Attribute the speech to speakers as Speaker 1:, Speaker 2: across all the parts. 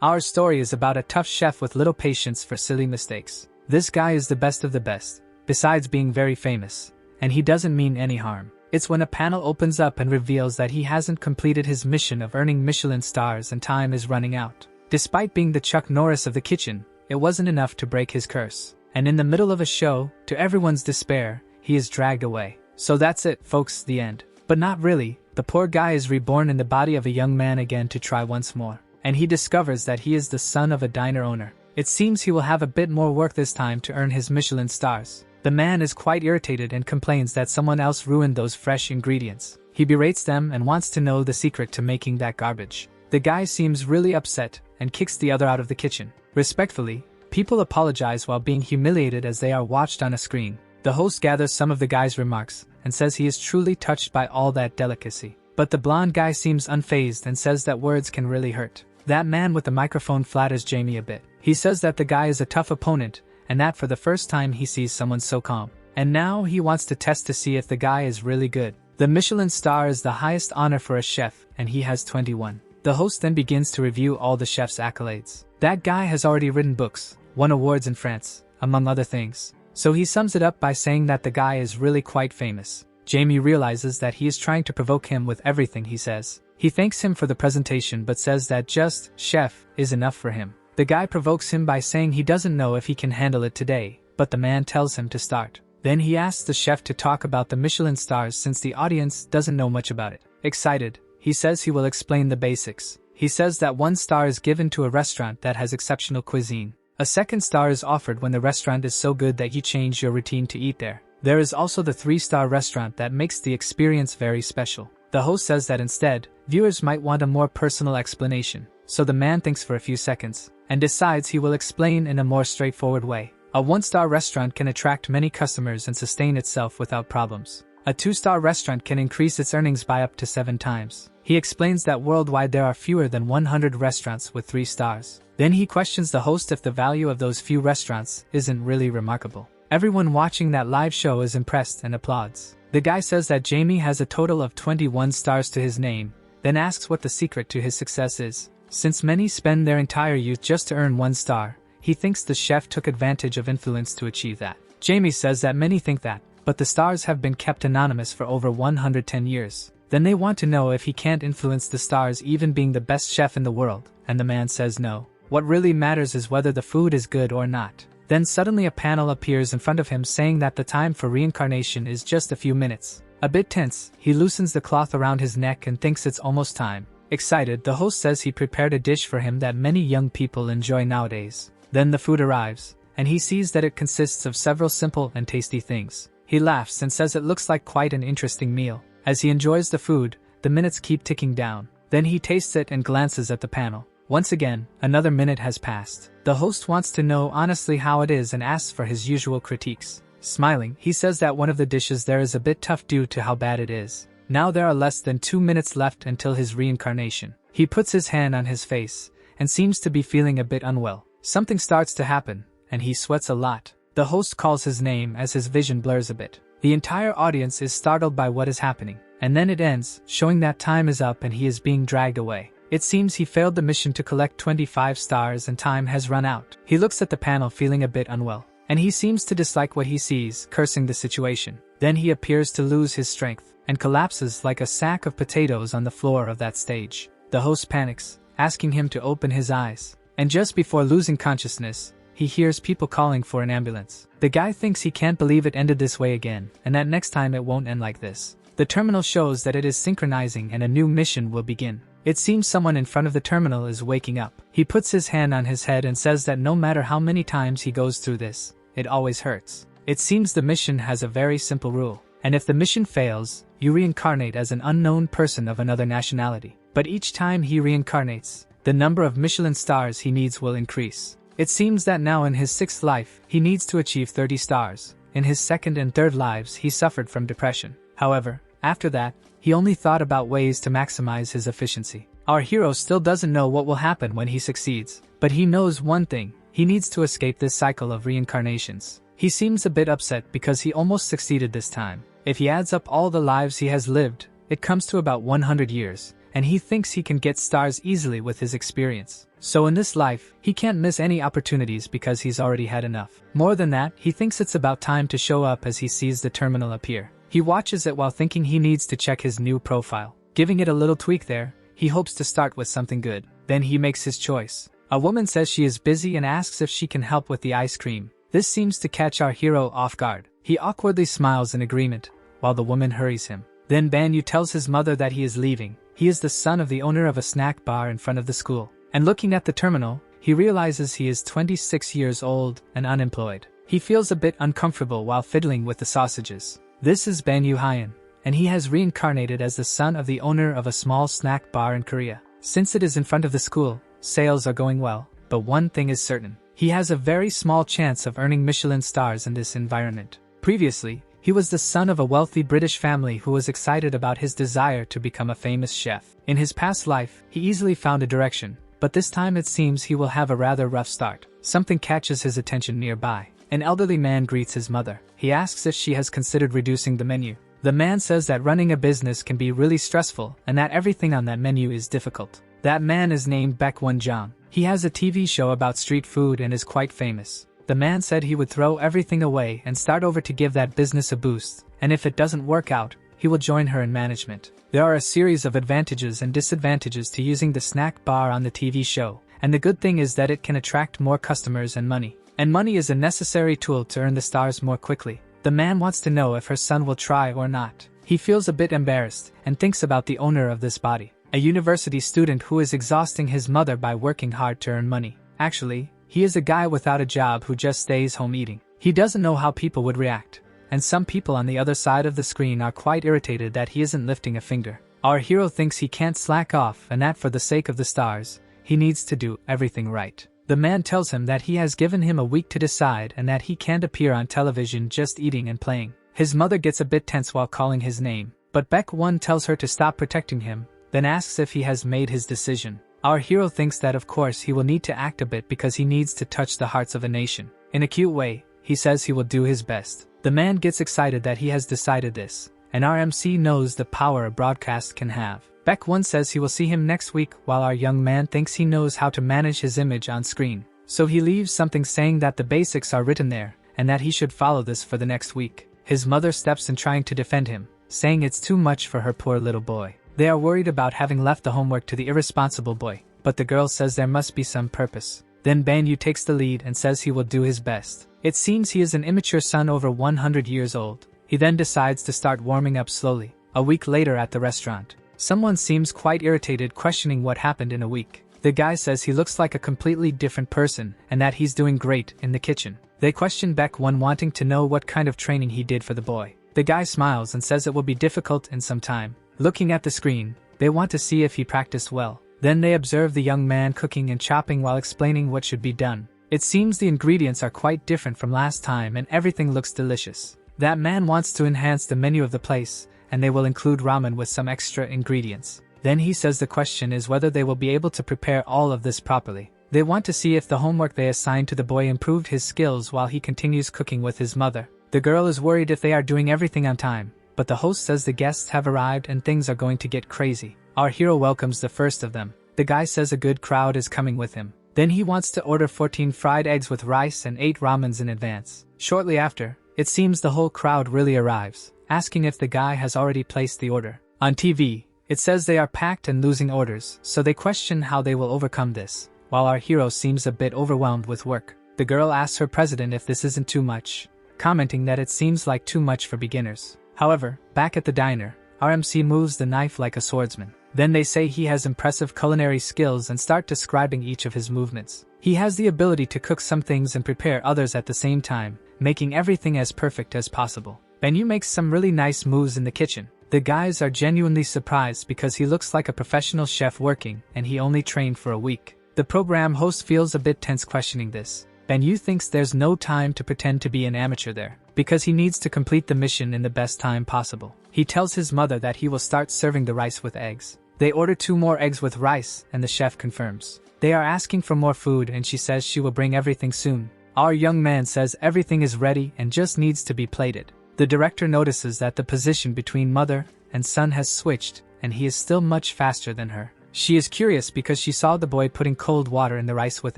Speaker 1: Our story is about a tough chef with little patience for silly mistakes. This guy is the best of the best, besides being very famous, and he doesn't mean any harm. It's when a panel opens up and reveals that he hasn't completed his mission of earning Michelin stars and time is running out. Despite being the Chuck Norris of the kitchen, it wasn't enough to break his curse. And in the middle of a show, to everyone's despair, he is dragged away. So that's it, folks, the end. But not really. The poor guy is reborn in the body of a young man again to try once more. And he discovers that he is the son of a diner owner. It seems he will have a bit more work this time to earn his Michelin stars. The man is quite irritated and complains that someone else ruined those fresh ingredients. He berates them and wants to know the secret to making that garbage. The guy seems really upset and kicks the other out of the kitchen. Respectfully, people apologize while being humiliated as they are watched on a screen. The host gathers some of the guy's remarks and says he is truly touched by all that delicacy. But the blonde guy seems unfazed and says that words can really hurt. That man with the microphone flatters Jamie a bit. He says that the guy is a tough opponent and that for the first time he sees someone so calm. And now he wants to test to see if the guy is really good. The Michelin star is the highest honor for a chef and he has 21. The host then begins to review all the chef's accolades. That guy has already written books, won awards in France, among other things. So he sums it up by saying that the guy is really quite famous. Jamie realizes that he is trying to provoke him with everything he says. He thanks him for the presentation but says that just chef is enough for him. The guy provokes him by saying he doesn't know if he can handle it today, but the man tells him to start. Then he asks the chef to talk about the Michelin stars since the audience doesn't know much about it. Excited, he says he will explain the basics. He says that 1 star is given to a restaurant that has exceptional cuisine. A 2nd star is offered when the restaurant is so good that you change your routine to eat there. There is also the 3-star restaurant that makes the experience very special. The host says that instead, viewers might want a more personal explanation. So the man thinks for a few seconds and decides he will explain in a more straightforward way. A 1-star restaurant can attract many customers and sustain itself without problems. A 2-star restaurant can increase its earnings by up to 7 times. He explains that worldwide there are fewer than 100 restaurants with 3 stars. Then he questions the host if the value of those few restaurants isn't really remarkable. Everyone watching that live show is impressed and applauds. The guy says that Jamie has a total of 21 stars to his name, then asks what the secret to his success is. Since many spend their entire youth just to earn 1 star, he thinks the chef took advantage of influence to achieve that. Jamie says that many think that, but the stars have been kept anonymous for over 110 years. Then they want to know if he can't influence the stars even being the best chef in the world, and the man says no. What really matters is whether the food is good or not. Then suddenly a panel appears in front of him saying that the time for reincarnation is just a few minutes. A bit tense, he loosens the cloth around his neck and thinks it's almost time. Excited, the host says he prepared a dish for him that many young people enjoy nowadays. Then the food arrives, and he sees that it consists of several simple and tasty things. He laughs and says it looks like quite an interesting meal. As he enjoys the food, the minutes keep ticking down. Then he tastes it and glances at the panel. Once again, another minute has passed. The host wants to know honestly how it is and asks for his usual critiques. Smiling, he says that one of the dishes there is a bit tough due to how bad it is. Now there are less than 2 minutes left until his reincarnation. He puts his hand on his face and seems to be feeling a bit unwell. Something starts to happen, and he sweats a lot. The host calls his name as his vision blurs a bit. The entire audience is startled by what is happening, and then it ends, showing that time is up and he is being dragged away. It seems he failed the mission to collect 25 stars and time has run out. He looks at the panel feeling a bit unwell, and he seems to dislike what he sees, cursing the situation. Then he appears to lose his strength, and collapses like a sack of potatoes on the floor of that stage. The host panics, asking him to open his eyes, and just before losing consciousness, he hears people calling for an ambulance. The guy thinks he can't believe it ended this way again, and that next time it won't end like this. The terminal shows that it is synchronizing and a new mission will begin. It seems someone in front of the terminal is waking up. He puts his hand on his head and says that no matter how many times he goes through this, it always hurts. It seems the mission has a very simple rule, and if the mission fails, you reincarnate as an unknown person of another nationality. But each time he reincarnates, the number of Michelin stars he needs will increase. It seems that now in his 6th life, he needs to achieve 30 stars. In his 2nd and 3rd lives, he suffered from depression. However, after that, he only thought about ways to maximize his efficiency. Our hero still doesn't know what will happen when he succeeds, but he knows one thing: he needs to escape this cycle of reincarnations. He seems a bit upset because he almost succeeded this time. If he adds up all the lives he has lived, it comes to about 100 years, and he thinks he can get stars easily with his experience. So in this life, he can't miss any opportunities because he's already had enough. More than that, he thinks it's about time to show up as he sees the terminal appear. He watches it while thinking he needs to check his new profile. Giving it a little tweak there, he hopes to start with something good. Then he makes his choice. A woman says she is busy and asks if she can help with the ice cream. This seems to catch our hero off guard. He awkwardly smiles in agreement, while the woman hurries him. Then Banyu tells his mother that he is leaving. He is the son of the owner of a snack bar in front of the school. And looking at the terminal, he realizes he is 26 years old and unemployed. He feels a bit uncomfortable while fiddling with the sausages. This is Banyu Hyan, and he has reincarnated as the son of the owner of a small snack bar in Korea. Since it is in front of the school, sales are going well, but one thing is certain. He has a very small chance of earning Michelin stars in this environment. Previously, he was the son of a wealthy British family who was excited about his desire to become a famous chef. In his past life, he easily found a direction, but this time it seems he will have a rather rough start. Something catches his attention nearby. An elderly man greets his mother. He asks if she has considered reducing the menu. The man says that running a business can be really stressful and that everything on that menu is difficult. That man is named Baekwon Jang. He has a TV show about street food and is quite famous. The man said he would throw everything away and start over to give that business a boost, and if it doesn't work out, he will join her in management. There are a series of advantages and disadvantages to using the snack bar on the TV show, and the good thing is that it can attract more customers and money. And money is a necessary tool to earn the stars more quickly. The man wants to know if her son will try or not. He feels a bit embarrassed and thinks about the owner of this body, a university student who is exhausting his mother by working hard to earn money. Actually, he is a guy without a job who just stays home eating. He doesn't know how people would react, and some people on the other side of the screen are quite irritated that he isn't lifting a finger. Our hero thinks he can't slack off and that for the sake of the stars, he needs to do everything right. The man tells him that he has given him a week to decide and that he can't appear on television just eating and playing. His mother gets a bit tense while calling his name, but Baekwon tells her to stop protecting him, then asks if he has made his decision. Our hero thinks that of course he will need to act a bit because he needs to touch the hearts of a nation. In a cute way, he says he will do his best. The man gets excited that he has decided this, and our MC knows the power a broadcast can have. Baekwon says he will see him next week while our young man thinks he knows how to manage his image on screen. So he leaves something saying that the basics are written there, and that he should follow this for the next week. His mother steps in trying to defend him, saying it's too much for her poor little boy. They are worried about having left the homework to the irresponsible boy, but the girl says there must be some purpose. Then Banyu takes the lead and says he will do his best. It seems he is an immature son over 100 years old. He then decides to start warming up slowly. A week later at the restaurant, someone seems quite irritated, questioning what happened in a week. The guy says he looks like a completely different person and that he's doing great in the kitchen. They question Baekwon, wanting to know what kind of training he did for the boy. The guy smiles and says it will be difficult in some time. Looking at the screen, they want to see if he practiced well. Then they observe the young man cooking and chopping while explaining what should be done. It seems the ingredients are quite different from last time and everything looks delicious. That man wants to enhance the menu of the place, and they will include ramen with some extra ingredients. Then he says the question is whether they will be able to prepare all of this properly. They want to see if the homework they assigned to the boy improved his skills while he continues cooking with his mother. The girl is worried if they are doing everything on time, but the host says the guests have arrived and things are going to get crazy. Our hero welcomes the first of them. The guy says a good crowd is coming with him. Then he wants to order 14 fried eggs with rice and 8 ramens in advance. Shortly after, it seems the whole crowd really arrives, asking if the guy has already placed the order. On TV, it says they are packed and losing orders, so they question how they will overcome this. While our hero seems a bit overwhelmed with work, the girl asks her president if this isn't too much, commenting that it seems like too much for beginners. However, back at the diner, our MC moves the knife like a swordsman. Then they say he has impressive culinary skills and start describing each of his movements. He has the ability to cook some things and prepare others at the same time, making everything as perfect as possible. Banyu makes some really nice moves in the kitchen. The guys are genuinely surprised because he looks like a professional chef working, and he only trained for a week. The program host feels a bit tense questioning this. Banyu thinks there's no time to pretend to be an amateur there, because he needs to complete the mission in the best time possible. He tells his mother that he will start serving the rice with eggs. They order 2 more eggs with rice, and the chef confirms. They are asking for more food and she says she will bring everything soon. Our young man says everything is ready and just needs to be plated. The director notices that the position between mother and son has switched, and he is still much faster than her. She is curious because she saw the boy putting cold water in the rice with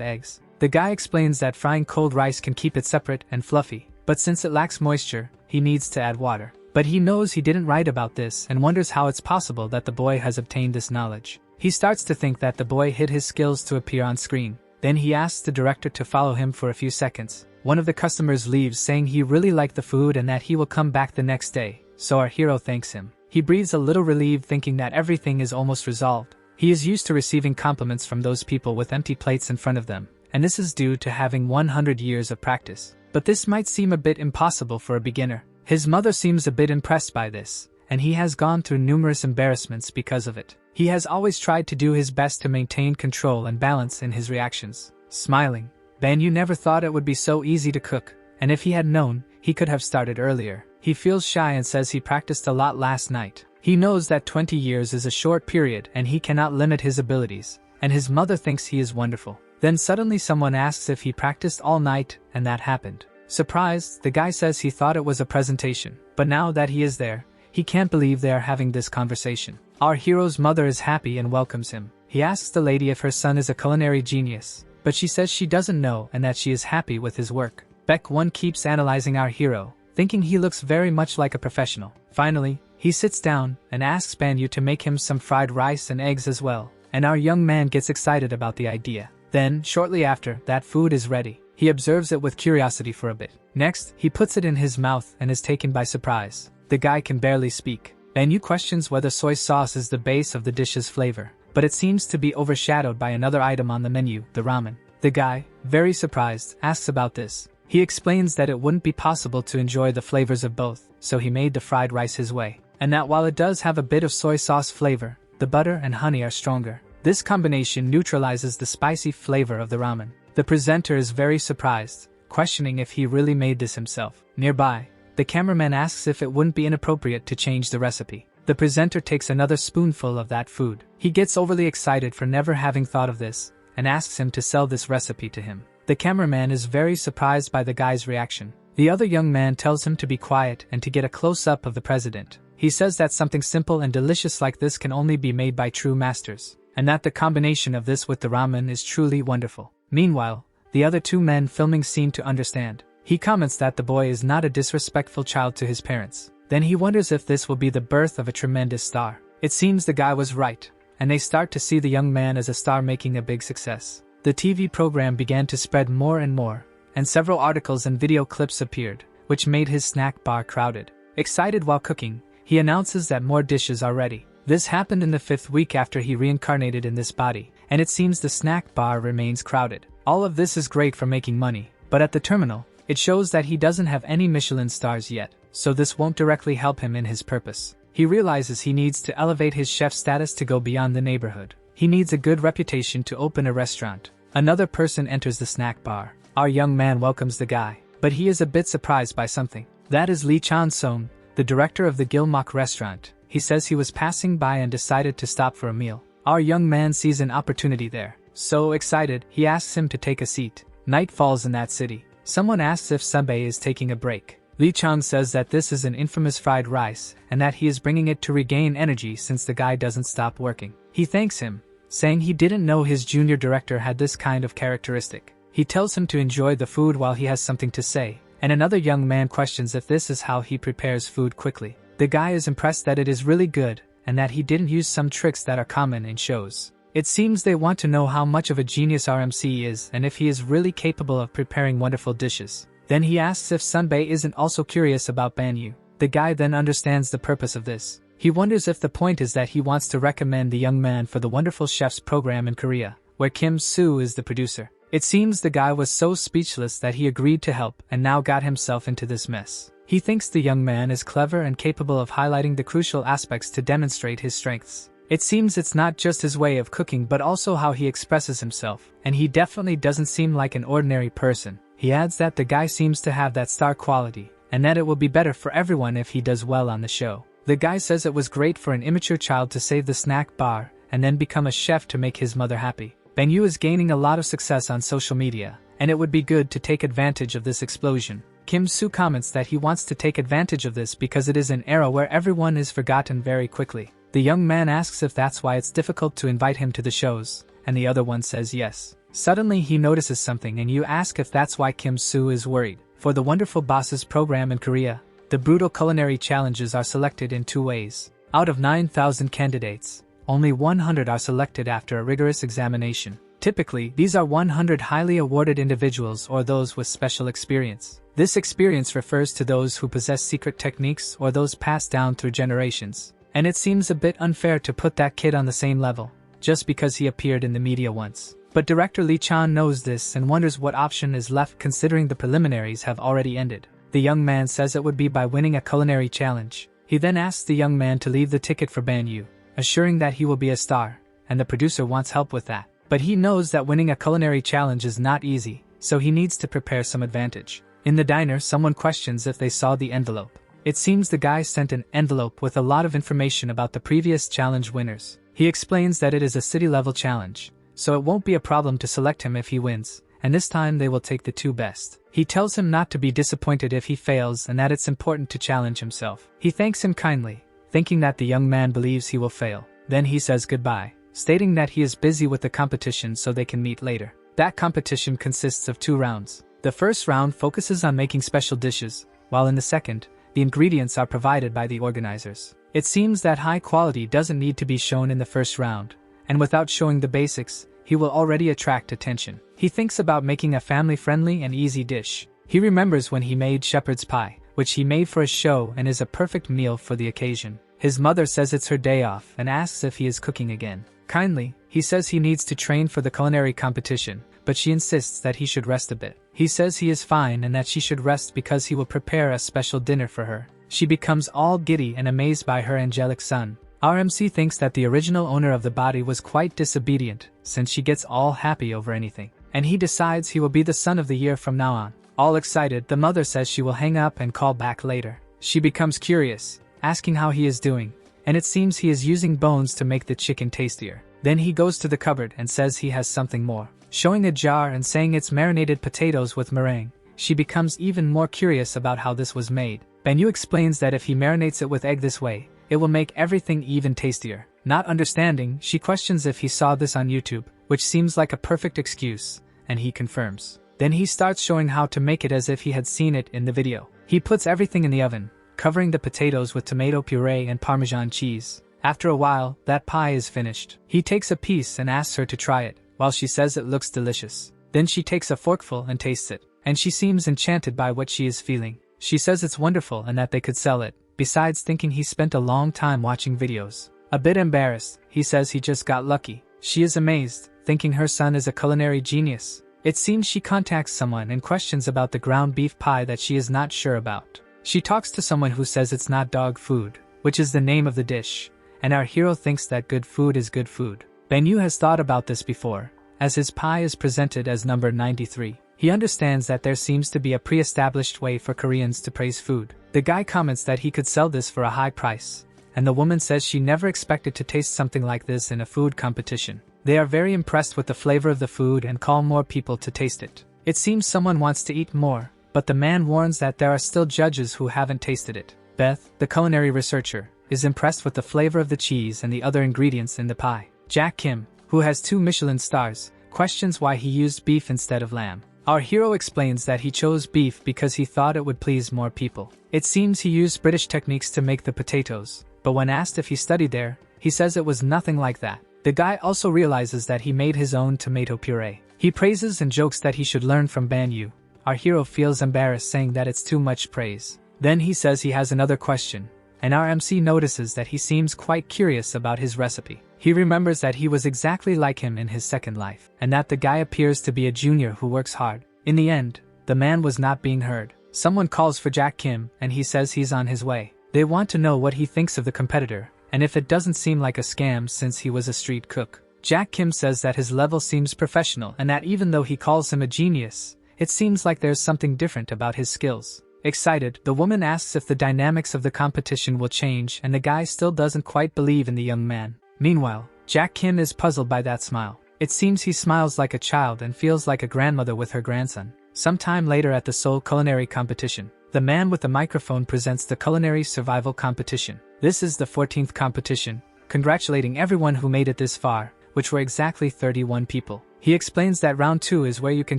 Speaker 1: eggs. The guy explains that frying cold rice can keep it separate and fluffy, but since it lacks moisture, he needs to add water. But he knows he didn't write about this and wonders how it's possible that the boy has obtained this knowledge. He starts to think that the boy hid his skills to appear on screen. Then he asks the director to follow him for a few seconds. One of the customers leaves saying he really liked the food and that he will come back the next day, so our hero thanks him. He breathes a little relieved thinking that everything is almost resolved. He is used to receiving compliments from those people with empty plates in front of them, and this is due to having 100 years of practice. But this might seem a bit impossible for a beginner. His mother seems a bit impressed by this, and he has gone through numerous embarrassments because of it. He has always tried to do his best to maintain control and balance in his reactions. Smiling, Banyu never thought it would be so easy to cook, and if he had known, he could have started earlier. He feels shy and says he practiced a lot last night. He knows that 20 years is a short period and he cannot limit his abilities, and his mother thinks he is wonderful. Then suddenly someone asks if he practiced all night, and that happened. Surprised, the guy says he thought it was a presentation, but now that he is there, he can't believe they are having this conversation. Our hero's mother is happy and welcomes him. He asks the lady if her son is a culinary genius, but she says she doesn't know and that she is happy with his work. Baek Won keeps analyzing our hero, thinking he looks very much like a professional. Finally, he sits down and asks Banyu to make him some fried rice and eggs as well, and our young man gets excited about the idea. Then, shortly after, that food is ready. He observes it with curiosity for a bit. Next, he puts it in his mouth and is taken by surprise. The guy can barely speak. Banyu questions whether soy sauce is the base of the dish's flavor, but it seems to be overshadowed by another item on the menu, the ramen. The guy, very surprised, asks about this. He explains that it wouldn't be possible to enjoy the flavors of both, so he made the fried rice his way, and that while it does have a bit of soy sauce flavor, the butter and honey are stronger. This combination neutralizes the spicy flavor of the ramen. The presenter is very surprised, questioning if he really made this himself. Nearby, the cameraman asks if it wouldn't be inappropriate to change the recipe. The presenter takes another spoonful of that food. He gets overly excited for never having thought of this, and asks him to sell this recipe to him. The cameraman is very surprised by the guy's reaction. The other young man tells him to be quiet and to get a close-up of the president. He says that something simple and delicious like this can only be made by true masters, and that the combination of this with the ramen is truly wonderful. Meanwhile, the other two men filming seem to understand. He comments that the boy is not a disrespectful child to his parents. Then he wonders if this will be the birth of a tremendous star. It seems the guy was right, and they start to see the young man as a star making a big success. The TV program began to spread more and more, and several articles and video clips appeared, which made his snack bar crowded. Excited while cooking, he announces that more dishes are ready. This happened in the 5th week after he reincarnated in this body, and it seems the snack bar remains crowded. All of this is great for making money, but at the terminal, it shows that he doesn't have any Michelin stars yet, so this won't directly help him in his purpose. He realizes he needs to elevate his chef status to go beyond the neighborhood. He needs a good reputation to open a restaurant. Another person enters the snack bar. Our young man welcomes the guy, but he is a bit surprised by something. That is Lee Chan-sung, the director of the Gilmok restaurant. He says he was passing by and decided to stop for a meal. Our young man sees an opportunity there. So excited, he asks him to take a seat. Night falls in that city. Someone asks if Sunbae is taking a break. Lee Chan says that this is an infamous fried rice, and that he is bringing it to regain energy since the guy doesn't stop working. He thanks him, saying he didn't know his junior director had this kind of characteristic. He tells him to enjoy the food while he has something to say, and another young man questions if this is how he prepares food quickly. The guy is impressed that it is really good, and that he didn't use some tricks that are common in shows. It seems they want to know how much of a genius RMC is and if he is really capable of preparing wonderful dishes. Then he asks if Sunbae isn't also curious about Banyu. The guy then understands the purpose of this. He wonders if the point is that he wants to recommend the young man for the Wonderful Chefs program in Korea, where Kim Soo is the producer. It seems the guy was so speechless that he agreed to help and now got himself into this mess. He thinks the young man is clever and capable of highlighting the crucial aspects to demonstrate his strengths. It seems it's not just his way of cooking but also how he expresses himself, and he definitely doesn't seem like an ordinary person. He adds that the guy seems to have that star quality, and that it will be better for everyone if he does well on the show. The guy says it was great for an immature child to save the snack bar and then become a chef to make his mother happy. Banyu is gaining a lot of success on social media, and it would be good to take advantage of this explosion. Kim Soo comments that he wants to take advantage of this because it is an era where everyone is forgotten very quickly. The young man asks if that's why it's difficult to invite him to the shows, and the other one says yes. Suddenly he notices something and you ask if that's why Kim Soo is worried. For the Wonderful Bosses program in Korea, the brutal culinary challenges are selected in 2 ways. Out of 9,000 candidates, only 100 are selected after a rigorous examination. Typically, these are 100 highly awarded individuals or those with special experience. This experience refers to those who possess secret techniques or those passed down through generations. And it seems a bit unfair to put that kid on the same level, just because he appeared in the media once. But director Lee Chan knows this and wonders what option is left considering the preliminaries have already ended. The young man says it would be by winning a culinary challenge. He then asks the young man to leave the ticket for Ban Yu, assuring that he will be a star, and the producer wants help with that. But he knows that winning a culinary challenge is not easy, so he needs to prepare some advantage. In the diner, someone questions if they saw the envelope. It seems the guy sent an envelope with a lot of information about the previous challenge winners. He explains that it is a city-level challenge, so it won't be a problem to select him if he wins, and this time they will take the 2 best. He tells him not to be disappointed if he fails and that it's important to challenge himself. He thanks him kindly, thinking that the young man believes he will fail. Then he says goodbye, stating that he is busy with the competition so they can meet later. That competition consists of 2 rounds. The first round focuses on making special dishes, while in the second, the ingredients are provided by the organizers. It seems that high quality doesn't need to be shown in the first round, and without showing the basics, he will already attract attention. He thinks about making a family-friendly and easy dish. He remembers when he made shepherd's pie, which he made for a show and is a perfect meal for the occasion. His mother says it's her day off and asks if he is cooking again. Kindly, he says he needs to train for the culinary competition, but she insists that he should rest a bit. He says he is fine and that she should rest because he will prepare a special dinner for her. She becomes all giddy and amazed by her angelic son. RMC thinks that the original owner of the body was quite disobedient, since she gets all happy over anything. And he decides he will be the son of the year from now on. All excited, the mother says she will hang up and call back later. She becomes curious, asking how he is doing, and it seems he is using bones to make the chicken tastier. Then he goes to the cupboard and says he has something more, showing a jar and saying it's marinated potatoes with meringue. She becomes even more curious about how this was made. Banyu explains that if he marinates it with egg this way, it will make everything even tastier. Not understanding, she questions if he saw this on YouTube, which seems like a perfect excuse, and he confirms. Then he starts showing how to make it as if he had seen it in the video. He puts everything in the oven, covering the potatoes with tomato puree and Parmesan cheese. After a while, that pie is finished. He takes a piece and asks her to try it, while she says it looks delicious. Then she takes a forkful and tastes it, and she seems enchanted by what she is feeling. She says it's wonderful and that they could sell it, besides thinking he spent a long time watching videos. A bit embarrassed, he says he just got lucky. She is amazed, thinking her son is a culinary genius. It seems she contacts someone and questions about the ground beef pie that she is not sure about. She talks to someone who says it's not dog food, which is the name of the dish, and our hero thinks that good food is good food. Banyu has thought about this before, as his pie is presented as number 93. He understands that there seems to be a pre-established way for Koreans to praise food. The guy comments that he could sell this for a high price, and the woman says she never expected to taste something like this in a food competition. They are very impressed with the flavor of the food and call more people to taste it. It seems someone wants to eat more, but the man warns that there are still judges who haven't tasted it. Beth, the culinary researcher, is impressed with the flavor of the cheese and the other ingredients in the pie. Jack Kim, who has 2 Michelin stars, questions why he used beef instead of lamb. Our hero explains that he chose beef because he thought it would please more people. It seems he used British techniques to make the potatoes, but when asked if he studied there, he says it was nothing like that. The guy also realizes that he made his own tomato puree. He praises and jokes that he should learn from Banyu. Our hero feels embarrassed, saying that it's too much praise. Then he says he has another question, and our MC notices that he seems quite curious about his recipe. He remembers that he was exactly like him in his second life, and that the guy appears to be a junior who works hard. In the end, the man was not being heard. Someone calls for Jack Kim, and he says he's on his way. They want to know what he thinks of the competitor, and if it doesn't seem like a scam since he was a street cook. Jack Kim says that his level seems professional and that even though he calls him a genius, it seems like there's something different about his skills. Excited, the woman asks if the dynamics of the competition will change, and the guy still doesn't quite believe in the young man. Meanwhile, Jack Kim is puzzled by that smile. It seems he smiles like a child and feels like a grandmother with her grandson. Sometime later at the Seoul Culinary Competition, the man with the microphone presents the Culinary Survival Competition. This is the 14th competition, congratulating everyone who made it this far, which were exactly 31 people. He explains that round 2 is where you can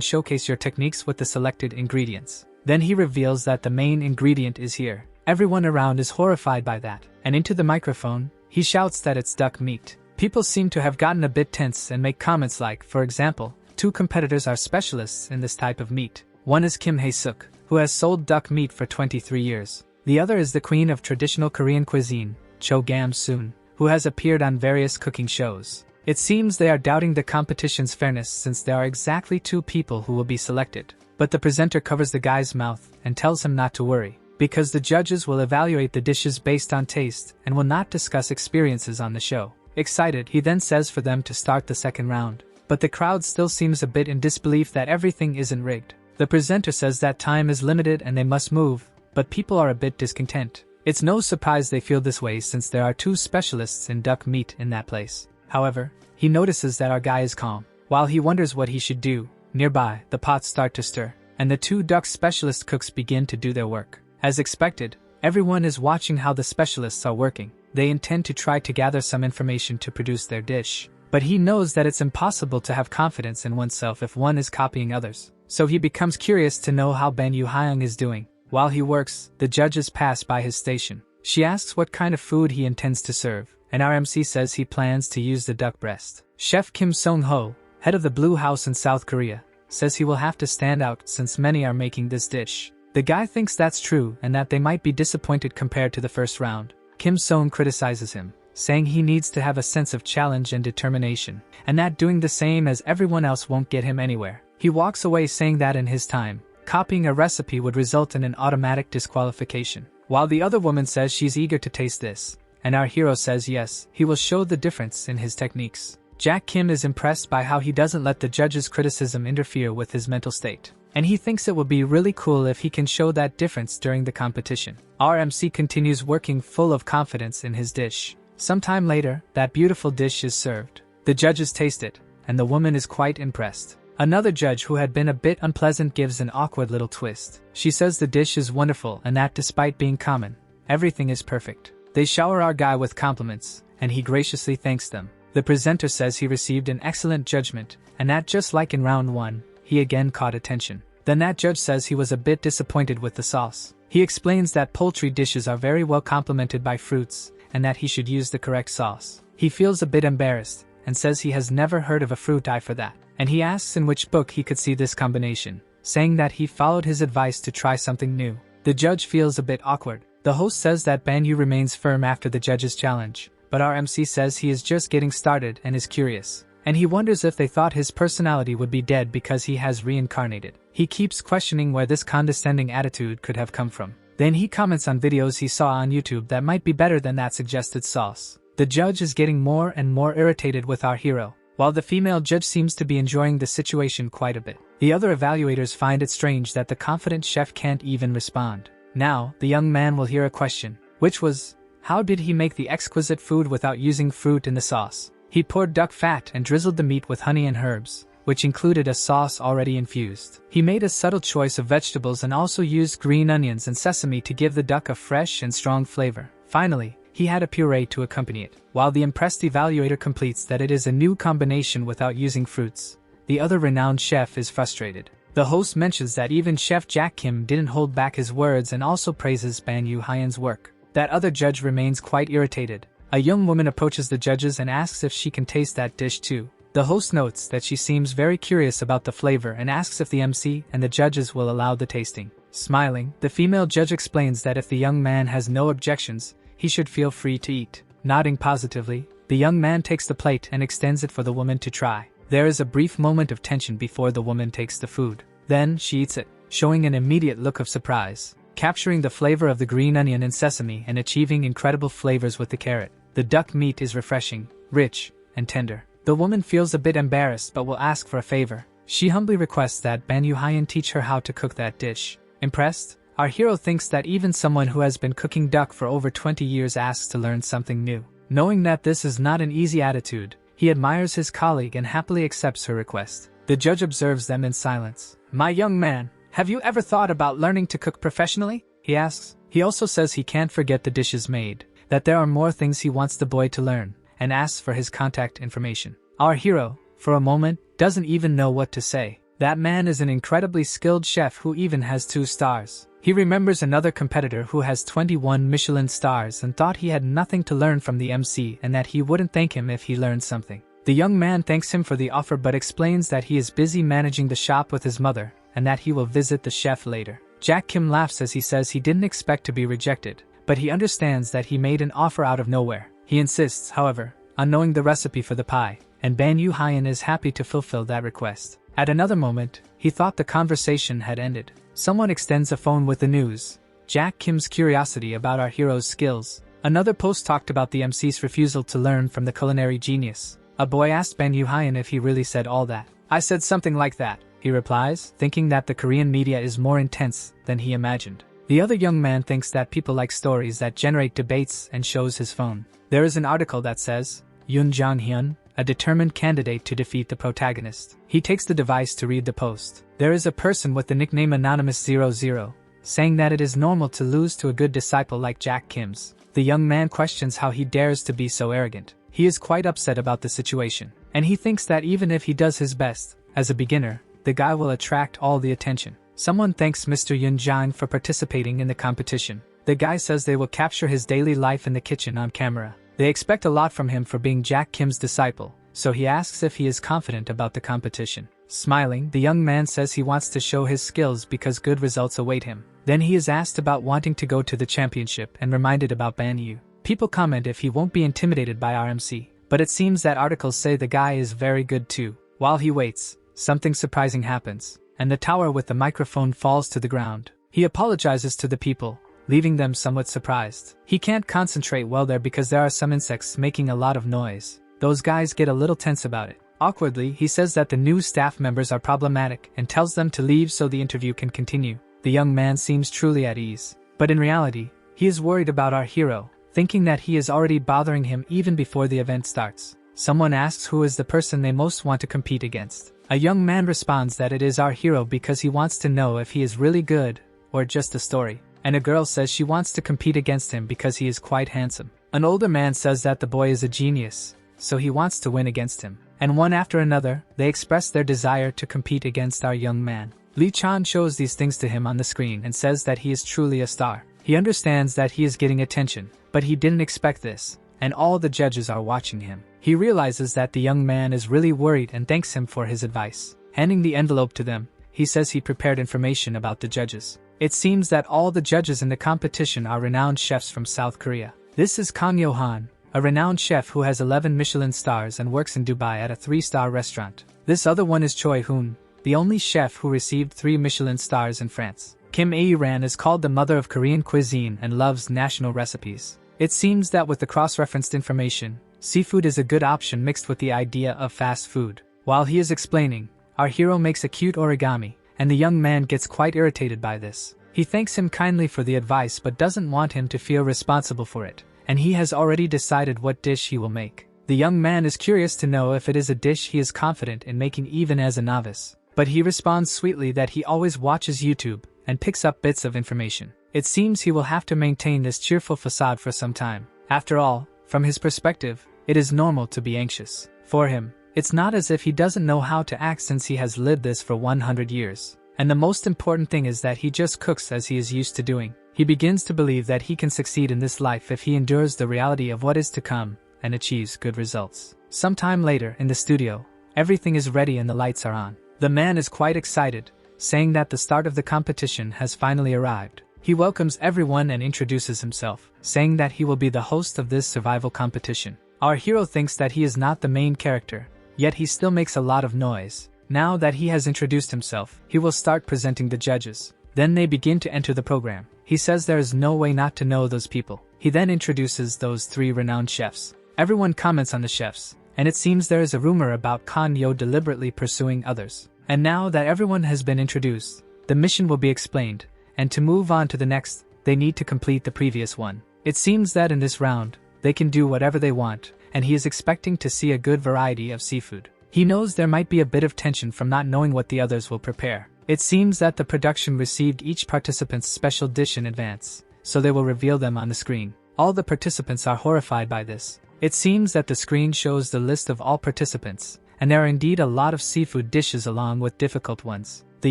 Speaker 1: showcase your techniques with the selected ingredients. Then he reveals that the main ingredient is here. Everyone around is horrified by that, and into the microphone, he shouts that it's duck meat. People seem to have gotten a bit tense and make comments like, for example, 2 competitors are specialists in this type of meat. One is Kim Hae-suk, who has sold duck meat for 23 years. The other is the queen of traditional Korean cuisine, Cho Gam-soon, who has appeared on various cooking shows. It seems they are doubting the competition's fairness since there are exactly 2 people who will be selected. But the presenter covers the guy's mouth and tells him not to worry, because the judges will evaluate the dishes based on taste and will not discuss experiences on the show. Excited, he then says for them to start the second round. But the crowd still seems a bit in disbelief that everything isn't rigged. The presenter says that time is limited and they must move, but people are a bit discontent. It's no surprise they feel this way since there are 2 specialists in duck meat in that place. However, he notices that our guy is calm. While he wonders what he should do, nearby, the pots start to stir, and the 2 duck specialist cooks begin to do their work. As expected, everyone is watching how the specialists are working. They intend to try to gather some information to produce their dish. But he knows that it's impossible to have confidence in oneself if one is copying others. So he becomes curious to know how Ben Yu-hyung is doing. While he works, the judges pass by his station. She asks what kind of food he intends to serve, and our MC says he plans to use the duck breast. Chef Kim Song-ho, head of the Blue House in South Korea, says he will have to stand out since many are making this dish. The guy thinks that's true and that they might be disappointed compared to the first round. Kim Song criticizes him, saying he needs to have a sense of challenge and determination, and that doing the same as everyone else won't get him anywhere. He walks away saying that in his time, copying a recipe would result in an automatic disqualification. While the other woman says she's eager to taste this, and our hero says yes, he will show the difference in his techniques. Jack Kim is impressed by how he doesn't let the judge's criticism interfere with his mental state, and he thinks it would be really cool if he can show that difference during the competition. Our MC continues working full of confidence in his dish. Sometime later, that beautiful dish is served. The judges taste it, and the woman is quite impressed. Another judge who had been a bit unpleasant gives an awkward little twist. She says the dish is wonderful and that despite being common, everything is perfect. They shower our guy with compliments, and he graciously thanks them. The presenter says he received an excellent judgment, and that just like in round 1, he again caught attention. Then that judge says he was a bit disappointed with the sauce. He explains that poultry dishes are very well complemented by fruits, and that he should use the correct sauce. He feels a bit embarrassed, and says he has never heard of a fruit eye for that. And he asks in which book he could see this combination, saying that he followed his advice to try something new. The judge feels a bit awkward. The host says that Ban Yu remains firm after the judge's challenge, but our MC says he is just getting started and is curious. And he wonders if they thought his personality would be dead because he has reincarnated. He keeps questioning where this condescending attitude could have come from. Then he comments on videos he saw on YouTube that might be better than that suggested sauce. The judge is getting more and more irritated with our hero, while the female judge seems to be enjoying the situation quite a bit. The other evaluators find it strange that the confident chef can't even respond. Now, the young man will hear a question, which was, how did he make the exquisite food without using fruit in the sauce? He poured duck fat and drizzled the meat with honey and herbs, which included a sauce already infused. He made a subtle choice of vegetables and also used green onions and sesame to give the duck a fresh and strong flavor. Finally, he had a puree to accompany it. While the impressed evaluator completes that it is a new combination without using fruits, the other renowned chef is frustrated. The host mentions that even Chef Jack Kim didn't hold back his words and also praises Ban Yu-hyun's work. That other judge remains quite irritated. A young woman approaches the judges and asks if she can taste that dish too. The host notes that she seems very curious about the flavor and asks if the MC and the judges will allow the tasting. Smiling, the female judge explains that if the young man has no objections, he should feel free to eat. Nodding positively, the young man takes the plate and extends it for the woman to try. There is a brief moment of tension before the woman takes the food. Then she eats it, showing an immediate look of surprise, capturing the flavor of the green onion and sesame and achieving incredible flavors with the carrot. The duck meat is refreshing, rich, and tender. The woman feels a bit embarrassed but will ask for a favor. She humbly requests that Ban Yu-hyun teach her how to cook that dish. Impressed, our hero thinks that even someone who has been cooking duck for over 20 years asks to learn something new. Knowing that this is not an easy attitude, he admires his colleague and happily accepts her request. The judge observes them in silence. "My young man, have you ever thought about learning to cook professionally?" he asks. He also says he can't forget the dishes made, that there are more things he wants the boy to learn, and asks for his contact information. Our hero, for a moment, doesn't even know what to say. That man is an incredibly skilled chef who even has 2 stars. He remembers another competitor who has 21 Michelin stars and thought he had nothing to learn from the MC and that he wouldn't thank him if he learned something. The young man thanks him for the offer but explains that he is busy managing the shop with his mother and that he will visit the chef later. Jack Kim laughs as he says he didn't expect to be rejected, but he understands that he made an offer out of nowhere. He insists, however, on knowing the recipe for the pie, and Ban Yu Hyan is happy to fulfill that request. At another moment, he thought the conversation had ended. Someone extends a phone with the news. Jack Kim's curiosity about our hero's skills. Another post talked about the MC's refusal to learn from the culinary genius. A boy asked Ban Yu Hyan if he really said all that. "I said something like that," he replies, thinking that the Korean media is more intense than he imagined. The other young man thinks that people like stories that generate debates and shows his phone. There is an article that says, Yoon Jong-hyun, a determined candidate to defeat the protagonist. He takes the device to read the post. There is a person with the nickname Anonymous00, saying that it is normal to lose to a good disciple like Jack Kim's. The young man questions how he dares to be so arrogant. He is quite upset about the situation, and he thinks that even if he does his best, as a beginner, the guy will attract all the attention. Someone thanks Mr. Yoon Jong for participating in the competition. The guy says they will capture his daily life in the kitchen on camera. They expect a lot from him for being Jack Kim's disciple, so he asks if he is confident about the competition. Smiling, the young man says he wants to show his skills because good results await him. Then he is asked about wanting to go to the championship and reminded about Ban Yu. People comment if he won't be intimidated by RMC, but it seems that articles say the guy is very good too. While he waits, something surprising happens, and the tower with the microphone falls to the ground. He apologizes to the people, leaving them somewhat surprised. He can't concentrate well there because there are some insects making a lot of noise. Those guys get a little tense about it. Awkwardly, he says that the new staff members are problematic and tells them to leave so the interview can continue. The young man seems truly at ease, but in reality, he is worried about our hero, thinking that he is already bothering him even before the event starts. Someone asks who is the person they most want to compete against. A young man responds that it is our hero because he wants to know if he is really good or just a story. And a girl says she wants to compete against him because he is quite handsome. An older man says that the boy is a genius, so he wants to win against him. And one after another, they express their desire to compete against our young man. Lee Chan shows these things to him on the screen and says that he is truly a star. He understands that he is getting attention, but he didn't expect this, and all the judges are watching him. He realizes that the young man is really worried and thanks him for his advice. Handing the envelope to them, he says he prepared information about the judges. It seems that all the judges in the competition are renowned chefs from South Korea. This is Kang Yo-han, a renowned chef who has 11 Michelin stars and works in Dubai at a 3-star restaurant. This other one is Choi Hoon, the only chef who received 3 Michelin stars in France. Kim Ae-ran is called the mother of Korean cuisine and loves national recipes. It seems that with the cross-referenced information, seafood is a good option mixed with the idea of fast food. While he is explaining, our hero makes a cute origami, and the young man gets quite irritated by this. He thanks him kindly for the advice but doesn't want him to feel responsible for it, and he has already decided what dish he will make. The young man is curious to know if it is a dish he is confident in making even as a novice, but he responds sweetly that he always watches YouTube and picks up bits of information. It seems he will have to maintain this cheerful facade for some time. After all, from his perspective, it is normal to be anxious. For him, it's not as if he doesn't know how to act since he has lived this for 100 years. And the most important thing is that he just cooks as he is used to doing. He begins to believe that he can succeed in this life if he endures the reality of what is to come and achieves good results. Sometime later, in the studio, everything is ready and the lights are on. The man is quite excited, saying that the start of the competition has finally arrived. He welcomes everyone and introduces himself, saying that he will be the host of this survival competition. Our hero thinks that he is not the main character, yet he still makes a lot of noise. Now that he has introduced himself, he will start presenting the judges. Then they begin to enter the program. He says there is no way not to know those people. He then introduces those 3 renowned chefs. Everyone comments on the chefs, and it seems there is a rumor about Kan Yo deliberately pursuing others. And now that everyone has been introduced, the mission will be explained, and to move on to the next, they need to complete the previous one. It seems that in this round, they can do whatever they want, and he is expecting to see a good variety of seafood. He knows there might be a bit of tension from not knowing what the others will prepare. It seems that the production received each participant's special dish in advance, so they will reveal them on the screen. All the participants are horrified by this. It seems that the screen shows the list of all participants, and there are indeed a lot of seafood dishes along with difficult ones. The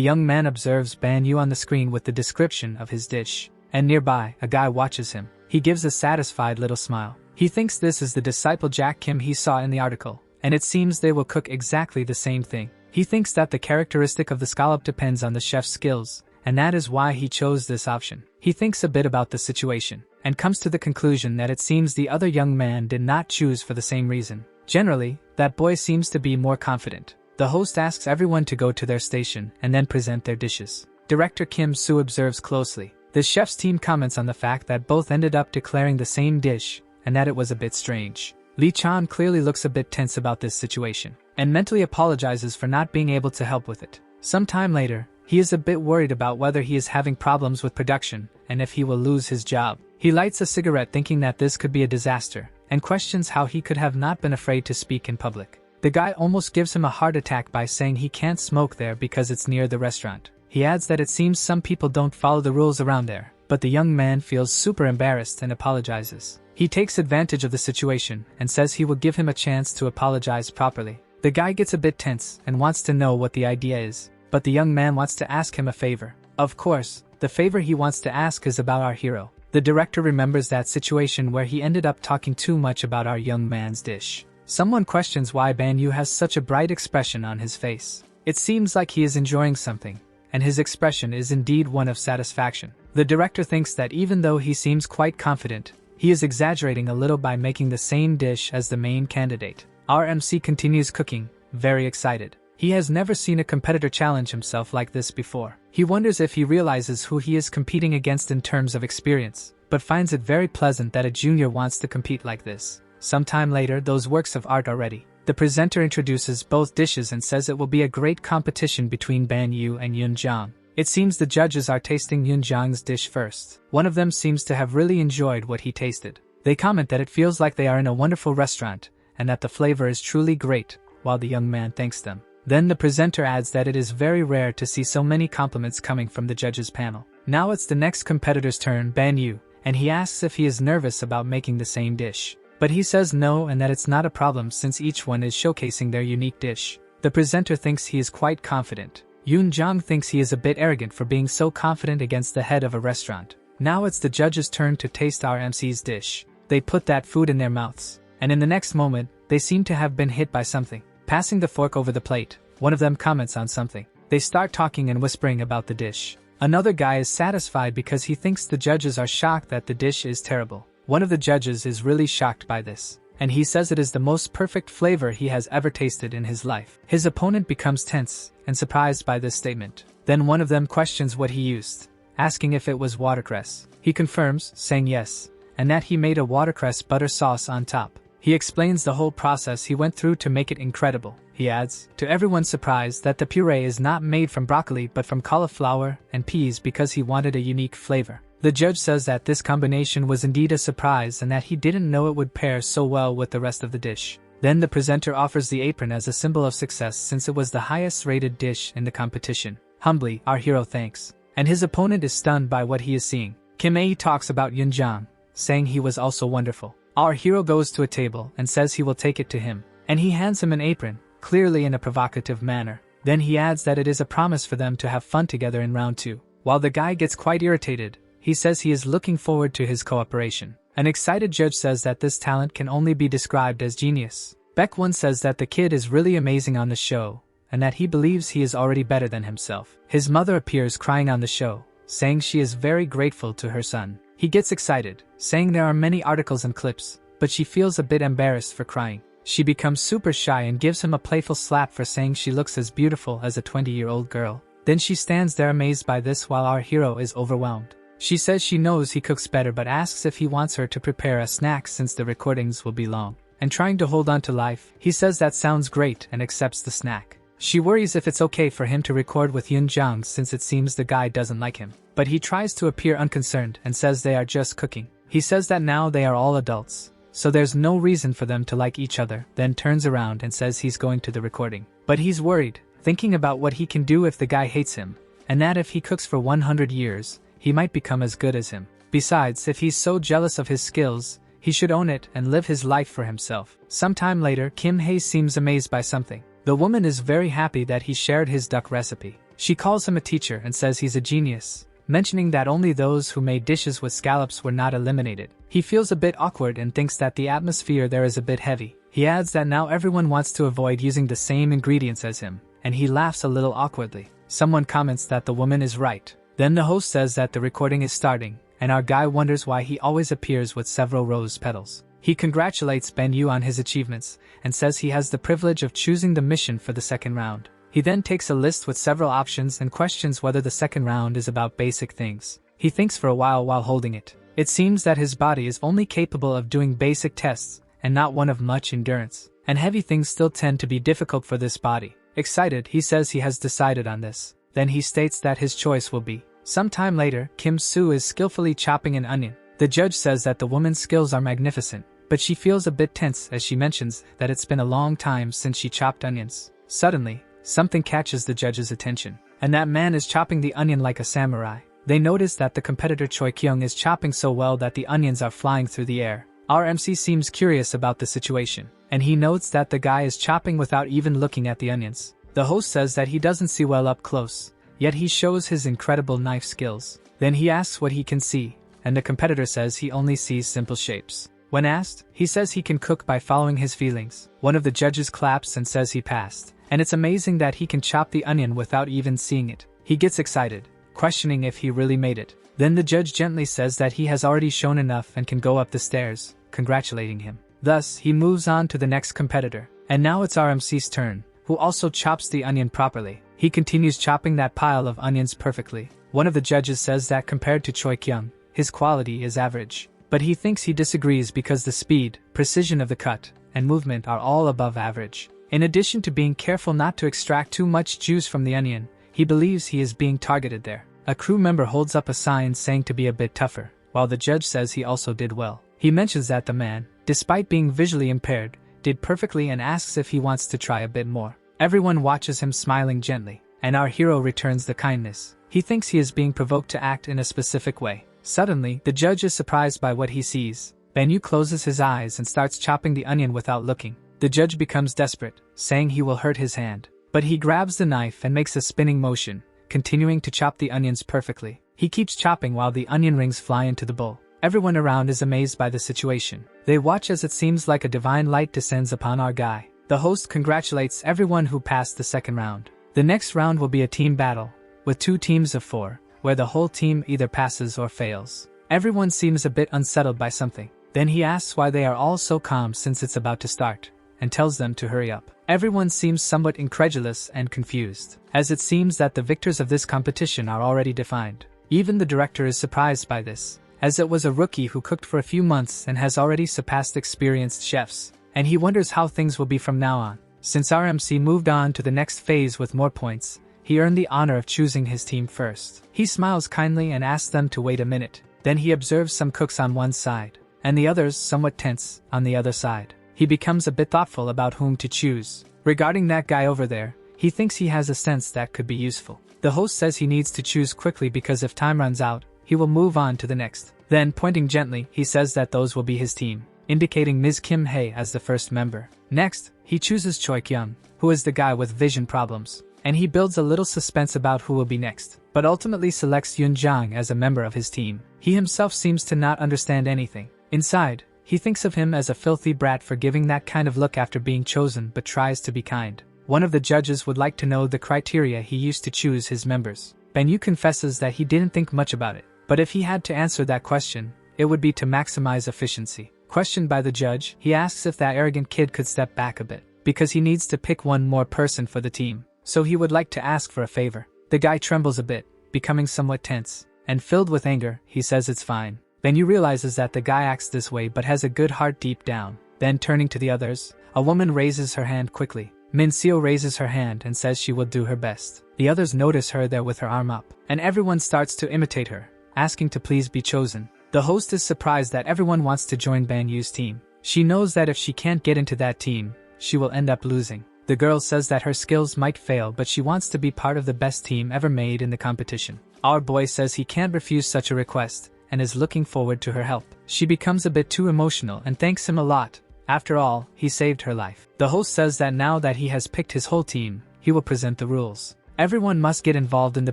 Speaker 1: young man observes Ban Yu on the screen with the description of his dish, and nearby, a guy watches him. He gives a satisfied little smile. He thinks this is the disciple Jack Kim he saw in the article, and it seems they will cook exactly the same thing. He thinks that the characteristic of the scallop depends on the chef's skills, and that is why he chose this option. He thinks a bit about the situation, and comes to the conclusion that it seems the other young man did not choose for the same reason. Generally, that boy seems to be more confident. The host asks everyone to go to their station and then present their dishes. Director Kim Soo observes closely. The chef's team comments on the fact that both ended up declaring the same dish, and that it was a bit strange. Lee Chan clearly looks a bit tense about this situation, and mentally apologizes for not being able to help with it. Some time later, he is a bit worried about whether he is having problems with production, and if he will lose his job. He lights a cigarette thinking that this could be a disaster, and questions how he could have not been afraid to speak in public. The guy almost gives him a heart attack by saying he can't smoke there because it's near the restaurant. He adds that it seems some people don't follow the rules around there, but the young man feels super embarrassed and apologizes. He takes advantage of the situation and says he will give him a chance to apologize properly. The guy gets a bit tense and wants to know what the idea is, but the young man wants to ask him a favor. Of course, the favor he wants to ask is about our hero. The director remembers that situation where he ended up talking too much about our young man's dish. Someone questions why Ban Yu has such a bright expression on his face. It seems like he is enjoying something, and his expression is indeed one of satisfaction. The director thinks that even though he seems quite confident, he is exaggerating a little by making the same dish as the main candidate. Our MC continues cooking, very excited. He has never seen a competitor challenge himself like this before. He wonders if he realizes who he is competing against in terms of experience, but finds it very pleasant that a junior wants to compete like this. Sometime later, those works of art are ready. The presenter introduces both dishes and says it will be a great competition between Ban Yu and Yun Jiang. It seems the judges are tasting Yun Jiang's dish first. One of them seems to have really enjoyed what he tasted. They comment that it feels like they are in a wonderful restaurant, and that the flavor is truly great, while the young man thanks them. Then the presenter adds that it is very rare to see so many compliments coming from the judges panel. Now it's the next competitor's turn, Ban Yu, and he asks if he is nervous about making the same dish. But he says no and that it's not a problem since each one is showcasing their unique dish. The presenter thinks he is quite confident. Yun Jiang thinks he is a bit arrogant for being so confident against the head of a restaurant. Now it's the judges' turn to taste our MC's dish. They put that food in their mouths, and in the next moment, they seem to have been hit by something. Passing the fork over the plate, one of them comments on something. They start talking and whispering about the dish. Another guy is satisfied because he thinks the judges are shocked that the dish is terrible. One of the judges is really shocked by this, and he says it is the most perfect flavor he has ever tasted in his life. His opponent becomes tense and surprised by this statement. Then one of them questions what he used, asking if it was watercress. He confirms, saying yes, and that he made a watercress butter sauce on top. He explains the whole process he went through to make it incredible. He adds, to everyone's surprise, that the puree is not made from broccoli but from cauliflower and peas because he wanted a unique flavor. The judge says that this combination was indeed a surprise and that he didn't know it would pair so well with the rest of the dish. Then the presenter offers the apron as a symbol of success since it was the highest rated dish in the competition. Humbly, our hero thanks, and his opponent is stunned by what he is seeing. Kim Ae talks about Yun Jiang, saying he was also wonderful. Our hero goes to a table and says he will take it to him, and he hands him an apron, clearly in a provocative manner. Then he adds that it is a promise for them to have fun together in round 2. While the guy gets quite irritated, he says he is looking forward to his cooperation. An excited judge says that this talent can only be described as genius. Baek-won says that the kid is really amazing on the show, and that he believes he is already better than himself. His mother appears crying on the show, saying she is very grateful to her son. He gets excited, saying there are many articles and clips, but she feels a bit embarrassed for crying. She becomes super shy and gives him a playful slap for saying she looks as beautiful as a 20-year-old girl. Then she stands there amazed by this while our hero is overwhelmed. She says she knows he cooks better but asks if he wants her to prepare a snack since the recordings will be long. And trying to hold on to life, he says that sounds great and accepts the snack. She worries if it's okay for him to record with Yun Jiang since it seems the guy doesn't like him. But he tries to appear unconcerned and says they are just cooking. He says that now they are all adults, so there's no reason for them to like each other, then turns around and says he's going to the recording. But he's worried, thinking about what he can do if the guy hates him, and that if he cooks for 100 years, he might become as good as him. Besides, if he's so jealous of his skills, he should own it and live his life for himself. Sometime later, Kim Hae seems amazed by something. The woman is very happy that he shared his duck recipe. She calls him a teacher and says he's a genius, mentioning that only those who made dishes with scallops were not eliminated. He feels a bit awkward and thinks that the atmosphere there is a bit heavy. He adds that now everyone wants to avoid using the same ingredients as him, and he laughs a little awkwardly. Someone comments that the woman is right. Then the host says that the recording is starting, and our guy wonders why he always appears with several rose petals. He congratulates Ben Yu on his achievements, and says he has the privilege of choosing the mission for the second round. He then takes a list with several options and questions whether the second round is about basic things. He thinks for a while holding it. It seems that his body is only capable of doing basic tests, and not one of much endurance. And heavy things still tend to be difficult for this body. Excited, he says he has decided on this. Then he states that his choice will be. Sometime later, Kim Soo is skillfully chopping an onion. The judge says that the woman's skills are magnificent, but she feels a bit tense as she mentions that it's been a long time since she chopped onions. Suddenly, something catches the judge's attention, and that man is chopping the onion like a samurai. They notice that the competitor Choi Kyung is chopping so well that the onions are flying through the air. Our MC seems curious about the situation, and he notes that the guy is chopping without even looking at the onions. The host says that he doesn't see well up close, yet he shows his incredible knife skills. Then he asks what he can see, and the competitor says he only sees simple shapes. When asked, he says he can cook by following his feelings. One of the judges claps and says he passed, and it's amazing that he can chop the onion without even seeing it. He gets excited, questioning if he really made it. Then the judge gently says that he has already shown enough and can go up the stairs, congratulating him. Thus, he moves on to the next competitor. And now it's RMC's turn, who also chops the onion properly. He continues chopping that pile of onions perfectly. One of the judges says that compared to Choi Kyung, his quality is average. But he thinks he disagrees because the speed, precision of the cut, and movement are all above average. In addition to being careful not to extract too much juice from the onion, he believes he is being targeted there. A crew member holds up a sign saying to be a bit tougher, while the judge says he also did well. He mentions that the man, despite being visually impaired, did perfectly and asks if he wants to try a bit more. Everyone watches him smiling gently, and our hero returns the kindness. He thinks he is being provoked to act in a specific way. Suddenly, the judge is surprised by what he sees. Ben Yu closes his eyes and starts chopping the onion without looking. The judge becomes desperate, saying he will hurt his hand. But he grabs the knife and makes a spinning motion, continuing to chop the onions perfectly. He keeps chopping while the onion rings fly into the bowl. Everyone around is amazed by the situation. They watch as it seems like a divine light descends upon our guy. The host congratulates everyone who passed the second round. The next round will be a team battle, with 2 teams of 4, where the whole team either passes or fails. Everyone seems a bit unsettled by something. Then he asks why they are all so calm since it's about to start, and tells them to hurry up. Everyone seems somewhat incredulous and confused, as it seems that the victors of this competition are already defined. Even the director is surprised by this, as it was a rookie who cooked for a few months and has already surpassed experienced chefs, and he wonders how things will be from now on. Since our MC moved on to the next phase with more points, he earned the honor of choosing his team first. He smiles kindly and asks them to wait a minute. Then he observes some cooks on one side, and the others somewhat tense on the other side. He becomes a bit thoughtful about whom to choose. Regarding that guy over there, he thinks he has a sense that could be useful. The host says he needs to choose quickly because if time runs out, he will move on to the next. Then, pointing gently, he says that those will be his team, indicating Ms. Kim Hae as the first member. Next, he chooses Choi Kyung, who is the guy with vision problems, and he builds a little suspense about who will be next, but ultimately selects Yoon Jang as a member of his team. He himself seems to not understand anything. Inside, he thinks of him as a filthy brat for giving that kind of look after being chosen but tries to be kind. One of the judges would like to know the criteria he used to choose his members. Ben Yu confesses that he didn't think much about it, but if he had to answer that question, it would be to maximize efficiency. Questioned by the judge, he asks if that arrogant kid could step back a bit, because he needs to pick one more person for the team, so he would like to ask for a favor. The guy trembles a bit, becoming somewhat tense, and filled with anger, he says it's fine. Ben Yu realizes that the guy acts this way but has a good heart deep down. Then turning to the others, a woman raises her hand quickly. Min Seo raises her hand and says she will do her best. The others notice her there with her arm up, and everyone starts to imitate her, asking to please be chosen. The host is surprised that everyone wants to join Ben Yu's team. She knows that if she can't get into that team, she will end up losing. The girl says that her skills might fail but she wants to be part of the best team ever made in the competition. Our boy says he can't refuse such a request, and is looking forward to her help. She becomes a bit too emotional and thanks him a lot. After all, he saved her life. The host says that now that he has picked his whole team, he will present the rules. Everyone must get involved in the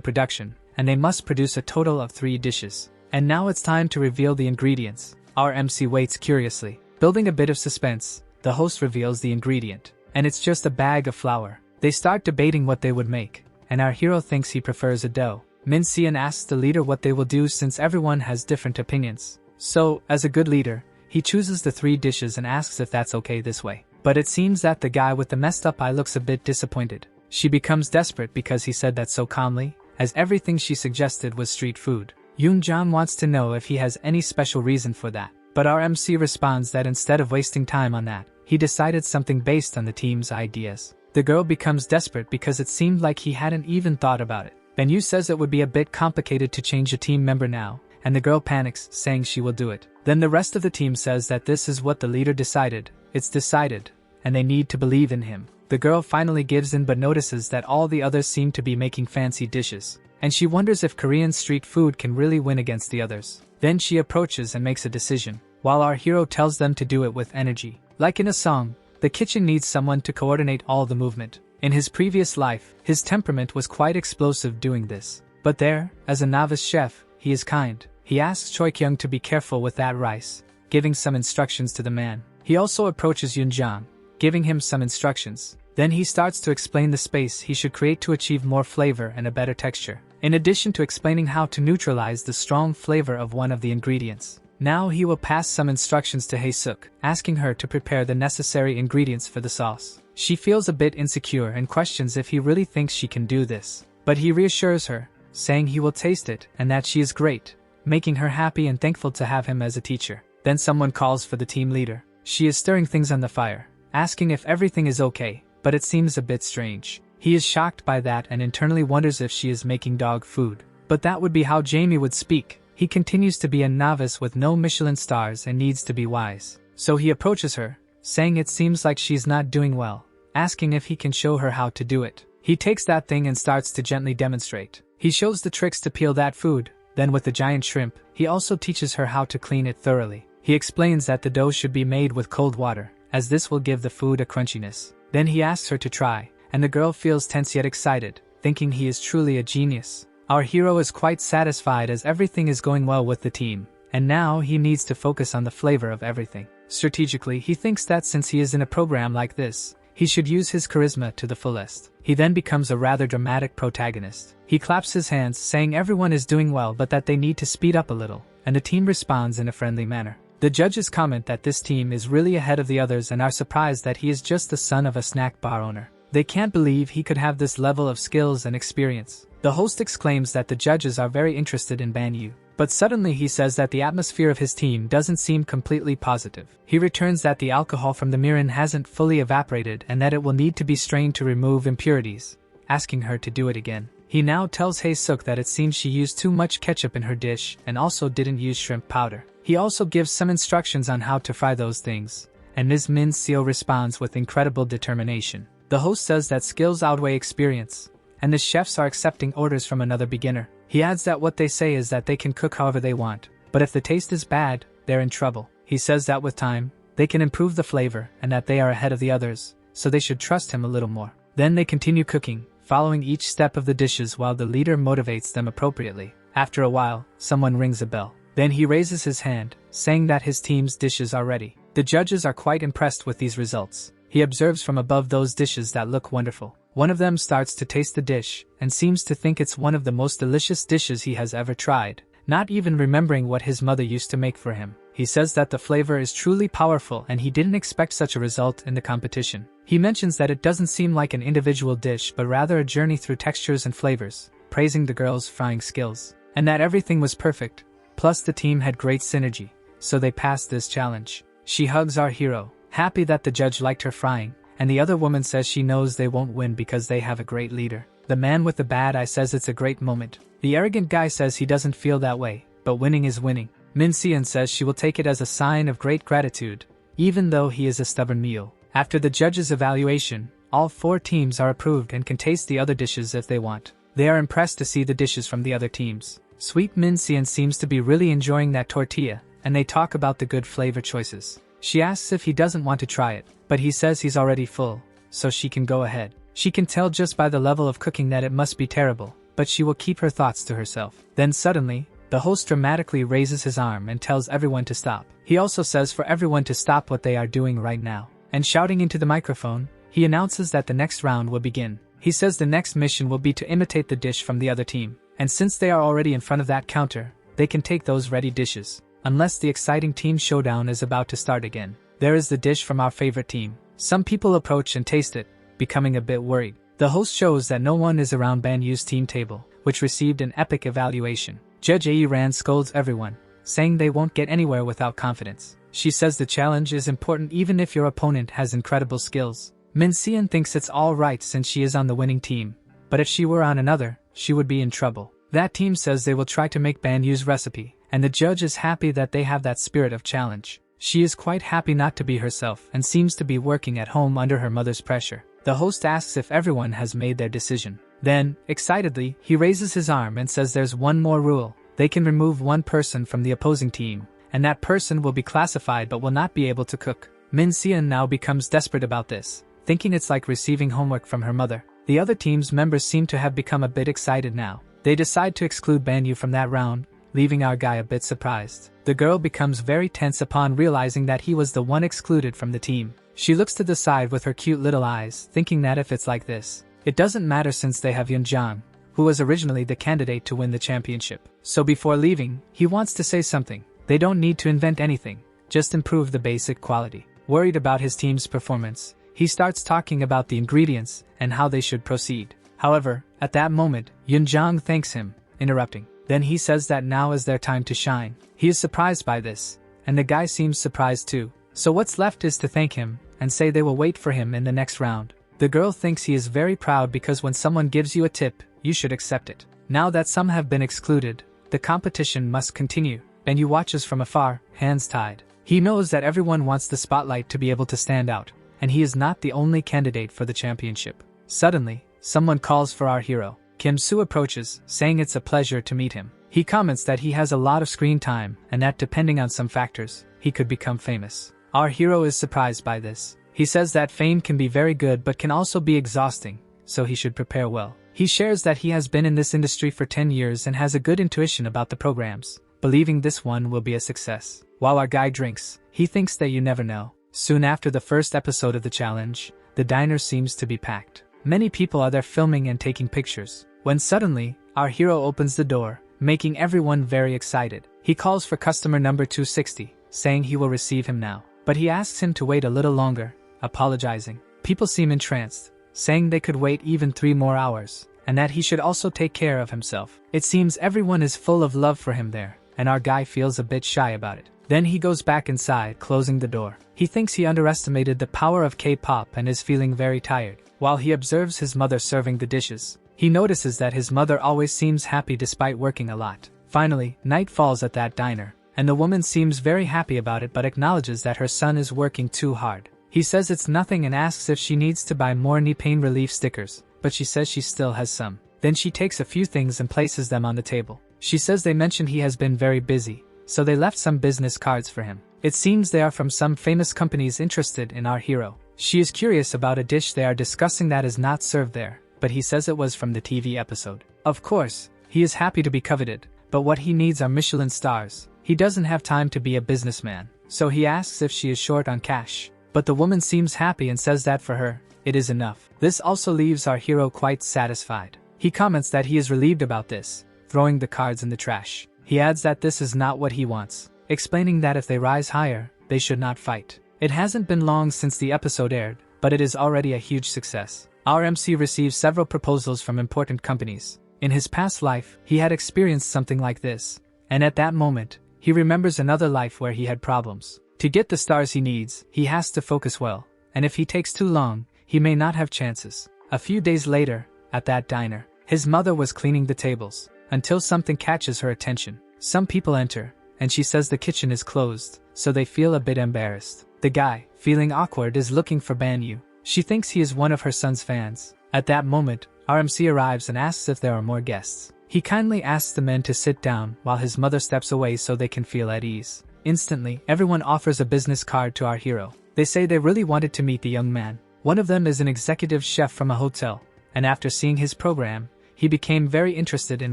Speaker 1: production, and they must produce a total of 3 dishes. And now it's time to reveal the ingredients. Our MC waits curiously. Building a bit of suspense, the host reveals the ingredient. And it's just a bag of flour. They start debating what they would make, and our hero thinks he prefers a dough. Min Seon asks the leader what they will do since everyone has different opinions. So, as a good leader, he chooses the 3 dishes and asks if that's okay this way. But it seems that the guy with the messed up eye looks a bit disappointed. She becomes desperate because he said that so calmly, as everything she suggested was street food. Yoon-jang wants to know if he has any special reason for that. But our MC responds that instead of wasting time on that, he decided something based on the team's ideas. The girl becomes desperate because it seemed like he hadn't even thought about it. Ben-yu says it would be a bit complicated to change a team member now, and the girl panics, saying she will do it. Then the rest of the team says that this is what the leader decided. It's decided, and they need to believe in him. The girl finally gives in but notices that all the others seem to be making fancy dishes, and she wonders if Korean street food can really win against the others. Then she approaches and makes a decision, while our hero tells them to do it with energy. Like in a song, the kitchen needs someone to coordinate all the movement. In his previous life, his temperament was quite explosive doing this. But there, as a novice chef, he is kind. He asks Choi Kyung to be careful with that rice, giving some instructions to the man. He also approaches Yoon-jang, giving him some instructions. Then he starts to explain the space he should create to achieve more flavor and a better texture, in addition to explaining how to neutralize the strong flavor of one of the ingredients. Now he will pass some instructions to Hae-suk, asking her to prepare the necessary ingredients for the sauce. She feels a bit insecure and questions if he really thinks she can do this. But he reassures her, saying he will taste it and that she is great, making her happy and thankful to have him as a teacher. Then someone calls for the team leader. She is stirring things on the fire, asking if everything is okay, but it seems a bit strange. He is shocked by that and internally wonders if she is making dog food. But that would be how Jamie would speak. He continues to be a novice with no Michelin stars and needs to be wise. So he approaches her, saying it seems like she's not doing well, asking if he can show her how to do it. He takes that thing and starts to gently demonstrate. He shows the tricks to peel that food, then with the giant shrimp, he also teaches her how to clean it thoroughly. He explains that the dough should be made with cold water, as this will give the food a crunchiness. Then he asks her to try, and the girl feels tense yet excited, thinking he is truly a genius. Our hero is quite satisfied as everything is going well with the team, and now he needs to focus on the flavor of everything. Strategically, he thinks that since he is in a program like this, he should use his charisma to the fullest. He then becomes a rather dramatic protagonist. He claps his hands, saying everyone is doing well but that they need to speed up a little, and the team responds in a friendly manner. The judges comment that this team is really ahead of the others and are surprised that he is just the son of a snack bar owner. They can't believe he could have this level of skills and experience. The host exclaims that the judges are very interested in Ban-yu. But suddenly he says that the atmosphere of his team doesn't seem completely positive. He returns that the alcohol from the mirin hasn't fully evaporated and that it will need to be strained to remove impurities, asking her to do it again. He now tells Hae-suk that it seems she used too much ketchup in her dish and also didn't use shrimp powder. He also gives some instructions on how to fry those things, and Ms. Min Seo responds with incredible determination. The host says that skills outweigh experience, and the chefs are accepting orders from another beginner. He adds that what they say is that they can cook however they want, but if the taste is bad, they're in trouble. He says that with time, they can improve the flavor and that they are ahead of the others, so they should trust him a little more. Then they continue cooking, following each step of the dishes while the leader motivates them appropriately. After a while, someone rings a bell. Then he raises his hand, saying that his team's dishes are ready. The judges are quite impressed with these results. He observes from above those dishes that look wonderful. One of them starts to taste the dish, and seems to think it's one of the most delicious dishes he has ever tried, not even remembering what his mother used to make for him. He says that the flavor is truly powerful and he didn't expect such a result in the competition. He mentions that it doesn't seem like an individual dish but rather a journey through textures and flavors, praising the girl's frying skills, and that everything was perfect. Plus the team had great synergy, so they passed this challenge. She hugs our hero, happy that the judge liked her frying, and the other woman says she knows they won't win because they have a great leader. The man with the bad eye says it's a great moment. The arrogant guy says he doesn't feel that way, but winning is winning. Min Seon says she will take it as a sign of great gratitude, even though he is a stubborn mule. After the judge's evaluation, all 4 teams are approved and can taste the other dishes if they want. They are impressed to see the dishes from the other teams, Sweet Min-sian seems to be really enjoying that tortilla, and they talk about the good flavor choices. She asks if he doesn't want to try it, but he says he's already full, so she can go ahead. She can tell just by the level of cooking that it must be terrible, but she will keep her thoughts to herself. Then suddenly, the host dramatically raises his arm and tells everyone to stop. He also says for everyone to stop what they are doing right now. And shouting into the microphone, he announces that the next round will begin. He says the next mission will be to imitate the dish from the other team. And since they are already in front of that counter, they can take those ready dishes. Unless the exciting team showdown is about to start again. There is the dish from our favorite team. Some people approach and taste it, becoming a bit worried. The host shows that no one is around Banyu's team table, which received an epic evaluation. Judge Ae Ran scolds everyone, saying they won't get anywhere without confidence. She says the challenge is important even if your opponent has incredible skills. Min-sian thinks it's alright since she is on the winning team, but if she were on another, she would be in trouble. That team says they will try to make Banyu's recipe, and the judge is happy that they have that spirit of challenge. She is quite happy not to be herself and seems to be working at home under her mother's pressure. The host asks if everyone has made their decision. Then, excitedly, he raises his arm and says there's one more rule. They can remove one person from the opposing team, and that person will be classified but will not be able to cook. Min-sian now becomes desperate about this, thinking it's like receiving homework from her mother. The other team's members seem to have become a bit excited now. They decide to exclude Banyu from that round, leaving our guy a bit surprised. The girl becomes very tense upon realizing that he was the one excluded from the team. She looks to the side with her cute little eyes, thinking that if it's like this, it doesn't matter since they have Yunjang, who was originally the candidate to win the championship. So before leaving, he wants to say something. They don't need to invent anything, just improve the basic quality. Worried about his team's performance, he starts talking about the ingredients and how they should proceed. However, at that moment, Yunjang thanks him, interrupting. Then he says that now is their time to shine. He is surprised by this, and the guy seems surprised too. So what's left is to thank him, and say they will wait for him in the next round. The girl thinks he is very proud because when someone gives you a tip, you should accept it. Now that some have been excluded, the competition must continue, and you watches from afar, hands tied. He knows that everyone wants the spotlight to be able to stand out, and he is not the only candidate for the championship. Suddenly, someone calls for our hero. Kim Soo approaches, saying it's a pleasure to meet him. He comments that he has a lot of screen time, and that depending on some factors, he could become famous. Our hero is surprised by this. He says that fame can be very good but can also be exhausting, so he should prepare well. He shares that he has been in this industry for 10 years and has a good intuition about the programs, believing this one will be a success. While our guy drinks, he thinks that you never know. Soon after the first episode of the challenge, the diner seems to be packed. Many people are there filming and taking pictures, when suddenly, our hero opens the door, making everyone very excited. He calls for customer number 260, saying he will receive him now. But he asks him to wait a little longer, apologizing. People seem entranced, saying they could wait even 3 more hours, and that he should also take care of himself. It seems everyone is full of love for him there, and our guy feels a bit shy about it. Then he goes back inside, closing the door. He thinks he underestimated the power of K-pop and is feeling very tired. While he observes his mother serving the dishes, he notices that his mother always seems happy despite working a lot. Finally, night falls at that diner, and the woman seems very happy about it but acknowledges that her son is working too hard. He says it's nothing and asks if she needs to buy more knee pain relief stickers, but she says she still has some. Then she takes a few things and places them on the table. She says they mentioned he has been very busy, so they left some business cards for him. It seems they are from some famous companies interested in our hero. She is curious about a dish they are discussing that is not served there, but he says it was from the TV episode. Of course, he is happy to be coveted, but what he needs are Michelin stars. He doesn't have time to be a businessman, so he asks if she is short on cash. But the woman seems happy and says that for her, it is enough. This also leaves our hero quite satisfied. He comments that he is relieved about this, throwing the cards in the trash. He adds that this is not what he wants, explaining that if they rise higher, they should not fight. It hasn't been long since the episode aired, but it is already a huge success. Our MC receives several proposals from important companies. In his past life, he had experienced something like this, and at that moment, he remembers another life where he had problems. To get the stars he needs, he has to focus well, and if he takes too long, he may not have chances. A few days later, at that diner, his mother was cleaning the tables, until something catches her attention. Some people enter, and she says the kitchen is closed, so they feel a bit embarrassed. The guy, feeling awkward, is looking for Banyu. She thinks he is one of her son's fans. At that moment, RMC arrives and asks if there are more guests. He kindly asks the men to sit down while his mother steps away so they can feel at ease. Instantly, everyone offers a business card to our hero. They say they really wanted to meet the young man. One of them is an executive chef from a hotel, and after seeing his program, he became very interested in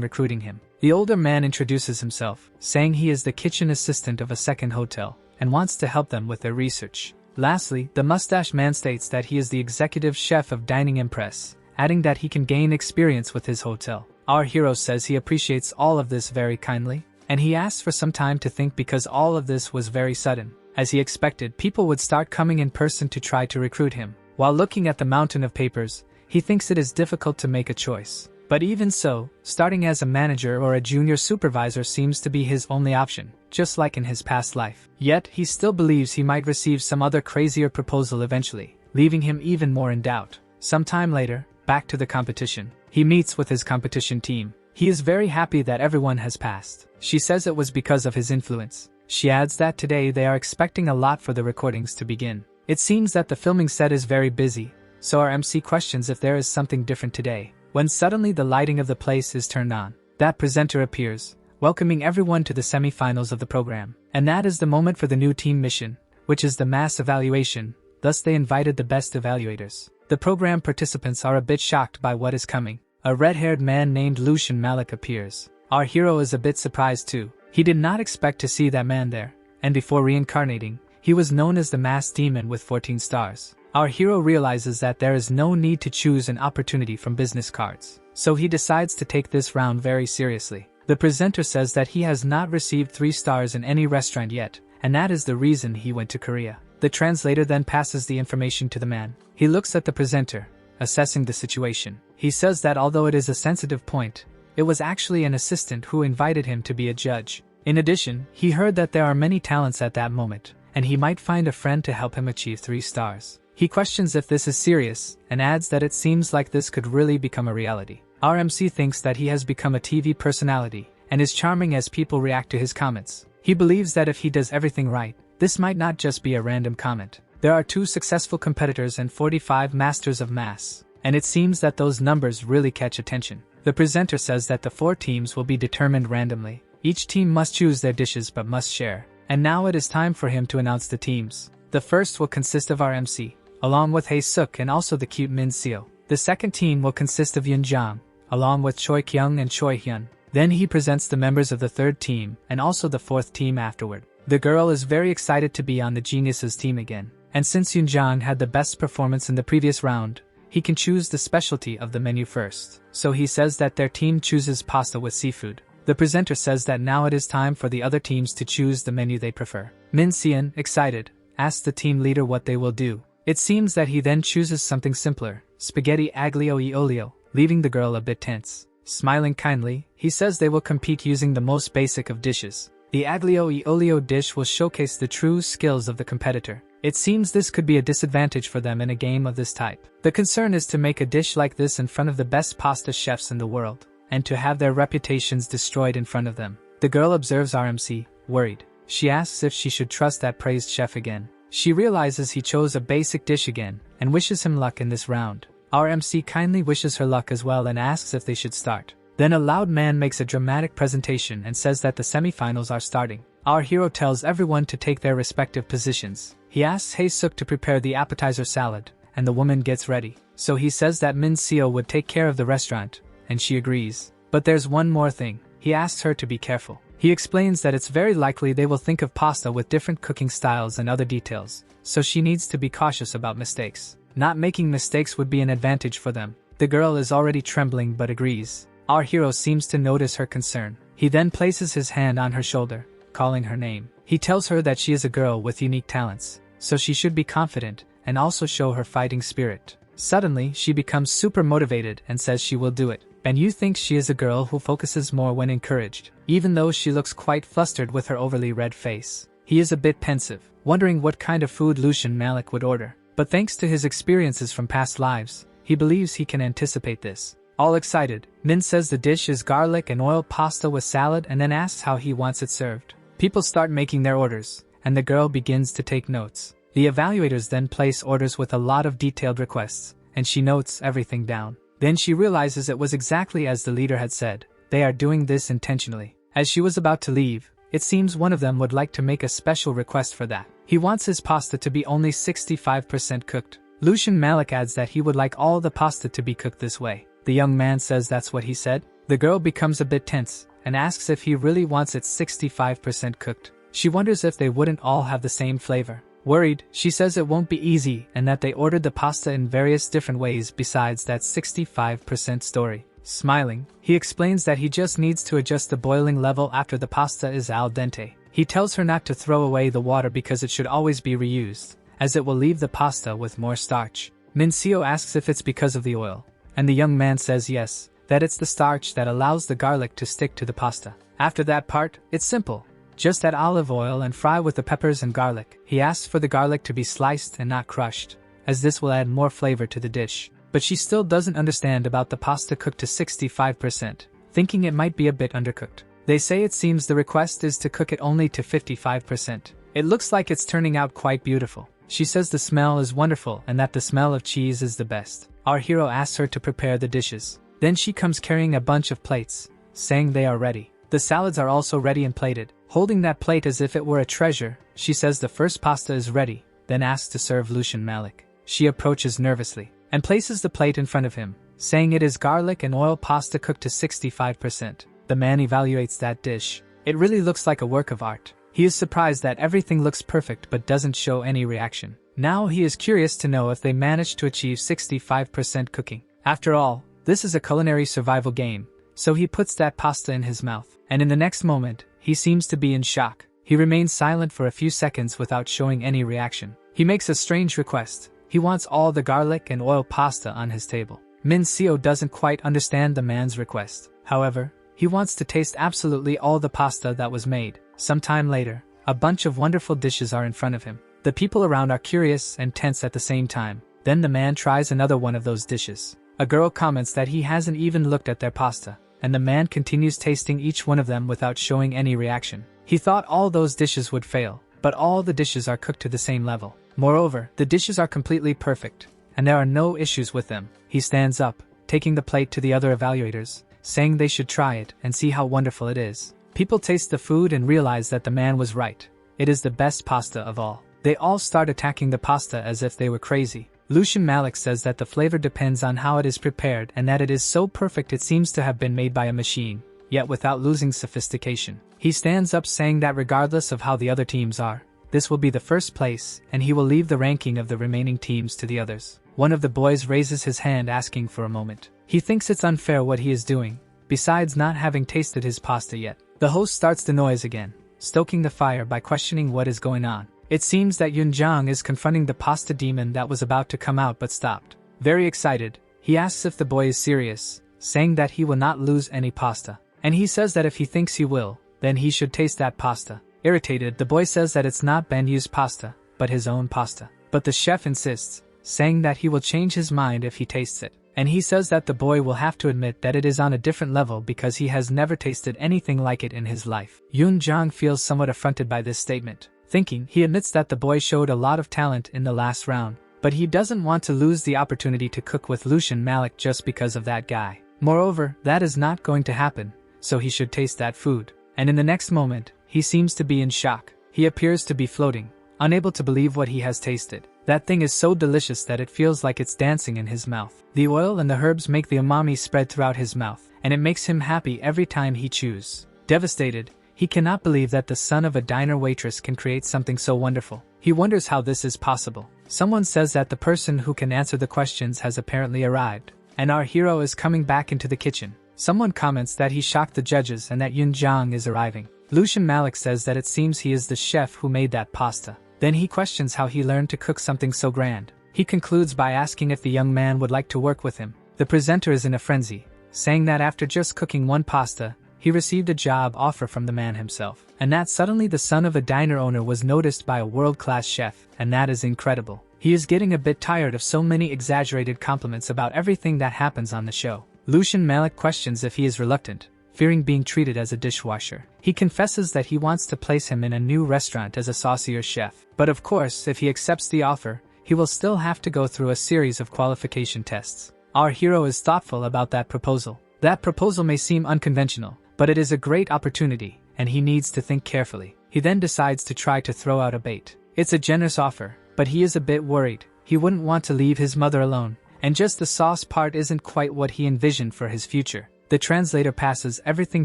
Speaker 1: recruiting him. The older man introduces himself, saying he is the kitchen assistant of a second hotel, and wants to help them with their research. Lastly, the mustache man states that he is the executive chef of Dining Impress, adding that he can gain experience with his hotel. Our hero says he appreciates all of this very kindly, and he asks for some time to think because all of this was very sudden. As he expected, people would start coming in person to try to recruit him. While looking at the mountain of papers, he thinks it is difficult to make a choice. But even so, starting as a manager or a junior supervisor seems to be his only option, just like in his past life. Yet, he still believes he might receive some other crazier proposal eventually, leaving him even more in doubt. Sometime later, back to the competition. He meets with his competition team. He is very happy that everyone has passed. She says it was because of his influence. She adds that today they are expecting a lot for the recordings to begin. It seems that the filming set is very busy, so our MC questions if there is something different today, when suddenly the lighting of the place is turned on. That presenter appears, welcoming everyone to the semi-finals of the program. And that is the moment for the new team mission, which is the mass evaluation. Thus they invited the best evaluators. The program participants are a bit shocked by what is coming. A red-haired man named Lucian Malik appears. Our hero is a bit surprised too. He did not expect to see that man there, and before reincarnating, he was known as the masked demon with 14 stars. Our hero realizes that there is no need to choose an opportunity from business cards, so he decides to take this round very seriously. The presenter says that he has not received 3 stars in any restaurant yet, and that is the reason he went to Korea. The translator then passes the information to the man. He looks at the presenter, assessing the situation. He says that although it is a sensitive point, it was actually an assistant who invited him to be a judge. In addition, he heard that there are many talents at that moment, and he might find a friend to help him achieve 3 stars. He questions if this is serious, and adds that it seems like this could really become a reality. Our MC thinks that he has become a TV personality, and is charming as people react to his comments. He believes that if he does everything right, this might not just be a random comment. There are 2 successful competitors and 45 masters of mass, and it seems that those numbers really catch attention. The presenter says that the 4 teams will be determined randomly. Each team must choose their dishes but must share. And now it is time for him to announce the teams. The first will consist of our MC, along with Hae Suk and also the cute Min Seo. The second team will consist of Yoon Jang, along with Choi Kyung and Choi Hyun. Then he presents the members of the third team and also the fourth team afterward. The girl is very excited to be on the Geniuses team again. And since Yoon Jang had the best performance in the previous round, he can choose the specialty of the menu first. So he says that their team chooses pasta with seafood. The presenter says that now it is time for the other teams to choose the menu they prefer. Min Seon, excited, asks the team leader what they will do. It seems that he then chooses something simpler, spaghetti aglio e olio, leaving the girl a bit tense. Smiling kindly, he says they will compete using the most basic of dishes. The aglio e olio dish will showcase the true skills of the competitor. It seems this could be a disadvantage for them in a game of this type. The concern is to make a dish like this in front of the best pasta chefs in the world, and to have their reputations destroyed in front of them. The girl observes RMC, worried. She asks if she should trust that praised chef again. She realizes he chose a basic dish again, and wishes him luck in this round. RMC kindly wishes her luck as well and asks if they should start. Then a loud man makes a dramatic presentation and says that the semifinals are starting. Our hero tells everyone to take their respective positions. He asks Hae Suk to prepare the appetizer salad, and the woman gets ready. So he says that Min Seo would take care of the restaurant, and she agrees. But there's one more thing. He asks her to be careful. He explains that it's very likely they will think of pasta with different cooking styles and other details, so she needs to be cautious about mistakes. Not making mistakes would be an advantage for them. The girl is already trembling but agrees. Our hero seems to notice her concern. He then places his hand on her shoulder, calling her name. He tells her that she is a girl with unique talents, so she should be confident and also show her fighting spirit. Suddenly, she becomes super motivated and says she will do it. And you think she is a girl who focuses more when encouraged, even though she looks quite flustered with her overly red face. He is a bit pensive, wondering what kind of food Lucian Malik would order. But thanks to his experiences from past lives, he believes he can anticipate this. All excited, Min says the dish is garlic and oil pasta with salad and then asks how he wants it served. People start making their orders, and the girl begins to take notes. The evaluators then place orders with a lot of detailed requests, and she notes everything down. Then she realizes it was exactly as the leader had said. they are doing this intentionally. As she was about to leave, it seems one of them would like to make a special request for that. He wants his pasta to be only 65% cooked. Lucian Malik adds that he would like all the pasta to be cooked this way. The young man says that's what he said. The girl becomes a bit tense and asks if he really wants it 65% cooked. She wonders if they wouldn't all have the same flavor. Worried, she says it won't be easy and that they ordered the pasta in various different ways besides that 65% story. Smiling, he explains that he just needs to adjust the boiling level after the pasta is al dente. He tells her not to throw away the water because it should always be reused, as it will leave the pasta with more starch. Minseo asks if it's because of the oil, and the young man says yes, that it's the starch that allows the garlic to stick to the pasta. After that part, it's simple. Just add olive oil and fry with the peppers and garlic. He asks for the garlic to be sliced and not crushed, as this will add more flavor to the dish. But she still doesn't understand about the pasta cooked to 65%, thinking it might be a bit undercooked. They say it seems the request is to cook it only to 55%. It looks like it's turning out quite beautiful. She says the smell is wonderful and that the smell of cheese is the best. Our hero asks her to prepare the dishes. Then she comes carrying a bunch of plates, saying they are ready. The salads are also ready and plated. Holding that plate as if it were a treasure, she says the first pasta is ready, then asks to serve Lucian Malik. She approaches nervously and places the plate in front of him, saying it is garlic and oil pasta cooked to 65%. The man evaluates that dish. It really looks like a work of art. He is surprised that everything looks perfect but doesn't show any reaction. Now he is curious to know if they managed to achieve 65% cooking. After all, this is a culinary survival game, so he puts that pasta in his mouth, and in the next moment, he seems to be in shock. He remains silent for a few seconds without showing any reaction. He makes a strange request. He wants all the garlic and oil pasta on his table. Min Seo doesn't quite understand the man's request. However, he wants to taste absolutely all the pasta that was made. Sometime later, a bunch of wonderful dishes are in front of him. The people around are curious and tense at the same time. Then the man tries another one of those dishes. A girl comments that he hasn't even looked at their pasta, and the man continues tasting each one of them without showing any reaction. He thought all those dishes would fail, but all the dishes are cooked to the same level. Moreover, the dishes are completely perfect, and there are no issues with them. He stands up, taking the plate to the other evaluators, saying they should try it and see how wonderful it is. People taste the food and realize that the man was right. It is the best pasta of all. They all start attacking the pasta as if they were crazy. Lucian Malik says that the flavor depends on how it is prepared and that it is so perfect it seems to have been made by a machine, yet without losing sophistication. He stands up saying that regardless of how the other teams are, this will be the first place, and he will leave the ranking of the remaining teams to the others. One of the boys raises his hand asking for a moment. He thinks it's unfair what he is doing, besides not having tasted his pasta yet. The host starts the noise again, stoking the fire by questioning what is going on. It seems that Yunjang is confronting the pasta demon that was about to come out but stopped. Very excited, he asks if the boy is serious, saying that he will not lose any pasta. And he says that if he thinks he will, then he should taste that pasta. Irritated, the boy says that it's not Benyu's pasta, but his own pasta. But the chef insists, saying that he will change his mind if he tastes it. And he says that the boy will have to admit that it is on a different level because he has never tasted anything like it in his life. Yun Zhang feels somewhat affronted by this statement. Thinking, he admits that the boy showed a lot of talent in the last round, but he doesn't want to lose the opportunity to cook with Lucian Malik just because of that guy. Moreover, that is not going to happen, so he should taste that food. And in the next moment, he seems to be in shock. He appears to be floating, unable to believe what he has tasted. That thing is so delicious that it feels like it's dancing in his mouth. The oil and the herbs make the umami spread throughout his mouth, and it makes him happy every time he chews. Devastated, he cannot believe that the son of a diner waitress can create something so wonderful. He wonders how this is possible. Someone says that the person who can answer the questions has apparently arrived, and our hero is coming back into the kitchen. Someone comments that he shocked the judges and that Yun Zhang is arriving. Lucian Malik says that it seems he is the chef who made that pasta. Then he questions how he learned to cook something so grand. He concludes by asking if the young man would like to work with him. The presenter is in a frenzy, saying that after just cooking one pasta, he received a job offer from the man himself, and that suddenly the son of a diner owner was noticed by a world-class chef, and that is incredible. He is getting a bit tired of so many exaggerated compliments about everything that happens on the show. Lucian Malik questions if he is reluctant, fearing being treated as a dishwasher. He confesses that he wants to place him in a new restaurant as a saucier chef, but of course if he accepts the offer, he will still have to go through a series of qualification tests. Our hero is thoughtful about that proposal. That proposal may seem unconventional, but it is a great opportunity, and he needs to think carefully. He then decides to try to throw out a bait. It's a generous offer, but he is a bit worried. He wouldn't want to leave his mother alone, and just the sauce part isn't quite what he envisioned for his future. The translator passes everything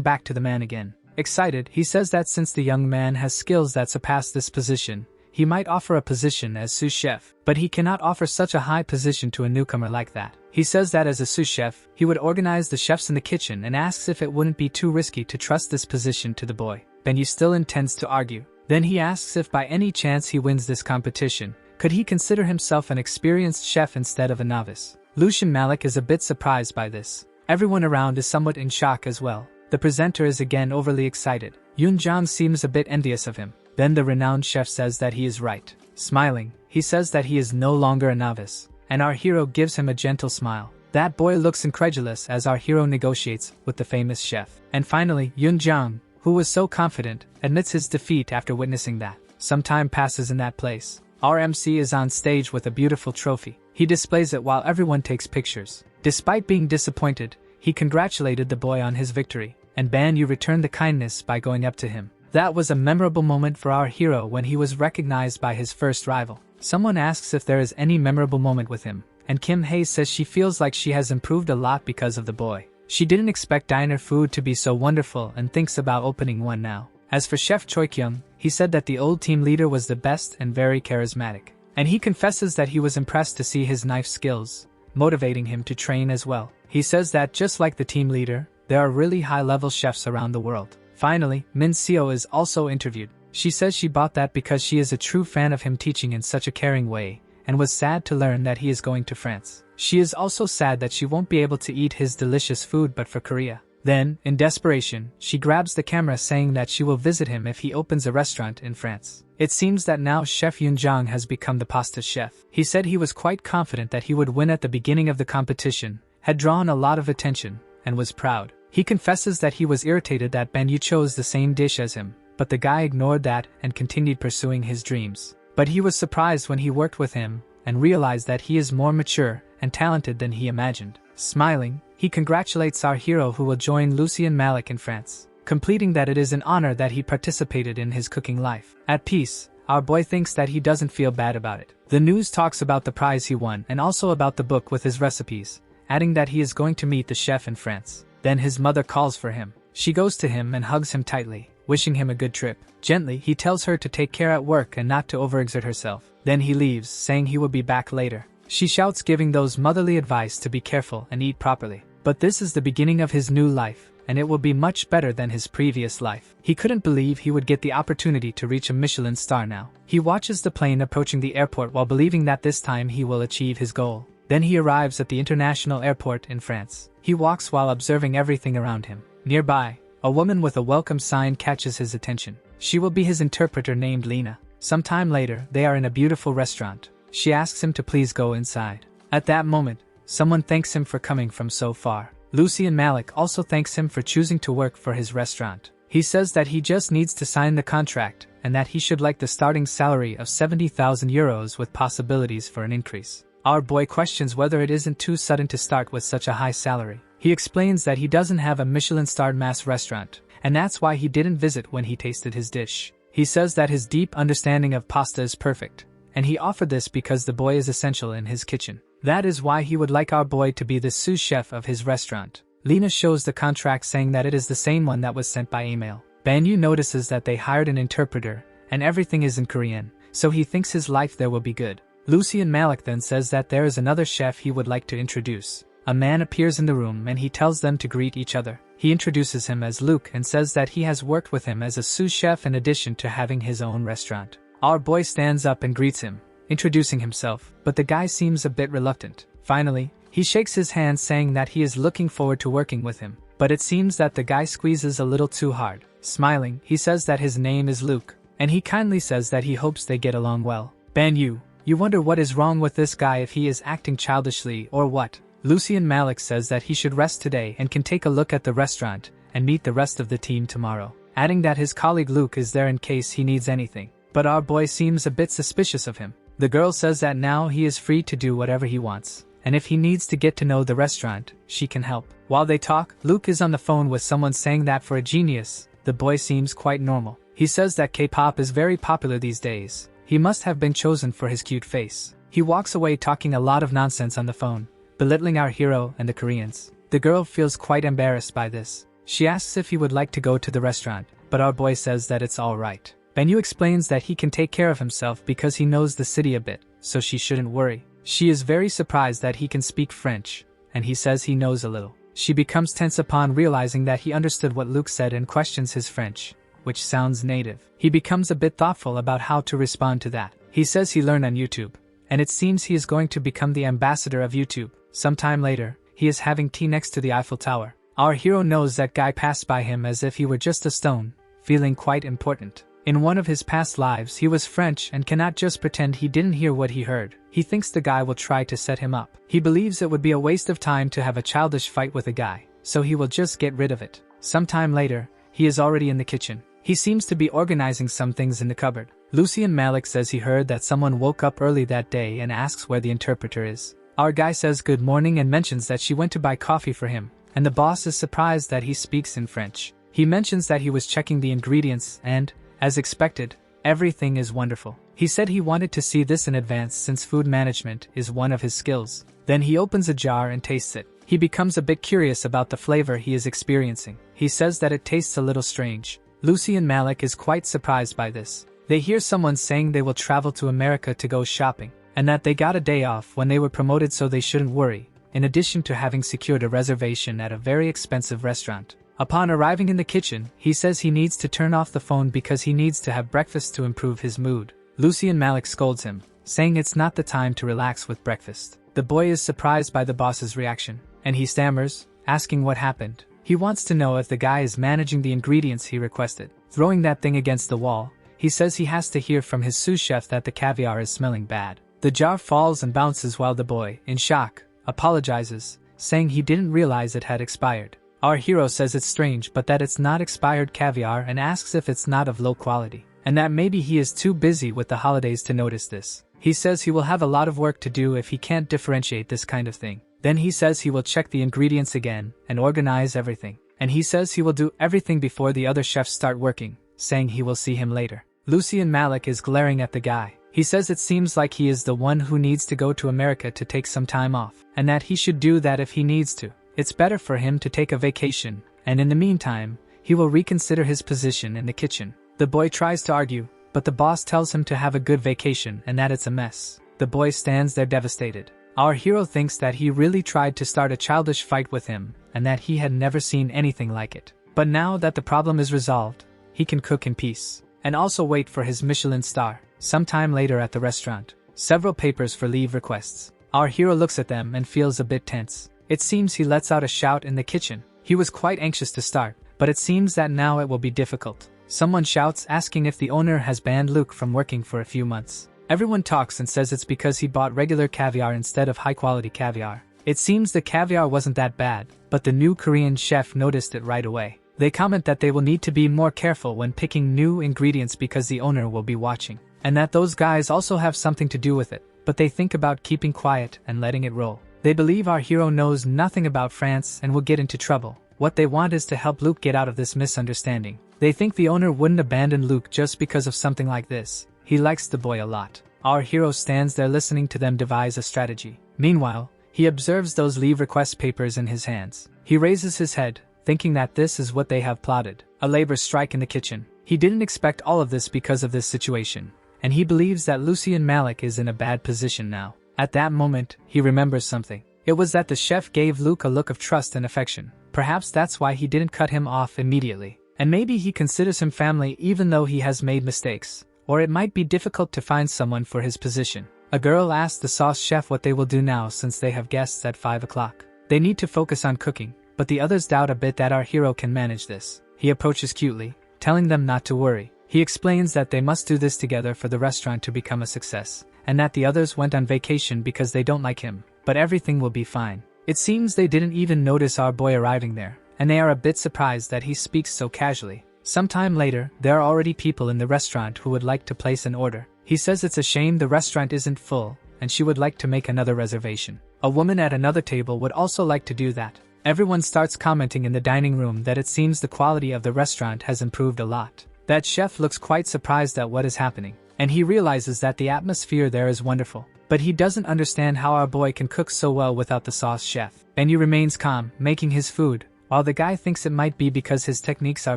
Speaker 1: back to the man again. Excited, he says that since the young man has skills that surpass this position, he might offer a position as sous chef, but he cannot offer such a high position to a newcomer like that. He says that as a sous chef, he would organize the chefs in the kitchen and asks if it wouldn't be too risky to trust this position to the boy. Benyu still intends to argue. Then he asks if by any chance he wins this competition, could he consider himself an experienced chef instead of a novice. Lucian Malik is a bit surprised by this. Everyone around is somewhat in shock as well. The presenter is again overly excited. Yoon-jang seems a bit envious of him. Then the renowned chef says that he is right. Smiling, he says that he is no longer a novice, and our hero gives him a gentle smile. That boy looks incredulous as our hero negotiates with the famous chef. And finally, Yoon-jang, who was so confident, admits his defeat after witnessing that. Some time passes in that place. Our MC is on stage with a beautiful trophy. He displays it while everyone takes pictures. Despite being disappointed, he congratulated the boy on his victory, and Banyu returned the kindness by going up to him. That was a memorable moment for our hero when he was recognized by his first rival. Someone asks if there is any memorable moment with him, and Kim Hae says she feels like she has improved a lot because of the boy. She didn't expect diner food to be so wonderful and thinks about opening one now. As for Chef Choi Kyung, he said that the old team leader was the best and very charismatic. And he confesses that he was impressed to see his knife skills, motivating him to train as well. He says that just like the team leader, there are really high-level chefs around the world. Finally, Min Seo is also interviewed. She says she bought that because she is a true fan of him teaching in such a caring way, and was sad to learn that he is going to France. She is also sad that she won't be able to eat his delicious food but for Korea. Then, in desperation, she grabs the camera saying that she will visit him if he opens a restaurant in France. It seems that now Chef Yoon-jang has become the pasta chef. He said he was quite confident that he would win at the beginning of the competition, had drawn a lot of attention, and was proud. He confesses that he was irritated that Banyu chose the same dish as him, but the guy ignored that and continued pursuing his dreams. But he was surprised when he worked with him, and realized that he is more mature and talented than he imagined. Smiling, he congratulates our hero who will join Lucien Malik in France, completing that it is an honor that he participated in his cooking life. At peace, our boy thinks that he doesn't feel bad about it. The news talks about the prize he won and also about the book with his recipes, adding that he is going to meet the chef in France. Then his mother calls for him. She goes to him and hugs him tightly, wishing him a good trip. Gently, he tells her to take care at work and not to overexert herself. Then he leaves, saying he will be back later. She shouts, giving those motherly advice to be careful and eat properly. But this is the beginning of his new life, and it will be much better than his previous life. He couldn't believe he would get the opportunity to reach a Michelin star now. He watches the plane approaching the airport while believing that this time he will achieve his goal. Then he arrives at the international airport in France. He walks while observing everything around him. Nearby, a woman with a welcome sign catches his attention. She will be his interpreter named Lena. Sometime later, they are in a beautiful restaurant. She asks him to please go inside. At that moment, someone thanks him for coming from so far. Lucien Malik also thanks him for choosing to work for his restaurant. He says that he just needs to sign the contract, and that he should like the starting salary of 70,000 euros with possibilities for an increase. Our boy questions whether it isn't too sudden to start with such a high salary. He explains that he doesn't have a Michelin-starred mass restaurant, and that's why he didn't visit when he tasted his dish. He says that his deep understanding of pasta is perfect, and he offered this because the boy is essential in his kitchen. That is why he would like our boy to be the sous chef of his restaurant. Lena shows the contract saying that it is the same one that was sent by email. Banyu notices that they hired an interpreter, and everything is in Korean, so he thinks his life there will be good. Lucien Malik then says that there is another chef he would like to introduce. A man appears in the room and he tells them to greet each other. He introduces him as Luke and says that he has worked with him as a sous chef in addition to having his own restaurant. Our boy stands up and greets him, introducing himself, but the guy seems a bit reluctant. Finally, he shakes his hand saying that he is looking forward to working with him, but it seems that the guy squeezes a little too hard. Smiling, he says that his name is Luke, and he kindly says that he hopes they get along well. Banyu, you wonder what is wrong with this guy, if he is acting childishly or what? Lucien Malik says that he should rest today and can take a look at the restaurant and meet the rest of the team tomorrow, adding that his colleague Luke is there in case he needs anything. But our boy seems a bit suspicious of him. The girl says that now he is free to do whatever he wants, and if he needs to get to know the restaurant, she can help. While they talk, Luke is on the phone with someone saying that for a genius, the boy seems quite normal. He says that K-pop is very popular these days. He must have been chosen for his cute face. He walks away talking a lot of nonsense on the phone, belittling our hero and the Koreans. The girl feels quite embarrassed by this. She asks if he would like to go to the restaurant, but our boy says that it's alright. Benyu explains that he can take care of himself because he knows the city a bit, so she shouldn't worry. She is very surprised that he can speak French, and he says he knows a little. She becomes tense upon realizing that he understood what Luke said and questions his French, which sounds native. He becomes a bit thoughtful about how to respond to that. He says he learned on YouTube, and it seems he is going to become the ambassador of YouTube. Sometime later, he is having tea next to the Eiffel Tower. Our hero knows that guy passed by him as if he were just a stone, feeling quite important. In one of his past lives he was French and cannot just pretend he didn't hear what he heard. He thinks the guy will try to set him up. He believes it would be a waste of time to have a childish fight with a guy, so he will just get rid of it. Sometime later, he is already in the kitchen. He seems to be organizing some things in the cupboard. Lucian Malik says he heard that someone woke up early that day and asks where the interpreter is. Our guy says good morning and mentions that she went to buy coffee for him, and the boss is surprised that he speaks in French. He mentions that he was checking the ingredients and, as expected, everything is wonderful. He said he wanted to see this in advance since food management is one of his skills. Then he opens a jar and tastes it. He becomes a bit curious about the flavor he is experiencing. He says that it tastes a little strange. Lucy and Malik is quite surprised by this. They hear someone saying they will travel to America to go shopping, and that they got a day off when they were promoted so they shouldn't worry, in addition to having secured a reservation at a very expensive restaurant. Upon arriving in the kitchen, he says he needs to turn off the phone because he needs to have breakfast to improve his mood. Lucy and Malik scolds him, saying it's not the time to relax with breakfast. The boy is surprised by the boss's reaction, and he stammers, asking what happened. He wants to know if the guy is managing the ingredients he requested. Throwing that thing against the wall, he says he has to hear from his sous chef that the caviar is smelling bad. The jar falls and bounces while the boy, in shock, apologizes, saying he didn't realize it had expired. Our hero says it's strange but that it's not expired caviar and asks if it's not of low quality, and that maybe he is too busy with the holidays to notice this. He says he will have a lot of work to do if he can't differentiate this kind of thing. Then he says he will check the ingredients again and organize everything. And he says he will do everything before the other chefs start working, saying he will see him later. Lucy and Malik is glaring at the guy. He says it seems like he is the one who needs to go to America to take some time off, and that he should do that if he needs to. It's better for him to take a vacation, and in the meantime, he will reconsider his position in the kitchen. The boy tries to argue, but the boss tells him to have a good vacation and that it's a mess. The boy stands there devastated. Our hero thinks that he really tried to start a childish fight with him, and that he had never seen anything like it. But now that the problem is resolved, he can cook in peace, and also wait for his Michelin star. Sometime later at the restaurant, several papers for leave requests. Our hero looks at them and feels a bit tense. It seems he lets out a shout in the kitchen. He was quite anxious to start, but it seems that now it will be difficult. Someone shouts asking if the owner has banned Luke from working for a few months. Everyone talks and says it's because he bought regular caviar instead of high-quality caviar. It seems the caviar wasn't that bad, but the new Korean chef noticed it right away. They comment that they will need to be more careful when picking new ingredients because the owner will be watching, and that those guys also have something to do with it, but they think about keeping quiet and letting it roll. They believe our hero knows nothing about France and will get into trouble. What they want is to help Luke get out of this misunderstanding. They think the owner wouldn't abandon Luke just because of something like this. He likes the boy a lot. Our hero stands there listening to them devise a strategy. Meanwhile, he observes those leave request papers in his hands. He raises his head, thinking that this is what they have plotted. A labor strike in the kitchen. He didn't expect all of this because of this situation, and he believes that Lucy and Malik is in a bad position now. At that moment, he remembers something. It was that the chef gave Luke a look of trust and affection. Perhaps that's why he didn't cut him off immediately. And maybe he considers him family even though he has made mistakes. Or it might be difficult to find someone for his position. A girl asks the sauce chef what they will do now since they have guests at 5 o'clock. They need to focus on cooking, but the others doubt a bit that our hero can manage this. He approaches cutely, telling them not to worry. He explains that they must do this together for the restaurant to become a success, and that the others went on vacation because they don't like him, but everything will be fine. It seems they didn't even notice our boy arriving there, and they are a bit surprised that he speaks so casually. Sometime later, there are already people in the restaurant who would like to place an order. He says it's a shame the restaurant isn't full, and she would like to make another reservation. A woman at another table would also like to do that. Everyone starts commenting in the dining room that it seems the quality of the restaurant has improved a lot. That chef looks quite surprised at what is happening, and he realizes that the atmosphere there is wonderful. But he doesn't understand how our boy can cook so well without the sauce chef. Benyu remains calm, making his food, while the guy thinks it might be because his techniques are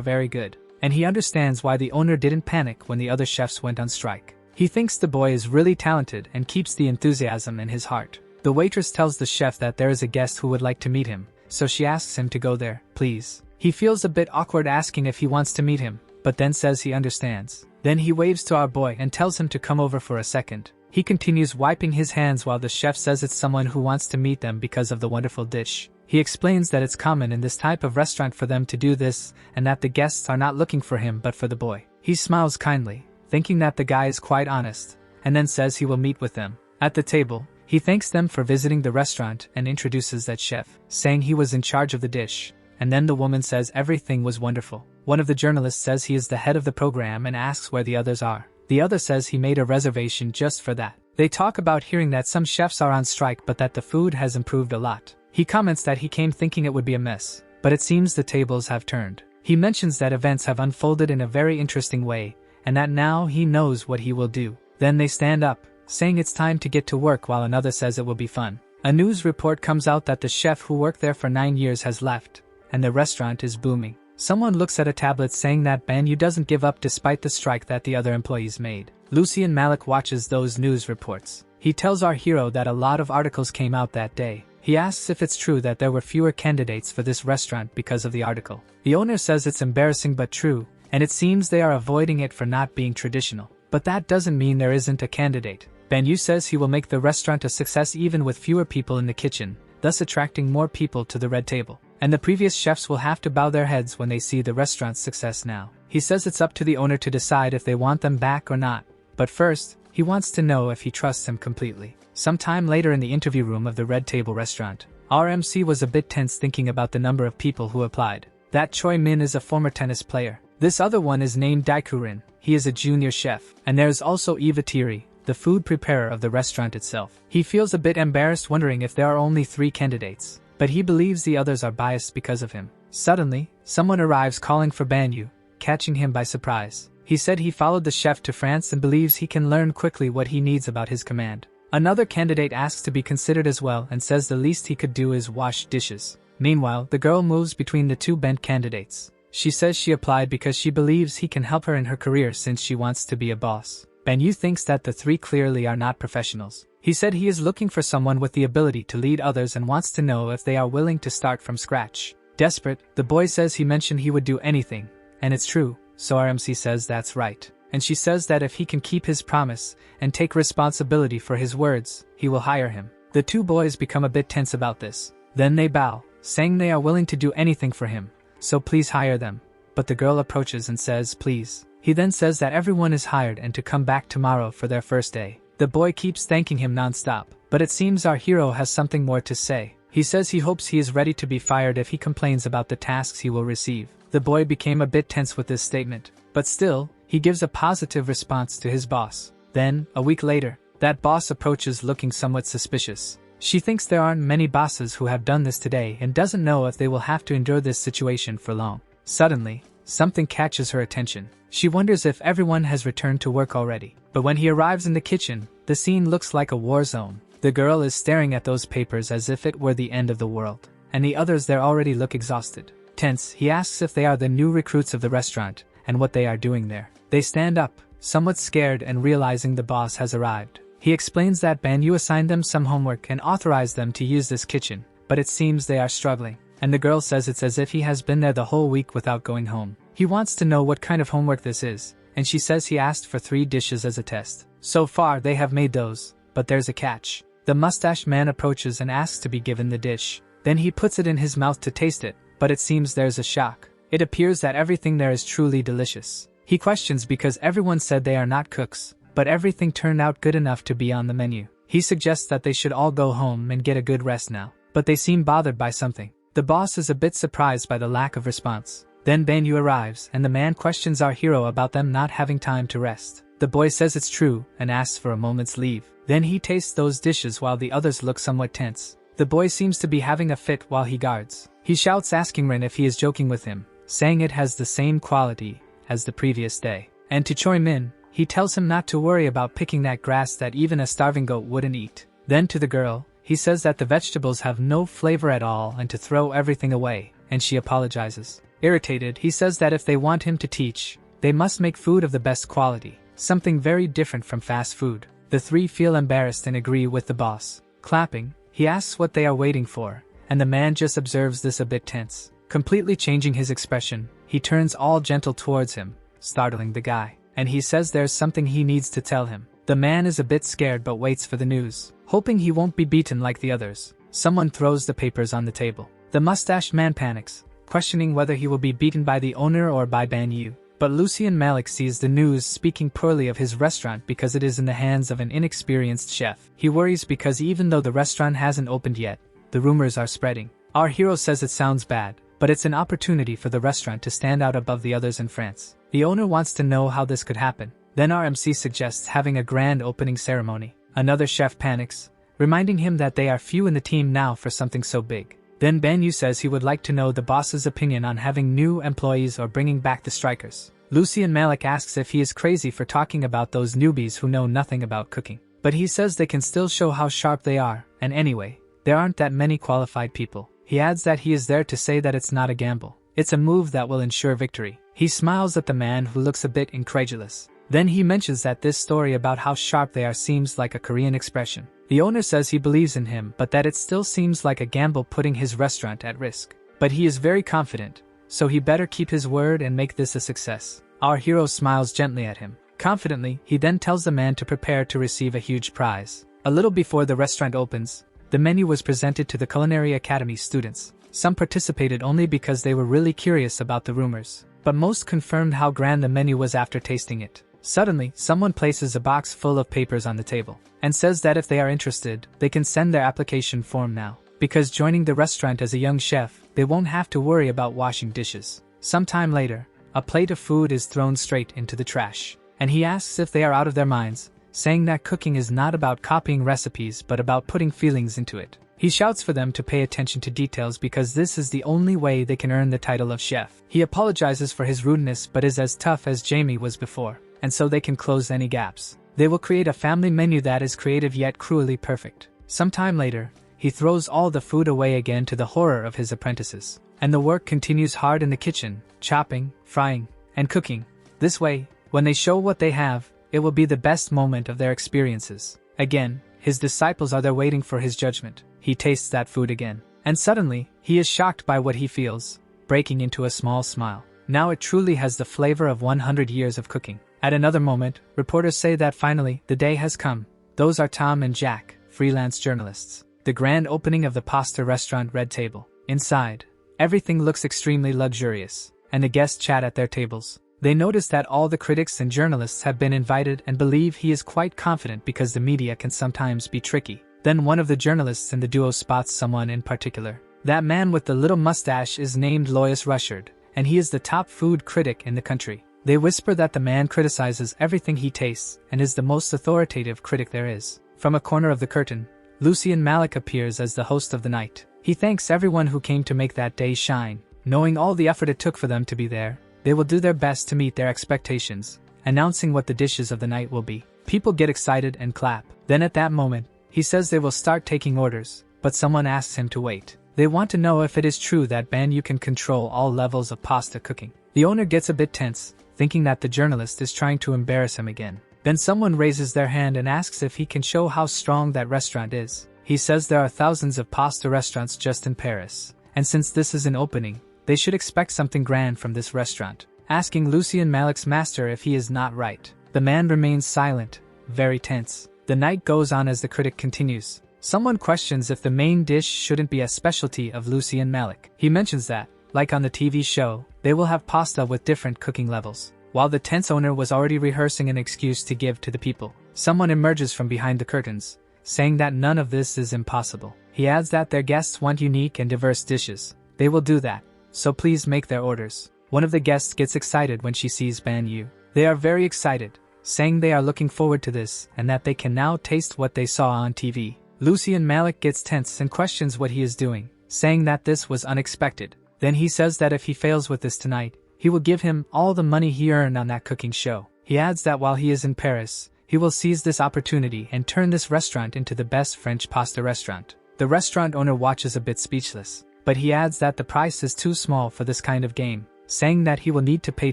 Speaker 1: very good. And he understands why the owner didn't panic when the other chefs went on strike. He thinks the boy is really talented and keeps the enthusiasm in his heart. The waitress tells the chef that there is a guest who would like to meet him, so she asks him to go there, please. He feels a bit awkward asking if he wants to meet him, but then says he understands. Then he waves to our boy and tells him to come over for a second. He continues wiping his hands while the chef says it's someone who wants to meet them because of the wonderful dish. He explains that it's common in this type of restaurant for them to do this, and that the guests are not looking for him but for the boy. He smiles kindly, thinking that the guy is quite honest, and then says he will meet with them. At the table, he thanks them for visiting the restaurant and introduces that chef, saying he was in charge of the dish, and then the woman says everything was wonderful. One of the journalists says he is the head of the program and asks where the others are. The other says he made a reservation just for that. They talk about hearing that some chefs are on strike but that the food has improved a lot. He comments that he came thinking it would be a mess, but it seems the tables have turned. He mentions that events have unfolded in a very interesting way, and that now he knows what he will do. Then they stand up, saying it's time to get to work while another says it will be fun. A news report comes out that the chef who worked there for 9 years has left, and the restaurant is booming. Someone looks at a tablet saying that Banyu doesn't give up despite the strike that the other employees made. Lucian Malik watches those news reports. He tells our hero that a lot of articles came out that day. He asks if it's true that there were fewer candidates for this restaurant because of the article. The owner says it's embarrassing but true, and it seems they are avoiding it for not being traditional. But that doesn't mean there isn't a candidate. Banyu says he will make the restaurant a success even with fewer people in the kitchen, thus attracting more people to the red table. And the previous chefs will have to bow their heads when they see the restaurant's success now. He says it's up to the owner to decide if they want them back or not. But first, he wants to know if he trusts him completely. Sometime later in the interview room of the Red Table restaurant, our MC was a bit tense thinking about the number of people who applied. That Choi Min is a former tennis player. This other one is named Daikurin. He is a junior chef. And there's also Eva Tiri, the food preparer of the restaurant itself. He feels a bit embarrassed wondering if there are only 3 candidates, but he believes the others are biased because of him. Suddenly, someone arrives calling for Banyu, catching him by surprise. He said he followed the chef to France and believes he can learn quickly what he needs about his command. Another candidate asks to be considered as well and says the least he could do is wash dishes. Meanwhile, the girl moves between the 2 bent candidates. She says she applied because she believes he can help her in her career since she wants to be a boss. Banyu thinks that the 3 clearly are not professionals. He said he is looking for someone with the ability to lead others and wants to know if they are willing to start from scratch. Desperate, the boy says he mentioned he would do anything, and it's true, so RMC says that's right. And she says that if he can keep his promise and take responsibility for his words, he will hire him. The 2 boys become a bit tense about this. Then they bow, saying they are willing to do anything for him, so please hire them. But the girl approaches and says please. He then says that everyone is hired and to come back tomorrow for their first day. The boy keeps thanking him non-stop, but it seems our hero has something more to say. He says he hopes he is ready to be fired if he complains about the tasks he will receive. The boy became a bit tense with this statement, but still, he gives a positive response to his boss. Then, a week later, that boss approaches looking somewhat suspicious. She thinks there aren't many bosses who have done this today and doesn't know if they will have to endure this situation for long. Suddenly, something catches her attention. She wonders if everyone has returned to work already. But when he arrives in the kitchen, the scene looks like a war zone. The girl is staring at those papers as if it were the end of the world. And the others there already look exhausted. Tense, he asks if they are the new recruits of the restaurant and what they are doing there. They stand up, somewhat scared and realizing the boss has arrived. He explains that Banyu assigned them some homework and authorized them to use this kitchen, but it seems they are struggling. And the girl says it's as if he has been there the whole week without going home. He wants to know what kind of homework this is, and she says he asked for 3 dishes as a test. So far they have made those, but there's a catch. The mustache man approaches and asks to be given the dish. Then he puts it in his mouth to taste it, but it seems there's a shock. It appears that everything there is truly delicious. He questions because everyone said they are not cooks, but everything turned out good enough to be on the menu. He suggests that they should all go home and get a good rest now, but they seem bothered by something. The boss is a bit surprised by the lack of response. Then Banyu arrives and the man questions our hero about them not having time to rest. The boy says it's true and asks for a moment's leave. Then he tastes those dishes while the others look somewhat tense. The boy seems to be having a fit while he guards. He shouts asking Rin if he is joking with him, saying it has the same quality as the previous day. And to Choi Min, he tells him not to worry about picking that grass that even a starving goat wouldn't eat. Then to the girl, he says that the vegetables have no flavor at all and to throw everything away, and she apologizes. Irritated, he says that if they want him to teach, they must make food of the best quality, something very different from fast food. The three feel embarrassed and agree with the boss. Clapping, he asks what they are waiting for, and the man just observes this a bit tense. Completely changing his expression, he turns all gentle towards him, startling the guy, and he says there's something he needs to tell him. The man is a bit scared but waits for the news, hoping he won't be beaten like the others. Someone throws the papers on the table. The mustached man panics, questioning whether he will be beaten by the owner or by Ban Yu. But Lucien Malik sees the news speaking poorly of his restaurant because it is in the hands of an inexperienced chef. He worries because even though the restaurant hasn't opened yet, the rumors are spreading. Our hero says it sounds bad, but it's an opportunity for the restaurant to stand out above the others in France. The owner wants to know how this could happen. Then our MC suggests having a grand opening ceremony. Another chef panics, reminding him that they are few in the team now for something so big. Then Ban Yu says he would like to know the boss's opinion on having new employees or bringing back the strikers. Lucien Malik asks if he is crazy for talking about those newbies who know nothing about cooking. But he says they can still show how sharp they are, and anyway, there aren't that many qualified people. He adds that he is there to say that it's not a gamble. It's a move that will ensure victory. He smiles at the man who looks a bit incredulous. Then he mentions that this story about how sharp they are seems like a Korean expression. The owner says he believes in him but that it still seems like a gamble putting his restaurant at risk. But he is very confident, so he better keep his word and make this a success. Our hero smiles gently at him. Confidently, he then tells the man to prepare to receive a huge prize. A little before the restaurant opens, the menu was presented to the Culinary Academy students. Some participated only because they were really curious about the rumors, but most confirmed how grand the menu was after tasting it. Suddenly, someone places a box full of papers on the table, and says that if they are interested, they can send their application form now. Because joining the restaurant as a young chef, they won't have to worry about washing dishes. Sometime later, a plate of food is thrown straight into the trash, and he asks if they are out of their minds, saying that cooking is not about copying recipes but about putting feelings into it. He shouts for them to pay attention to details because this is the only way they can earn the title of chef. He apologizes for his rudeness but is as tough as Jamie was before, and so they can close any gaps. They will create a family menu that is creative yet cruelly perfect. Sometime later, he throws all the food away again to the horror of his apprentices, and the work continues hard in the kitchen, chopping, frying, and cooking. This way, when they show what they have, it will be the best moment of their experiences. Again, his disciples are there waiting for his judgment. He tastes that food again, and suddenly, he is shocked by what he feels, breaking into a small smile. Now it truly has the flavor of 100 years of cooking. At another moment, reporters say that finally, the day has come. Those are Tom and Jack, freelance journalists. The grand opening of the pasta restaurant Red Table. Inside, everything looks extremely luxurious, and the guests chat at their tables. They notice that all the critics and journalists have been invited and believe he is quite confident because the media can sometimes be tricky. Then one of the journalists in the duo spots someone in particular. That man with the little mustache is named Lois Rushard, and he is the top food critic in the country. They whisper that the man criticizes everything he tastes and is the most authoritative critic there is. From a corner of the curtain, Lucien Malik appears as the host of the night. He thanks everyone who came to make that day shine. Knowing all the effort it took for them to be there, they will do their best to meet their expectations, announcing what the dishes of the night will be. People get excited and clap. Then at that moment, he says they will start taking orders, but someone asks him to wait. They want to know if it is true that Ban Yu can control all levels of pasta cooking. The owner gets a bit tense, thinking that the journalist is trying to embarrass him again. Then someone raises their hand and asks if he can show how strong that restaurant is. He says there are thousands of pasta restaurants just in Paris, and since this is an opening, they should expect something grand from this restaurant. Asking Lucien Malik's master if he is not right. The man remains silent, very tense. The night goes on as the critic continues. Someone questions if the main dish shouldn't be a specialty of Lucien Malik. He mentions that, like on the TV show, they will have pasta with different cooking levels. While the tense owner was already rehearsing an excuse to give to the people, someone emerges from behind the curtains, saying that none of this is impossible. He adds that their guests want unique and diverse dishes. They will do that, so please make their orders. One of the guests gets excited when she sees Ban Yu. They are very excited, saying they are looking forward to this and that they can now taste what they saw on TV. Lucien Malik gets tense and questions what he is doing, saying that this was unexpected. Then he says that if he fails with this tonight, he will give him all the money he earned on that cooking show. He adds that while he is in Paris, he will seize this opportunity and turn this restaurant into the best French pasta restaurant. The restaurant owner watches a bit speechless, but he adds that the price is too small for this kind of game, saying that he will need to pay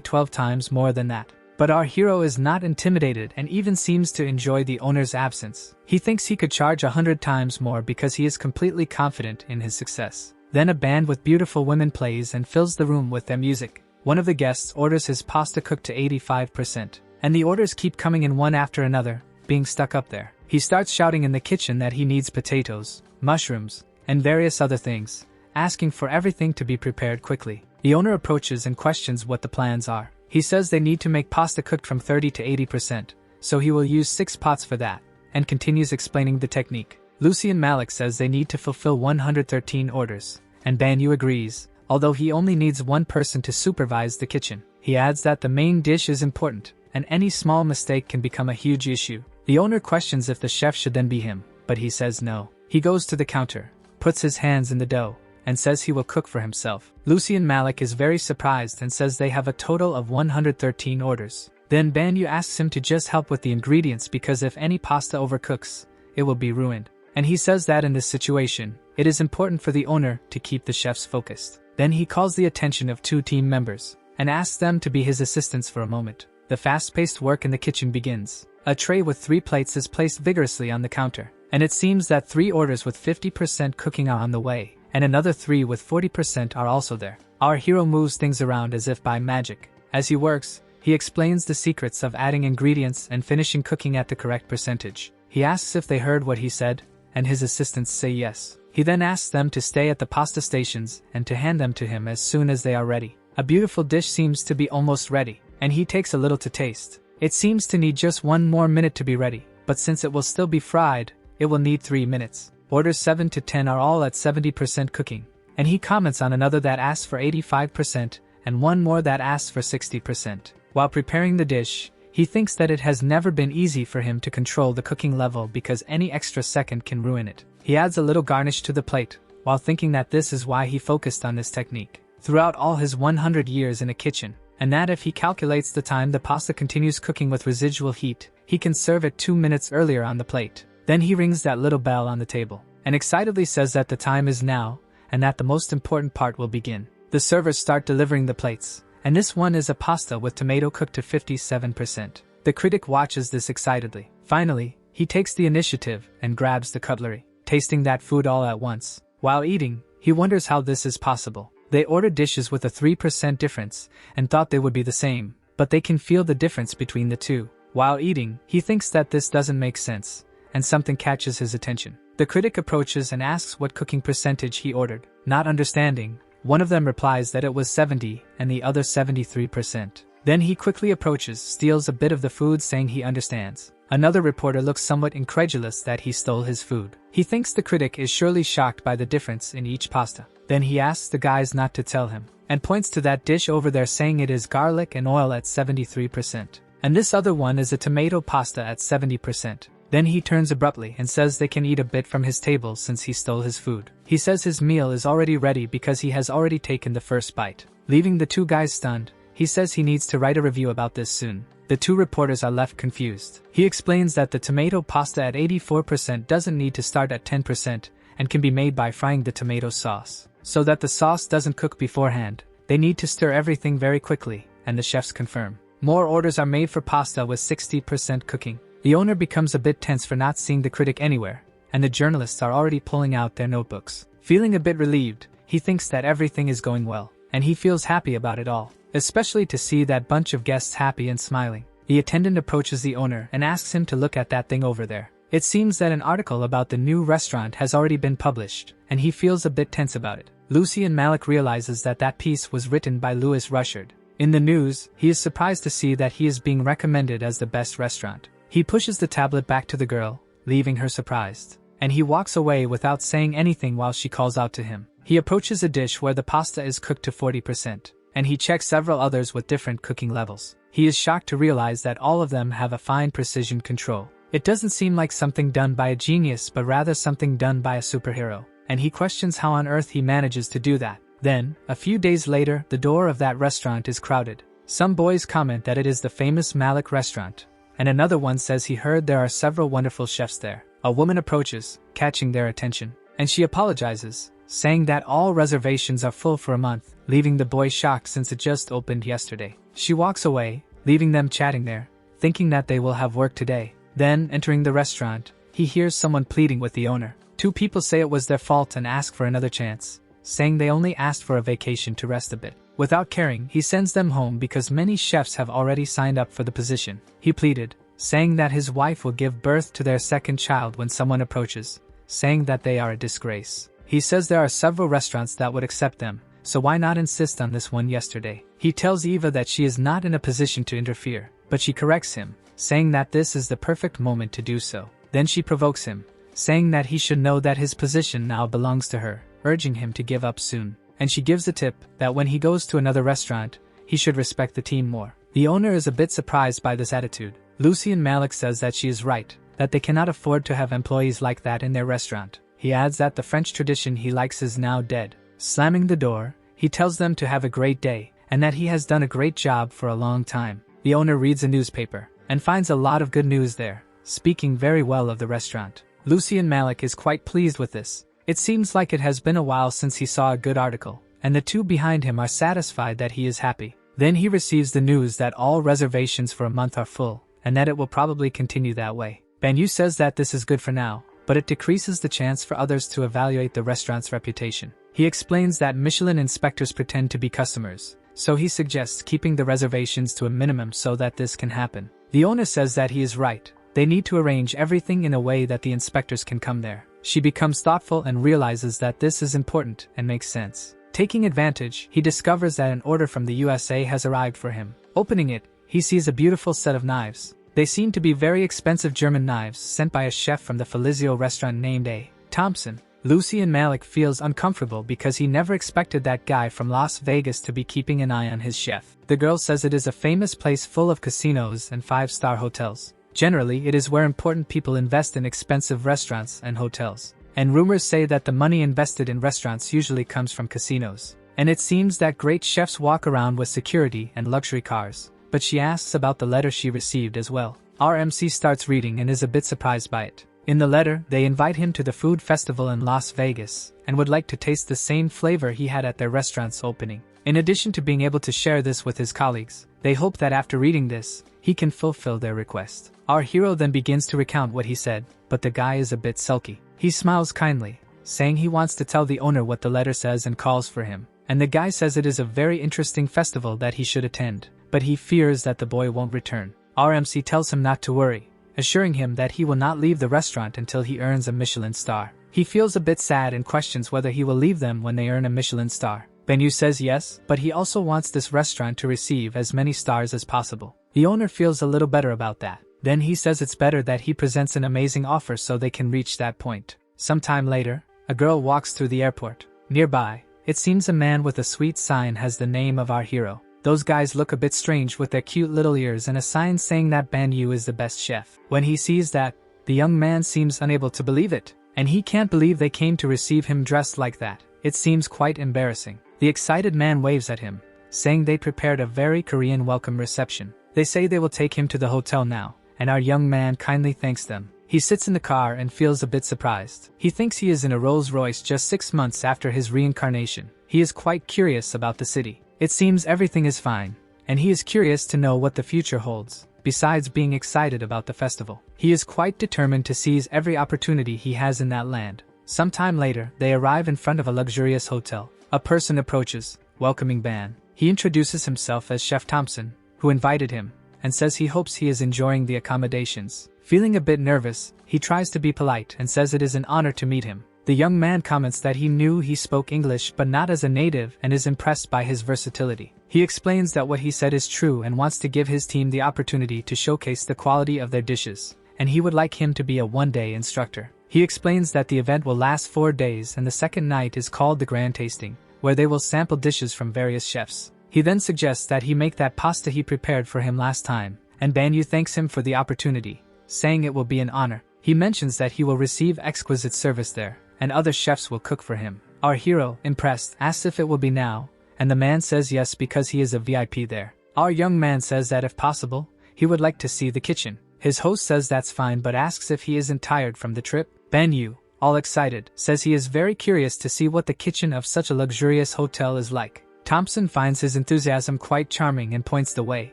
Speaker 1: 12 times more than that. But our hero is not intimidated and even seems to enjoy the owner's absence. He thinks he could charge 100 times more because he is completely confident in his success. Then a band with beautiful women plays and fills the room with their music. One of the guests orders his pasta cooked to 85%, and the orders keep coming in one after another, being stuck up there. He starts shouting in the kitchen that he needs potatoes, mushrooms, and various other things, asking for everything to be prepared quickly. The owner approaches and questions what the plans are. He says they need to make pasta cooked from 30 to 80%, so he will use 6 pots for that, and continues explaining the technique. Lucy and Malik says they need to fulfill 113 orders, and Banyu agrees, although he only needs one person to supervise the kitchen. He adds that the main dish is important, and any small mistake can become a huge issue. The owner questions if the chef should then be him, but he says no. He goes to the counter, puts his hands in the dough, and says he will cook for himself. Lucy and Malik is very surprised and says they have a total of 113 orders. Then Banyu asks him to just help with the ingredients because if any pasta overcooks, it will be ruined. And he says that in this situation, it is important for the owner to keep the chefs focused. Then he calls the attention of 2 team members, and asks them to be his assistants for a moment. The fast-paced work in the kitchen begins. A tray with 3 plates is placed vigorously on the counter, and it seems that 3 orders with 50% cooking are on the way, and another 3 with 40% are also there. Our hero moves things around as if by magic. As he works, he explains the secrets of adding ingredients and finishing cooking at the correct percentage. He asks if they heard what he said, and his assistants say yes. He then asks them to stay at the pasta stations and to hand them to him as soon as they are ready. A beautiful dish seems to be almost ready, and he takes a little to taste. It seems to need just 1 more minute to be ready, but since it will still be fried, it will need 3 minutes. Orders 7 to 10 are all at 70% cooking, and he comments on another that asks for 85% and one more that asks for 60%. While preparing the dish, he thinks that it has never been easy for him to control the cooking level because any extra second can ruin it. He adds a little garnish to the plate, while thinking that this is why he focused on this technique throughout all his 100 years in a kitchen, and that if he calculates the time the pasta continues cooking with residual heat, he can serve it 2 minutes earlier on the plate. Then he rings that little bell on the table, and excitedly says that the time is now, and that the most important part will begin. The servers start delivering the plates, and this one is a pasta with tomato cooked to 57%. The critic watches this excitedly. Finally, he takes the initiative and grabs the cutlery, tasting that food all at once. While eating, he wonders how this is possible. They ordered dishes with a 3% difference and thought they would be the same, but they can feel the difference between the two. While eating, he thinks that this doesn't make sense, and something catches his attention. The critic approaches and asks what cooking percentage he ordered. Not understanding, one of them replies that it was 70 and the other 73%. Then he quickly approaches, steals a bit of the food saying he understands. Another reporter looks somewhat incredulous that he stole his food. He thinks the critic is surely shocked by the difference in each pasta. Then he asks the guys not to tell him, and points to that dish over there saying it is garlic and oil at 73%. And this other one is a tomato pasta at 70%. Then he turns abruptly and says they can eat a bit from his table since he stole his food. He says his meal is already ready because he has already taken the first bite. Leaving the 2 guys stunned, he says he needs to write a review about this soon. The 2 reporters are left confused. He explains that the tomato pasta at 84% doesn't need to start at 10% and can be made by frying the tomato sauce. So that the sauce doesn't cook beforehand, they need to stir everything very quickly, and the chefs confirm. More orders are made for pasta with 60% cooking. The owner becomes a bit tense for not seeing the critic anywhere, and the journalists are already pulling out their notebooks. Feeling a bit relieved, he thinks that everything is going well, and he feels happy about it all, especially to see that bunch of guests happy and smiling. The attendant approaches the owner and asks him to look at that thing over there. It seems that an article about the new restaurant has already been published, and he feels a bit tense about it. Lucy and Malik realizes that that piece was written by Louis Rushard. In the news, he is surprised to see that he is being recommended as the best restaurant. He pushes the tablet back to the girl, leaving her surprised, and he walks away without saying anything while she calls out to him. He approaches a dish where the pasta is cooked to 40%, and he checks several others with different cooking levels. He is shocked to realize that all of them have a fine precision control. It doesn't seem like something done by a genius but rather something done by a superhero. and he questions how on earth he manages to do that. Then, a few days later, the door of that restaurant is crowded. Some boys comment that it is the famous Malik restaurant, and another one says he heard there are several wonderful chefs there. A woman approaches, catching their attention, and she apologizes, saying that all reservations are full for a month, leaving the boy shocked since it just opened yesterday. She walks away, leaving them chatting there, thinking that they will have work today. Then, entering the restaurant, he hears someone pleading with the owner. Two people say it was their fault and ask for another chance, saying they only asked for a vacation to rest a bit. Without caring, he sends them home because many chefs have already signed up for the position. He pleaded, saying that his wife will give birth to their second child when someone approaches, saying that they are a disgrace. He says there are several restaurants that would accept them, so why not insist on this one yesterday? He tells Eva that she is not in a position to interfere, but she corrects him, saying that this is the perfect moment to do so. Then she provokes him, saying that he should know that his position now belongs to her, urging him to give up soon. And she gives a tip that when he goes to another restaurant, he should respect the team more. The owner is a bit surprised by this attitude. Lucy and Malik says that she is right, that they cannot afford to have employees like that in their restaurant. He adds that the French tradition he likes is now dead. Slamming the door, he tells them to have a great day, and that he has done a great job for a long time. The owner reads a newspaper, and finds a lot of good news there, speaking very well of the restaurant. Lucy and Malik is quite pleased with this. It seems like it has been a while since he saw a good article, and the two behind him are satisfied that he is happy. Then he receives the news that all reservations for a month are full, and that it will probably continue that way. Banyu says that this is good for now, but it decreases the chance for others to evaluate the restaurant's reputation. He explains that Michelin inspectors pretend to be customers, so he suggests keeping the reservations to a minimum so that this can happen. The owner says that he is right. They need to arrange everything in a way that the inspectors can come there. She becomes thoughtful and realizes that this is important and makes sense. Taking advantage, he discovers that an order from the USA has arrived for him. Opening it, he sees a beautiful set of knives. They seem to be very expensive German knives sent by a chef from the Felizio restaurant named A. Thompson. Lucy and Malik feels uncomfortable because he never expected that guy from Las Vegas to be keeping an eye on his chef. The girl says it is a famous place full of casinos and 5-star hotels. Generally, it is where important people invest in expensive restaurants and hotels. And rumors say that the money invested in restaurants usually comes from casinos. And it seems that great chefs walk around with security and luxury cars. But she asks about the letter she received as well. RMC starts reading and is a bit surprised by it. In the letter, they invite him to the food festival in Las Vegas, and would like to taste the same flavor he had at their restaurant's opening. In addition to being able to share this with his colleagues, they hope that after reading this, he can fulfill their request. Our hero then begins to recount what he said, but the guy is a bit sulky. He smiles kindly, saying he wants to tell the owner what the letter says and calls for him. And the guy says it is a very interesting festival that he should attend, but he fears that the boy won't return. RMC tells him not to worry, assuring him that he will not leave the restaurant until he earns a Michelin star. He feels a bit sad and questions whether he will leave them when they earn a Michelin star. Banyu says yes, but he also wants this restaurant to receive as many stars as possible. The owner feels a little better about that. Then he says it's better that he presents an amazing offer so they can reach that point. Sometime later, a girl walks through the airport. Nearby, it seems a man with a sweet sign has the name of our hero. Those guys look a bit strange with their cute little ears and a sign saying that Banyu is the best chef. When he sees that, the young man seems unable to believe it, and he can't believe they came to receive him dressed like that. It seems quite embarrassing. The excited man waves at him, saying they prepared a very Korean welcome reception. They say they will take him to the hotel now, and our young man kindly thanks them. He sits in the car and feels a bit surprised. He thinks he is in a Rolls Royce just 6 months after his reincarnation. He is quite curious about the city. It seems everything is fine, and he is curious to know what the future holds. Besides being excited about the festival, he is quite determined to seize every opportunity he has in that land. Sometime later, they arrive in front of a luxurious hotel. A person approaches, welcoming Ban. He introduces himself as Chef Thompson, who invited him, and says he hopes he is enjoying the accommodations. Feeling a bit nervous, he tries to be polite and says it is an honor to meet him. The young man comments that he knew he spoke English but not as a native and is impressed by his versatility. He explains that what he said is true and wants to give his team the opportunity to showcase the quality of their dishes, and he would like him to be a one-day instructor. He explains that the event will last 4 days and the second night is called the Grand Tasting, where they will sample dishes from various chefs. He then suggests that he make that pasta he prepared for him last time, and Banyu thanks him for the opportunity, saying it will be an honor. He mentions that he will receive exquisite service there, and other chefs will cook for him. Our hero, impressed, asks if it will be now, and the man says yes because he is a VIP there. Our young man says that if possible, he would like to see the kitchen. His host says that's fine but asks if he isn't tired from the trip. Banyu, all excited, says he is very curious to see what the kitchen of such a luxurious hotel is like. Thompson finds his enthusiasm quite charming and points the way,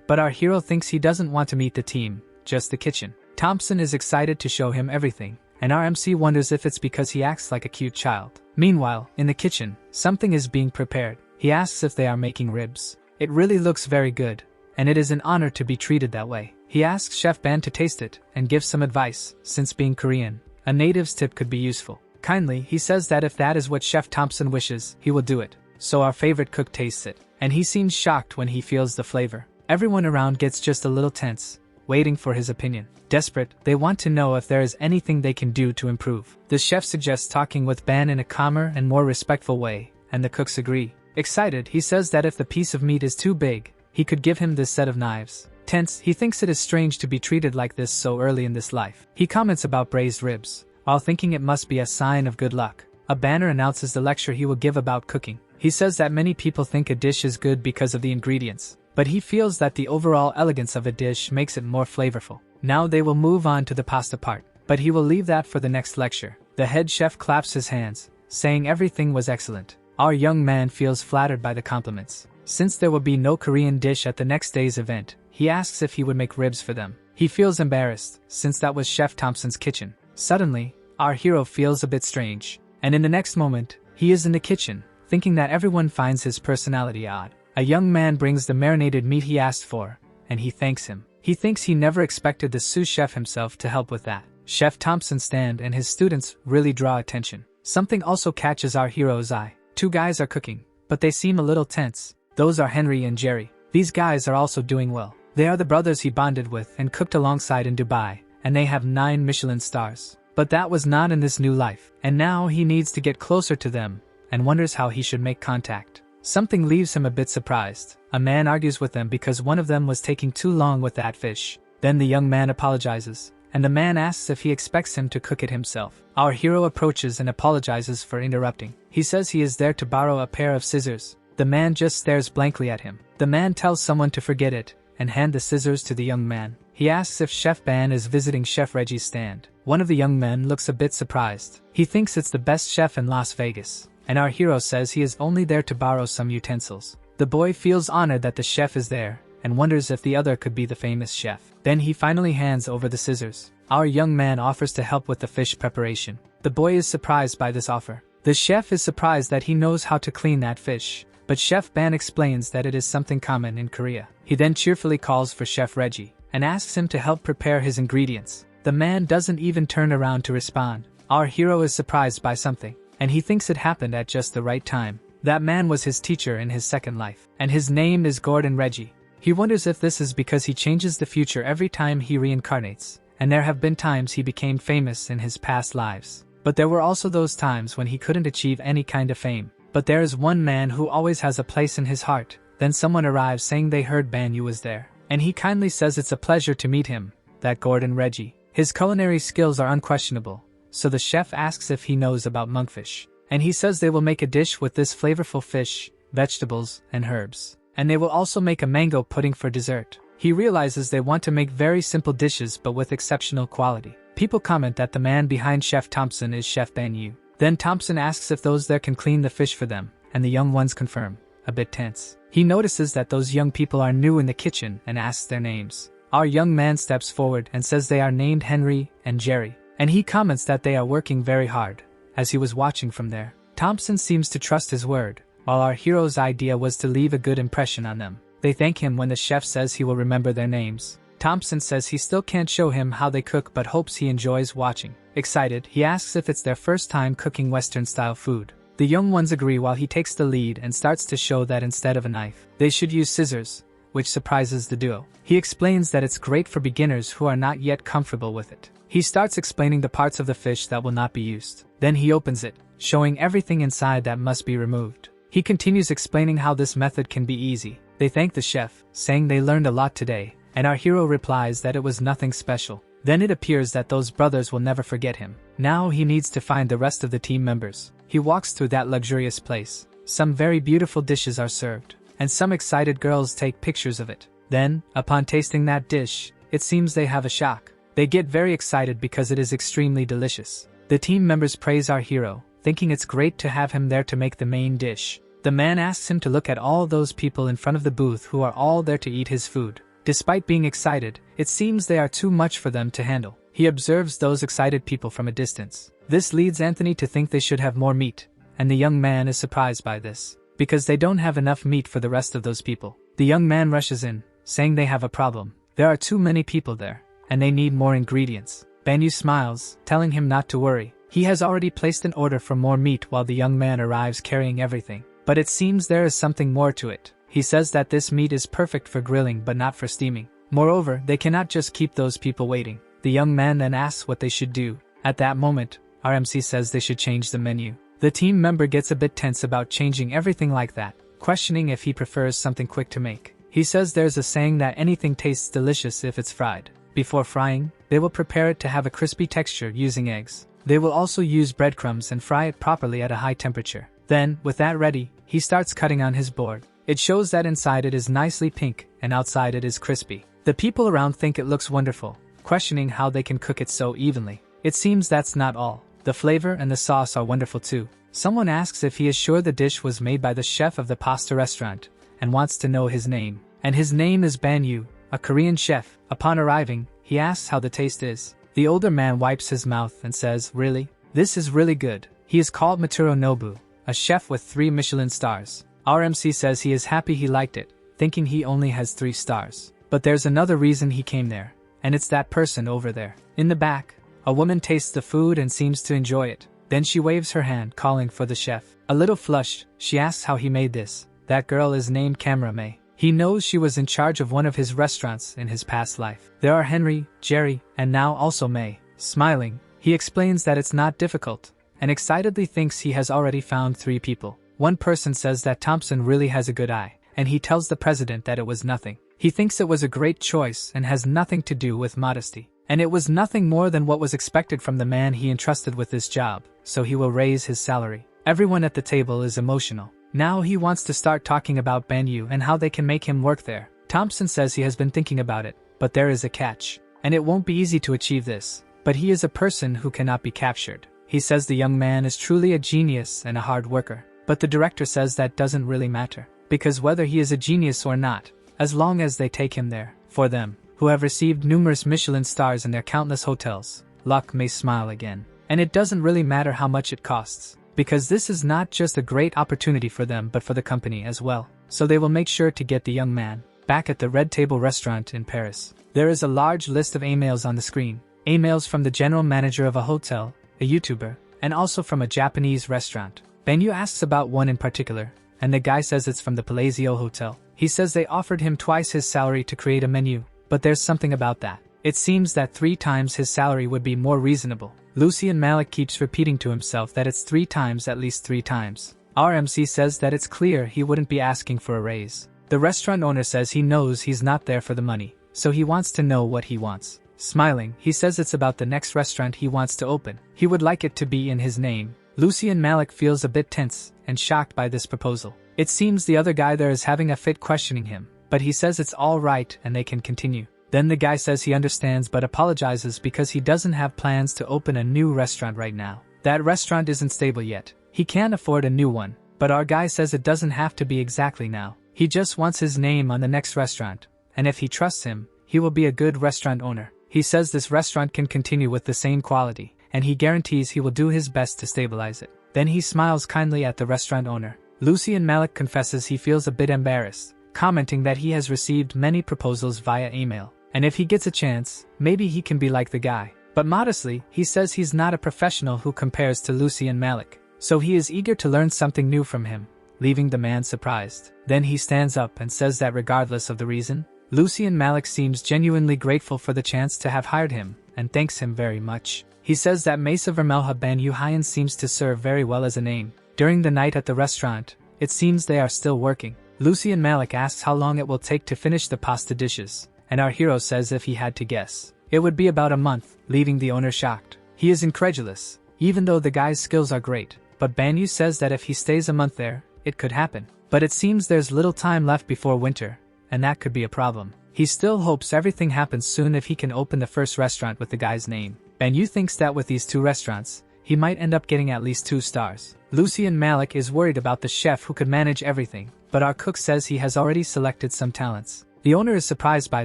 Speaker 1: but our hero thinks he doesn't want to meet the team, just the kitchen. Thompson is excited to show him everything, and our MC wonders if it's because he acts like a cute child. Meanwhile, in the kitchen, something is being prepared. He asks if they are making ribs. It really looks very good, and it is an honor to be treated that way. He asks Chef Ban to taste it and gives some advice, since being Korean, a native's tip could be useful. Kindly, he says that if that is what Chef Thompson wishes, he will do it. So our favorite cook tastes it, and he seems shocked when he feels the flavor. Everyone around gets just a little tense, waiting for his opinion. Desperate, they want to know if there is anything they can do to improve. The chef suggests talking with Ban in a calmer and more respectful way, and the cooks agree. Excited, he says that if the piece of meat is too big, he could give him this set of knives. Tense, he thinks it is strange to be treated like this so early in this life. He comments about braised ribs, while thinking it must be a sign of good luck. A banner announces the lecture he will give about cooking. He says that many people think a dish is good because of the ingredients, but he feels that the overall elegance of a dish makes it more flavorful. Now they will move on to the pasta part, but he will leave that for the next lecture. The head chef claps his hands, saying everything was excellent. Our young man feels flattered by the compliments. Since there will be no Korean dish at the next day's event, he asks if he would make ribs for them. He feels embarrassed, since that was Chef Thompson's kitchen. Suddenly, our hero feels a bit strange, and in the next moment, he is in the kitchen, thinking that everyone finds his personality odd. A young man brings the marinated meat he asked for, and he thanks him. He thinks he never expected the sous chef himself to help with that. Chef Thompson's stand and his students really draw attention. Something also catches our hero's eye. Two guys are cooking, but they seem a little tense. Those are Henry and Jerry. These guys are also doing well. They are the brothers he bonded with and cooked alongside in Dubai, and they have 9 Michelin stars. But that was not in this new life, and now he needs to get closer to them, and wonders how he should make contact. Something leaves him a bit surprised. A man argues with them because one of them was taking too long with that fish. Then the young man apologizes, and the man asks if he expects him to cook it himself. Our hero approaches and apologizes for interrupting. He says he is there to borrow a pair of scissors. The man just stares blankly at him. The man tells someone to forget it, and hand the scissors to the young man. He asks if Chef Ban is visiting Chef Reggie's stand. One of the young men looks a bit surprised. He thinks it's the best chef in Las Vegas, and our hero says he is only there to borrow some utensils. The boy feels honored that the chef is there, and wonders if the other could be the famous chef. Then he finally hands over the scissors. Our young man offers to help with the fish preparation. The boy is surprised by this offer. The chef is surprised that he knows how to clean that fish, but Chef Ban explains that it is something common in Korea. He then cheerfully calls for Chef Reggie, and asks him to help prepare his ingredients. The man doesn't even turn around to respond. Our hero is surprised by something, and he thinks it happened at just the right time. That man was his teacher in his second life, and his name is Gordon Reggie. He wonders if this is because he changes the future every time he reincarnates, and there have been times he became famous in his past lives. But there were also those times when he couldn't achieve any kind of fame. But there is one man who always has a place in his heart. Then someone arrives saying they heard Banyu was there, and he kindly says it's a pleasure to meet him, that Gordon Reggie. His culinary skills are unquestionable, so the chef asks if he knows about monkfish, and he says they will make a dish with this flavorful fish, vegetables, and herbs, and they will also make a mango pudding for dessert. He realizes they want to make very simple dishes but with exceptional quality. People comment that the man behind Chef Thompson is Chef Banyu. Then Thompson asks if those there can clean the fish for them, and the young ones confirm, a bit tense. He notices that those young people are new in the kitchen and asks their names. Our young man steps forward and says they are named Henry and Jerry, and he comments that they are working very hard, as he was watching from there. Thompson seems to trust his word, while our hero's idea was to leave a good impression on them. They thank him when the chef says he will remember their names. Thompson says he still can't show him how they cook but hopes he enjoys watching. Excited, he asks if it's their first time cooking Western-style food. The young ones agree while he takes the lead and starts to show that instead of a knife, they should use scissors, which surprises the duo. He explains that it's great for beginners who are not yet comfortable with it. He starts explaining the parts of the fish that will not be used. Then he opens it, showing everything inside that must be removed. He continues explaining how this method can be easy. They thank the chef, saying they learned a lot today, and our hero replies that it was nothing special. Then it appears that those brothers will never forget him. Now he needs to find the rest of the team members. He walks through that luxurious place. Some very beautiful dishes are served, and some excited girls take pictures of it. Then, upon tasting that dish, it seems they have a shock. They get very excited because it is extremely delicious. The team members praise our hero, thinking it's great to have him there to make the main dish. The man asks him to look at all those people in front of the booth who are all there to eat his food. Despite being excited, it seems they are too much for them to handle. He observes those excited people from a distance. This leads Anthony to think they should have more meat, and the young man is surprised by this, because they don't have enough meat for the rest of those people. The young man rushes in, saying they have a problem. There are too many people there, and they need more ingredients. Banyu smiles, telling him not to worry. He has already placed an order for more meat while the young man arrives carrying everything. But it seems there is something more to it. He says that this meat is perfect for grilling but not for steaming. Moreover, they cannot just keep those people waiting. The young man then asks what they should do. At that moment, RMC says they should change the menu. The team member gets a bit tense about changing everything like that, questioning if he prefers something quick to make. He says there's a saying that anything tastes delicious if it's fried. Before frying, they will prepare it to have a crispy texture using eggs. They will also use breadcrumbs and fry it properly at a high temperature. Then, with that ready, he starts cutting on his board. It shows that inside it is nicely pink and outside it is crispy. The people around think it looks wonderful, questioning how they can cook it so evenly. It seems that's not all. The flavor and the sauce are wonderful too. Someone asks if he is sure the dish was made by the chef of the pasta restaurant, and wants to know his name. And his name is Banyu, a Korean chef. Upon arriving, he asks how the taste is. The older man wipes his mouth and says, "Really? This is really good." He is called Matsuro Nobu, a chef with 3 Michelin stars. RMC says he is happy he liked it, thinking he only has 3 stars. But there's another reason he came there, and it's that person over there. In the back, a woman tastes the food and seems to enjoy it. Then she waves her hand, calling for the chef. A little flushed, she asks how he made this. That girl is named Camera May. He knows she was in charge of one of his restaurants in his past life. There are Henry, Jerry, and now also May. Smiling, he explains that it's not difficult, and excitedly thinks he has already found 3 people. One person says that Thompson really has a good eye, and he tells the president that it was nothing. He thinks it was a great choice and has nothing to do with modesty. And it was nothing more than what was expected from the man he entrusted with this job, so he will raise his salary. Everyone at the table is emotional. Now he wants to start talking about Banyu and how they can make him work there. Thompson says he has been thinking about it, but there is a catch. And it won't be easy to achieve this, but he is a person who cannot be captured. He says the young man is truly a genius and a hard worker. But the director says that doesn't really matter, because whether he is a genius or not, as long as they take him there, for them, who have received numerous Michelin stars in their countless hotels, luck may smile again. And it doesn't really matter how much it costs, because this is not just a great opportunity for them but for the company as well. So they will make sure to get the young man. Back at the Red Table restaurant in Paris, there is a large list of emails on the screen. Emails from the general manager of a hotel, a YouTuber, and also from a Japanese restaurant. Banyu asks about one in particular, and the guy says it's from the Palazzo Hotel. He says they offered him twice his salary to create a menu, but there's something about that. It seems that 3 times his salary would be more reasonable. Lucian Malik keeps repeating to himself that it's 3 times, at least 3 times. RMC says that it's clear he wouldn't be asking for a raise. The restaurant owner says he knows he's not there for the money, so he wants to know what he wants. Smiling, he says it's about the next restaurant he wants to open. He would like it to be in his name. Lucian Malik feels a bit tense and shocked by this proposal. It seems the other guy there is having a fit questioning him, but he says it's all right and they can continue. Then the guy says he understands but apologizes because he doesn't have plans to open a new restaurant right now. That restaurant isn't stable yet. He can't afford a new one, but our guy says it doesn't have to be exactly now. He just wants his name on the next restaurant, and if he trusts him, he will be a good restaurant owner. He says this restaurant can continue with the same quality, and he guarantees he will do his best to stabilize it. Then he smiles kindly at the restaurant owner. Lucian Malik confesses he feels a bit embarrassed, commenting that he has received many proposals via email, and if he gets a chance, maybe he can be like the guy. But modestly, he says he's not a professional who compares to Lucian Malik, so he is eager to learn something new from him, leaving the man surprised. Then he stands up and says that regardless of the reason, Lucian Malik seems genuinely grateful for the chance to have hired him, and thanks him very much. He says that Mesa Vermelha Banyu Hyan seems to serve very well as a name. During the night at the restaurant, it seems they are still working. Lucian Malik asks how long it will take to finish the pasta dishes, and our hero says if he had to guess, It would be about a month, leaving the owner shocked. He is incredulous, even though the guy's skills are great, but Banyu says that if he stays a month there, it could happen. But it seems there's little time left before winter, and that could be a problem. He still hopes everything happens soon if he can open the first restaurant with the guy's name. Banyu thinks that with these 2 restaurants, he might end up getting at least 2 stars. Lucian Malik is worried about the chef who could manage everything, but our cook says he has already selected some talents. The owner is surprised by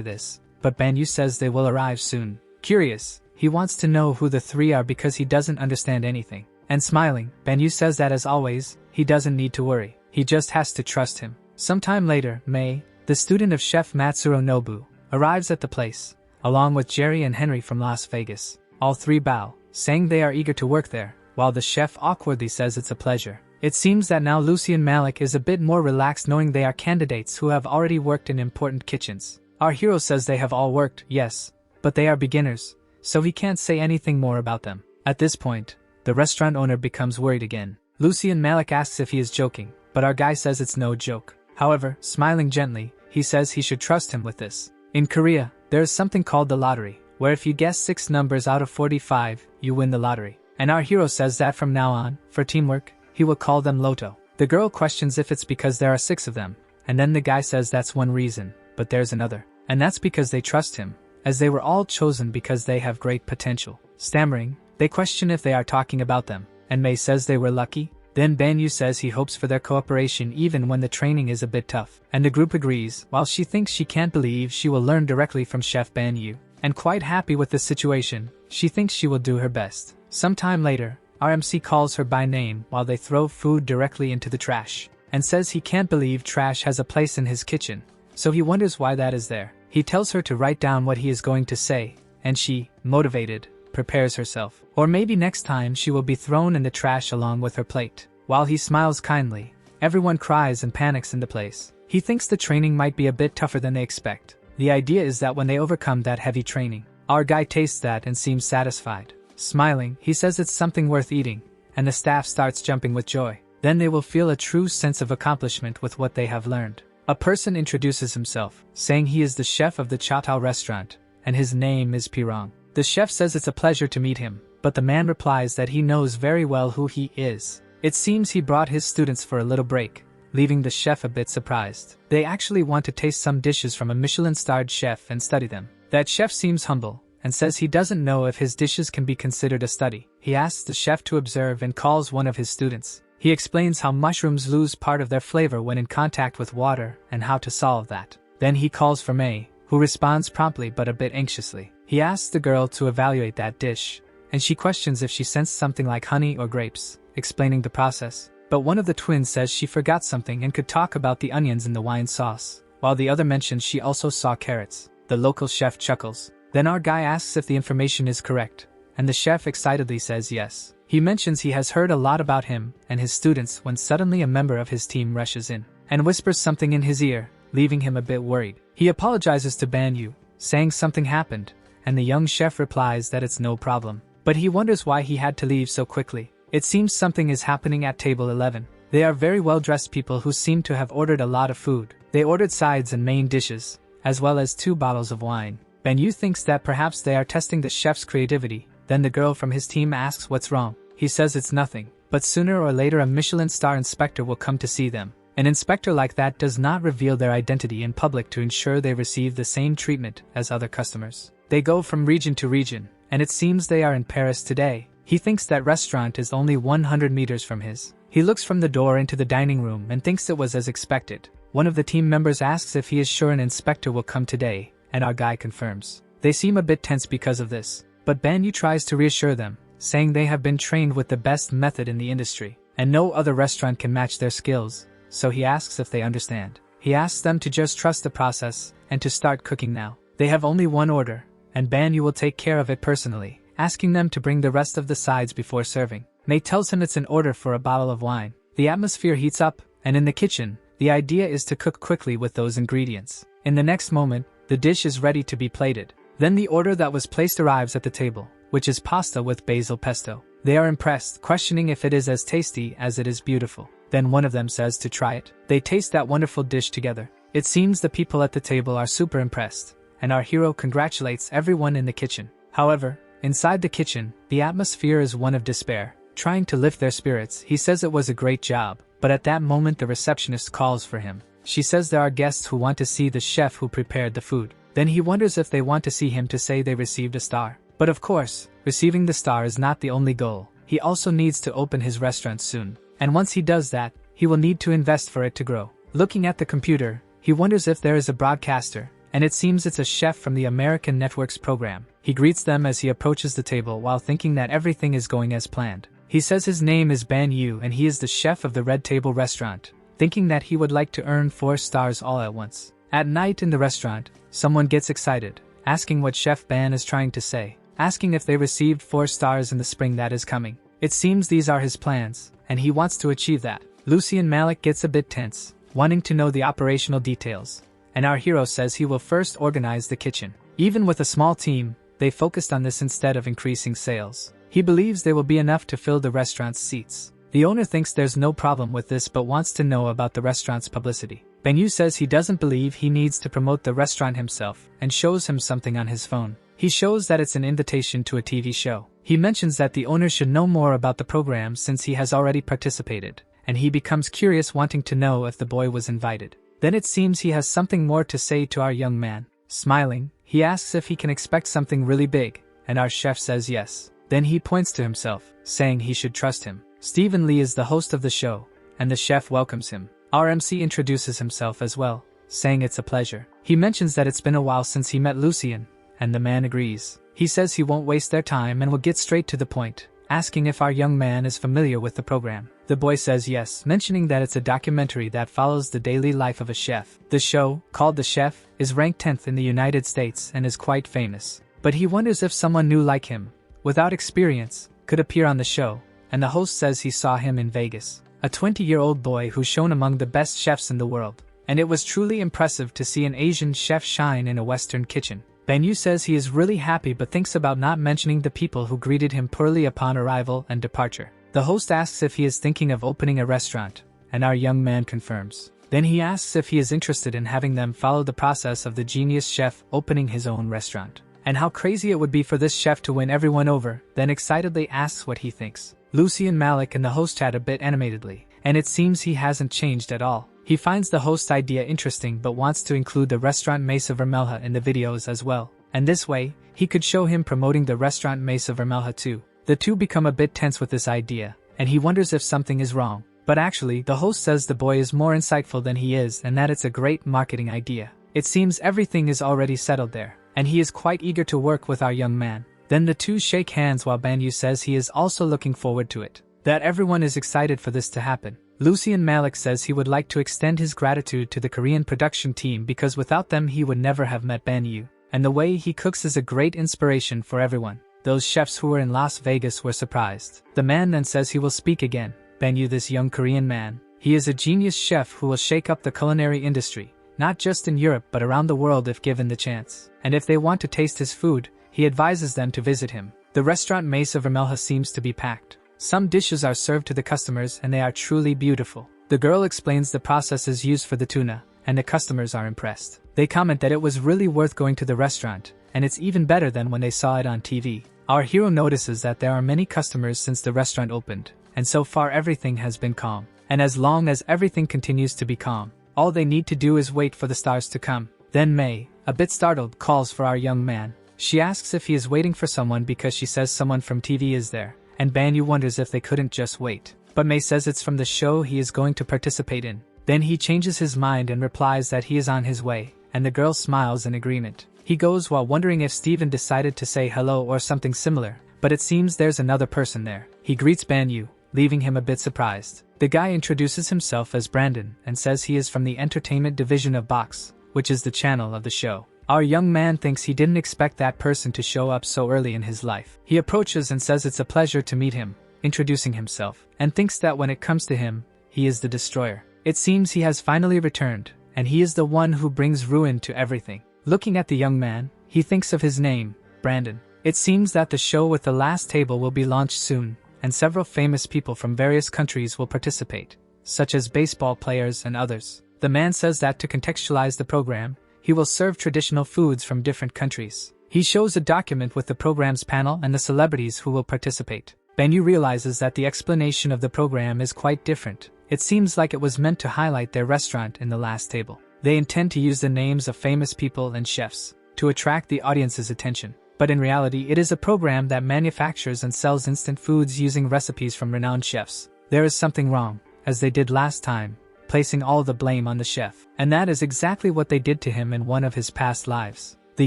Speaker 1: this, but Banyu says they will arrive soon. Curious, he wants to know who the 3 are because he doesn't understand anything. And smiling, Banyu says that as always, he doesn't need to worry. He just has to trust him. Sometime later, Mei, the student of Chef Matsuro Nobu, arrives at the place, along with Jerry and Henry from Las Vegas. All 3 bow, saying they are eager to work there, while the chef awkwardly says it's a pleasure. It seems that now Lucian Malik is a bit more relaxed knowing they are candidates who have already worked in important kitchens. Our hero says they have all worked, yes, but they are beginners, so he can't say anything more about them. At this point, the restaurant owner becomes worried again. Lucian Malik asks if he is joking, but our guy says it's no joke. However, smiling gently, he says he should trust him with this. In Korea, there is something called the lottery, where if you guess 6 numbers out of 45, you win the lottery. And our hero says that from now on, for teamwork, he will call them Lotto. The girl questions if it's because there are 6 of them, and then the guy says that's one reason, but there's another. And that's because they trust him, as they were all chosen because they have great potential. Stammering, they question if they are talking about them, and Mei says they were lucky. Then Banyu says he hopes for their cooperation even when the training is a bit tough. And the group agrees, while she thinks she can't believe she will learn directly from Chef Banyu. And quite happy with this situation, she thinks she will do her best. Sometime later, RMC calls her by name while they throw food directly into the trash, and says he can't believe trash has a place in his kitchen, so he wonders why that is there. He tells her to write down what he is going to say, and she, motivated, prepares herself. Or maybe next time she will be thrown in the trash along with her plate. While he smiles kindly, everyone cries and panics in the place. He thinks the training might be a bit tougher than they expect. The idea is that when they overcome that heavy training, our guy tastes that and seems satisfied. Smiling, he says it's something worth eating, and the staff starts jumping with joy. Then they will feel a true sense of accomplishment with what they have learned. A person introduces himself, saying he is the chef of the Chatao restaurant, and his name is Pirong. The chef says it's a pleasure to meet him, but the man replies that he knows very well who he is. It seems he brought his students for a little break, leaving the chef a bit surprised. They actually want to taste some dishes from a Michelin-starred chef and study them. That chef seems humble, and says he doesn't know if his dishes can be considered a study. He asks the chef to observe and calls one of his students. He explains how mushrooms lose part of their flavor when in contact with water and how to solve that. Then he calls for Mei, who responds promptly but a bit anxiously. He asks the girl to evaluate that dish, and she questions if she sensed something like honey or grapes, explaining the process. But one of the twins says she forgot something and could talk about the onions in the wine sauce, while the other mentions she also saw carrots. The local chef chuckles. Then our guy asks if the information is correct, and the chef excitedly says yes. He mentions he has heard a lot about him and his students when suddenly a member of his team rushes in and whispers something in his ear, leaving him a bit worried. He apologizes to Banyu, saying something happened, and the young chef replies that it's no problem. But he wonders why he had to leave so quickly. It seems something is happening at table 11. They are very well-dressed people who seem to have ordered a lot of food. They ordered sides and main dishes, as well as 2 bottles of wine. Banyu thinks that perhaps they are testing the chef's creativity. Then the girl from his team asks what's wrong. He says it's nothing, but sooner or later a Michelin star inspector will come to see them. An inspector like that does not reveal their identity in public to ensure they receive the same treatment as other customers. They go from region to region, and it seems they are in Paris today. He thinks that restaurant is only 100 meters from his. He looks from the door into the dining room and thinks it was as expected. One of the team members asks if he is sure an inspector will come today, and our guy confirms. They seem a bit tense because of this, but Banyu tries to reassure them, saying they have been trained with the best method in the industry, and no other restaurant can match their skills, so he asks if they understand. He asks them to just trust the process, and to start cooking now. They have only one order, and Banyu will take care of it personally, asking them to bring the rest of the sides before serving. Mei tells him it's an order for a bottle of wine. The atmosphere heats up, and in the kitchen, the idea is to cook quickly with those ingredients. In the next moment, the dish is ready to be plated. Then the order that was placed arrives at the table, which is pasta with basil pesto. They are impressed, questioning if it is as tasty as it is beautiful. Then one of them says to try it. They taste that wonderful dish together. It seems the people at the table are super impressed, and our hero congratulates everyone in the kitchen. However, inside the kitchen, the atmosphere is one of despair. Trying to lift their spirits, he says it was a great job, but at that moment the receptionist calls for him. She says there are guests who want to see the chef who prepared the food. Then he wonders if they want to see him to say they received a star. But of course, receiving the star is not the only goal. He also needs to open his restaurant soon. And once he does that, he will need to invest for it to grow. Looking at the computer, he wonders if there is a broadcaster, and it seems it's a chef from the American Network's program. He greets them as he approaches the table while thinking that everything is going as planned. He says his name is Ban Yu and he is the chef of the Red Table restaurant, thinking that he would like to earn 4 stars all at once. At night in the restaurant, someone gets excited, asking what Chef Ban is trying to say, asking if they received 4 stars in the spring that is coming. It seems these are his plans, and he wants to achieve that. Lucy and Malik gets a bit tense, wanting to know the operational details, and our hero says he will first organize the kitchen. Even with a small team, they focused on this instead of increasing sales. He believes there will be enough to fill the restaurant's seats. The owner thinks there's no problem with this but wants to know about the restaurant's publicity. Benyu says he doesn't believe he needs to promote the restaurant himself and shows him something on his phone. He shows that it's an invitation to a TV show. He mentions that the owner should know more about the program since he has already participated, and he becomes curious wanting to know if the boy was invited. Then it seems he has something more to say to our young man. Smiling, he asks if he can expect something really big, and our chef says yes. Then he points to himself, saying he should trust him. Stephen Lee is the host of the show, and the chef welcomes him. Our MC introduces himself as well, saying it's a pleasure. He mentions that it's been a while since he met Lucien, and the man agrees. He says he won't waste their time and will get straight to the point, asking if our young man is familiar with the program. The boy says yes, mentioning that it's a documentary that follows the daily life of a chef. The show, called The Chef, is ranked 10th in the United States and is quite famous. But he wonders if someone new like him, without experience, could appear on the show, and the host says he saw him in Vegas. A 20-year-old boy who's shown among the best chefs in the world, and it was truly impressive to see an Asian chef shine in a Western kitchen. Benyu says he is really happy but thinks about not mentioning the people who greeted him poorly upon arrival and departure. The host asks if he is thinking of opening a restaurant, and our young man confirms. Then he asks if he is interested in having them follow the process of the genius chef opening his own restaurant, and how crazy it would be for this chef to win everyone over, then excitedly asks what he thinks. Lucy and Malik and the host chat a bit animatedly, and it seems he hasn't changed at all. He finds the host's idea interesting but wants to include the restaurant Mesa Vermelha in the videos as well, and this way, he could show him promoting the restaurant Mesa Vermelha too. The two become a bit tense with this idea, and he wonders if something is wrong. But actually, the host says the boy is more insightful than he is and that it's a great marketing idea. It seems everything is already settled there, and he is quite eager to work with our young man. Then the two shake hands while Banyu says he is also looking forward to it, that everyone is excited for this to happen. Lucy and Malik says he would like to extend his gratitude to the Korean production team because without them he would never have met Banyu, and the way he cooks is a great inspiration for everyone. Those chefs who were in Las Vegas were surprised. The man then says he will speak again. Banyu, this young Korean man, he is a genius chef who will shake up the culinary industry, not just in Europe but around the world if given the chance. And if they want to taste his food, he advises them to visit him. The restaurant Mesa Vermelha seems to be packed. Some dishes are served to the customers and they are truly beautiful. The girl explains the processes used for the tuna, and the customers are impressed. They comment that it was really worth going to the restaurant, and it's even better than when they saw it on TV. Our hero notices that there are many customers since the restaurant opened, and so far everything has been calm. And as long as everything continues to be calm, all they need to do is wait for the stars to come. Then May, a bit startled, calls for our young man. She asks if he is waiting for someone because she says someone from TV is there, and Banyu wonders if they couldn't just wait. But May says it's from the show he is going to participate in. Then he changes his mind and replies that he is on his way, and the girl smiles in agreement. He goes while wondering if Steven decided to say hello or something similar, but it seems there's another person there. He greets Banyu, leaving him a bit surprised. The guy introduces himself as Brandon and says he is from the entertainment division of Box, which is the channel of the show. Our young man thinks he didn't expect that person to show up so early in his life. He approaches and says it's a pleasure to meet him, introducing himself, and thinks that when it comes to him, he is the destroyer. It seems he has finally returned, and he is the one who brings ruin to everything. Looking at the young man, he thinks of his name, Brandon. It seems that the show with the last table will be launched soon, and several famous people from various countries will participate, such as baseball players and others. The man says that to contextualize the program, he will serve traditional foods from different countries. He shows a document with the program's panel and the celebrities who will participate. Banyu realizes that the explanation of the program is quite different. It seems like it was meant to highlight their restaurant in the last table. They intend to use the names of famous people and chefs to attract the audience's attention. But in reality, it is a program that manufactures and sells instant foods using recipes from renowned chefs. There is something wrong, as they did last time, placing all the blame on the chef. And that is exactly what they did to him in one of his past lives. The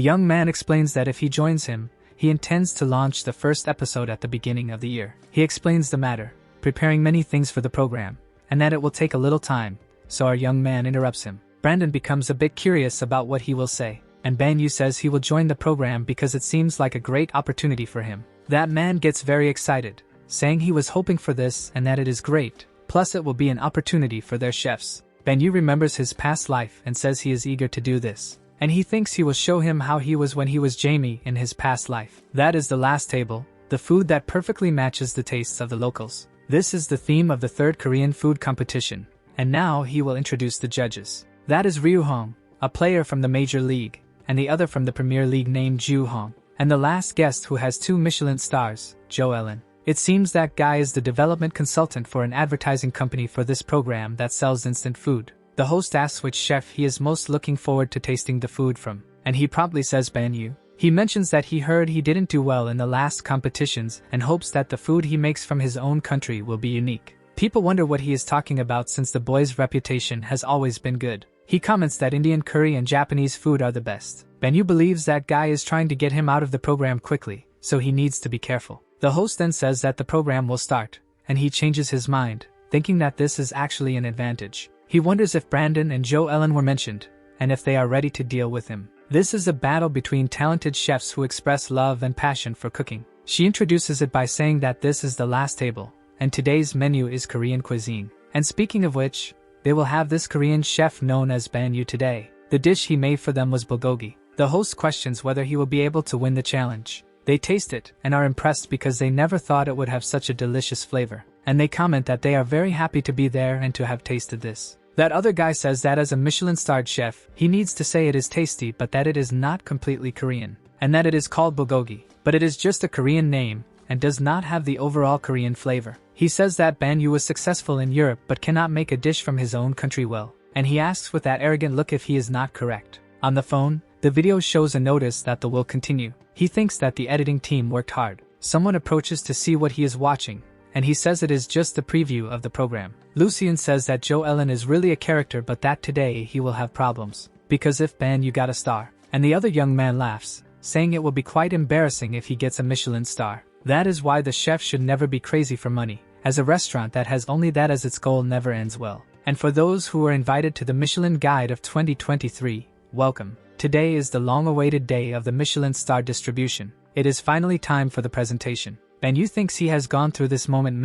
Speaker 1: young man explains that if he joins him, he intends to launch the first episode at the beginning of the year. He explains the matter, preparing many things for the program, and that it will take a little time, so our young man interrupts him. Brandon becomes a bit curious about what he will say, and Banyu says he will join the program because it seems like a great opportunity for him. That man gets very excited, saying he was hoping for this and that it is great, plus it will be an opportunity for their chefs. Banyu remembers his past life and says he is eager to do this, and he thinks he will show him how he was when he was Jamie in his past life. That is the last table, the food that perfectly matches the tastes of the locals. This is the theme of the third Korean food competition, and now he will introduce the judges. That is Ryu Hong, a player from the Major League, and the other from the Premier League named Ju Hong, and the last guest who has 2 Michelin stars, Jo Ellen. It seems that guy is the development consultant for an advertising company for this program that sells instant food. The host asks which chef he is most looking forward to tasting the food from, and he promptly says Banyu. He mentions that he heard he didn't do well in the last competitions and hopes that the food he makes from his own country will be unique. People wonder what he is talking about since the boy's reputation has always been good. He comments that Indian curry and Japanese food are the best. Banyu believes that guy is trying to get him out of the program quickly, so he needs to be careful. The host then says that the program will start, and he changes his mind, thinking that this is actually an advantage. He wonders if Brandon and Jo Ellen were mentioned, and if they are ready to deal with him. This is a battle between talented chefs who express love and passion for cooking. She introduces it by saying that this is the last table, and today's menu is Korean cuisine. And speaking of which, they will have this Korean chef known as Banyu today. The dish he made for them was bulgogi. The host questions whether he will be able to win the challenge. They taste it and are impressed because they never thought it would have such a delicious flavor. And they comment that they are very happy to be there and to have tasted this. That other guy says that as a Michelin-starred chef, he needs to say it is tasty but that it is not completely Korean. And that it is called bulgogi, but it is just a Korean name and does not have the overall Korean flavor. He says that Banyu was successful in Europe but cannot make a dish from his own country well, and he asks with that arrogant look if he is not correct. On the phone, the video shows a notice that the will continue. He thinks that the editing team worked hard. Someone approaches to see what he is watching, and he says it is just the preview of the program. Lucien says that Jo Ellen is really a character but that today he will have problems, because if Banyu got a star. And the other young man laughs, saying it will be quite embarrassing if he gets a Michelin star. That is why the chef should never be crazy for money, as a restaurant that has only that as its goal never ends well. And for those who are invited to the Michelin Guide of 2023, welcome. Today is the long-awaited day of the Michelin star distribution. It is finally time for the presentation. Banyu thinks he has gone through this moment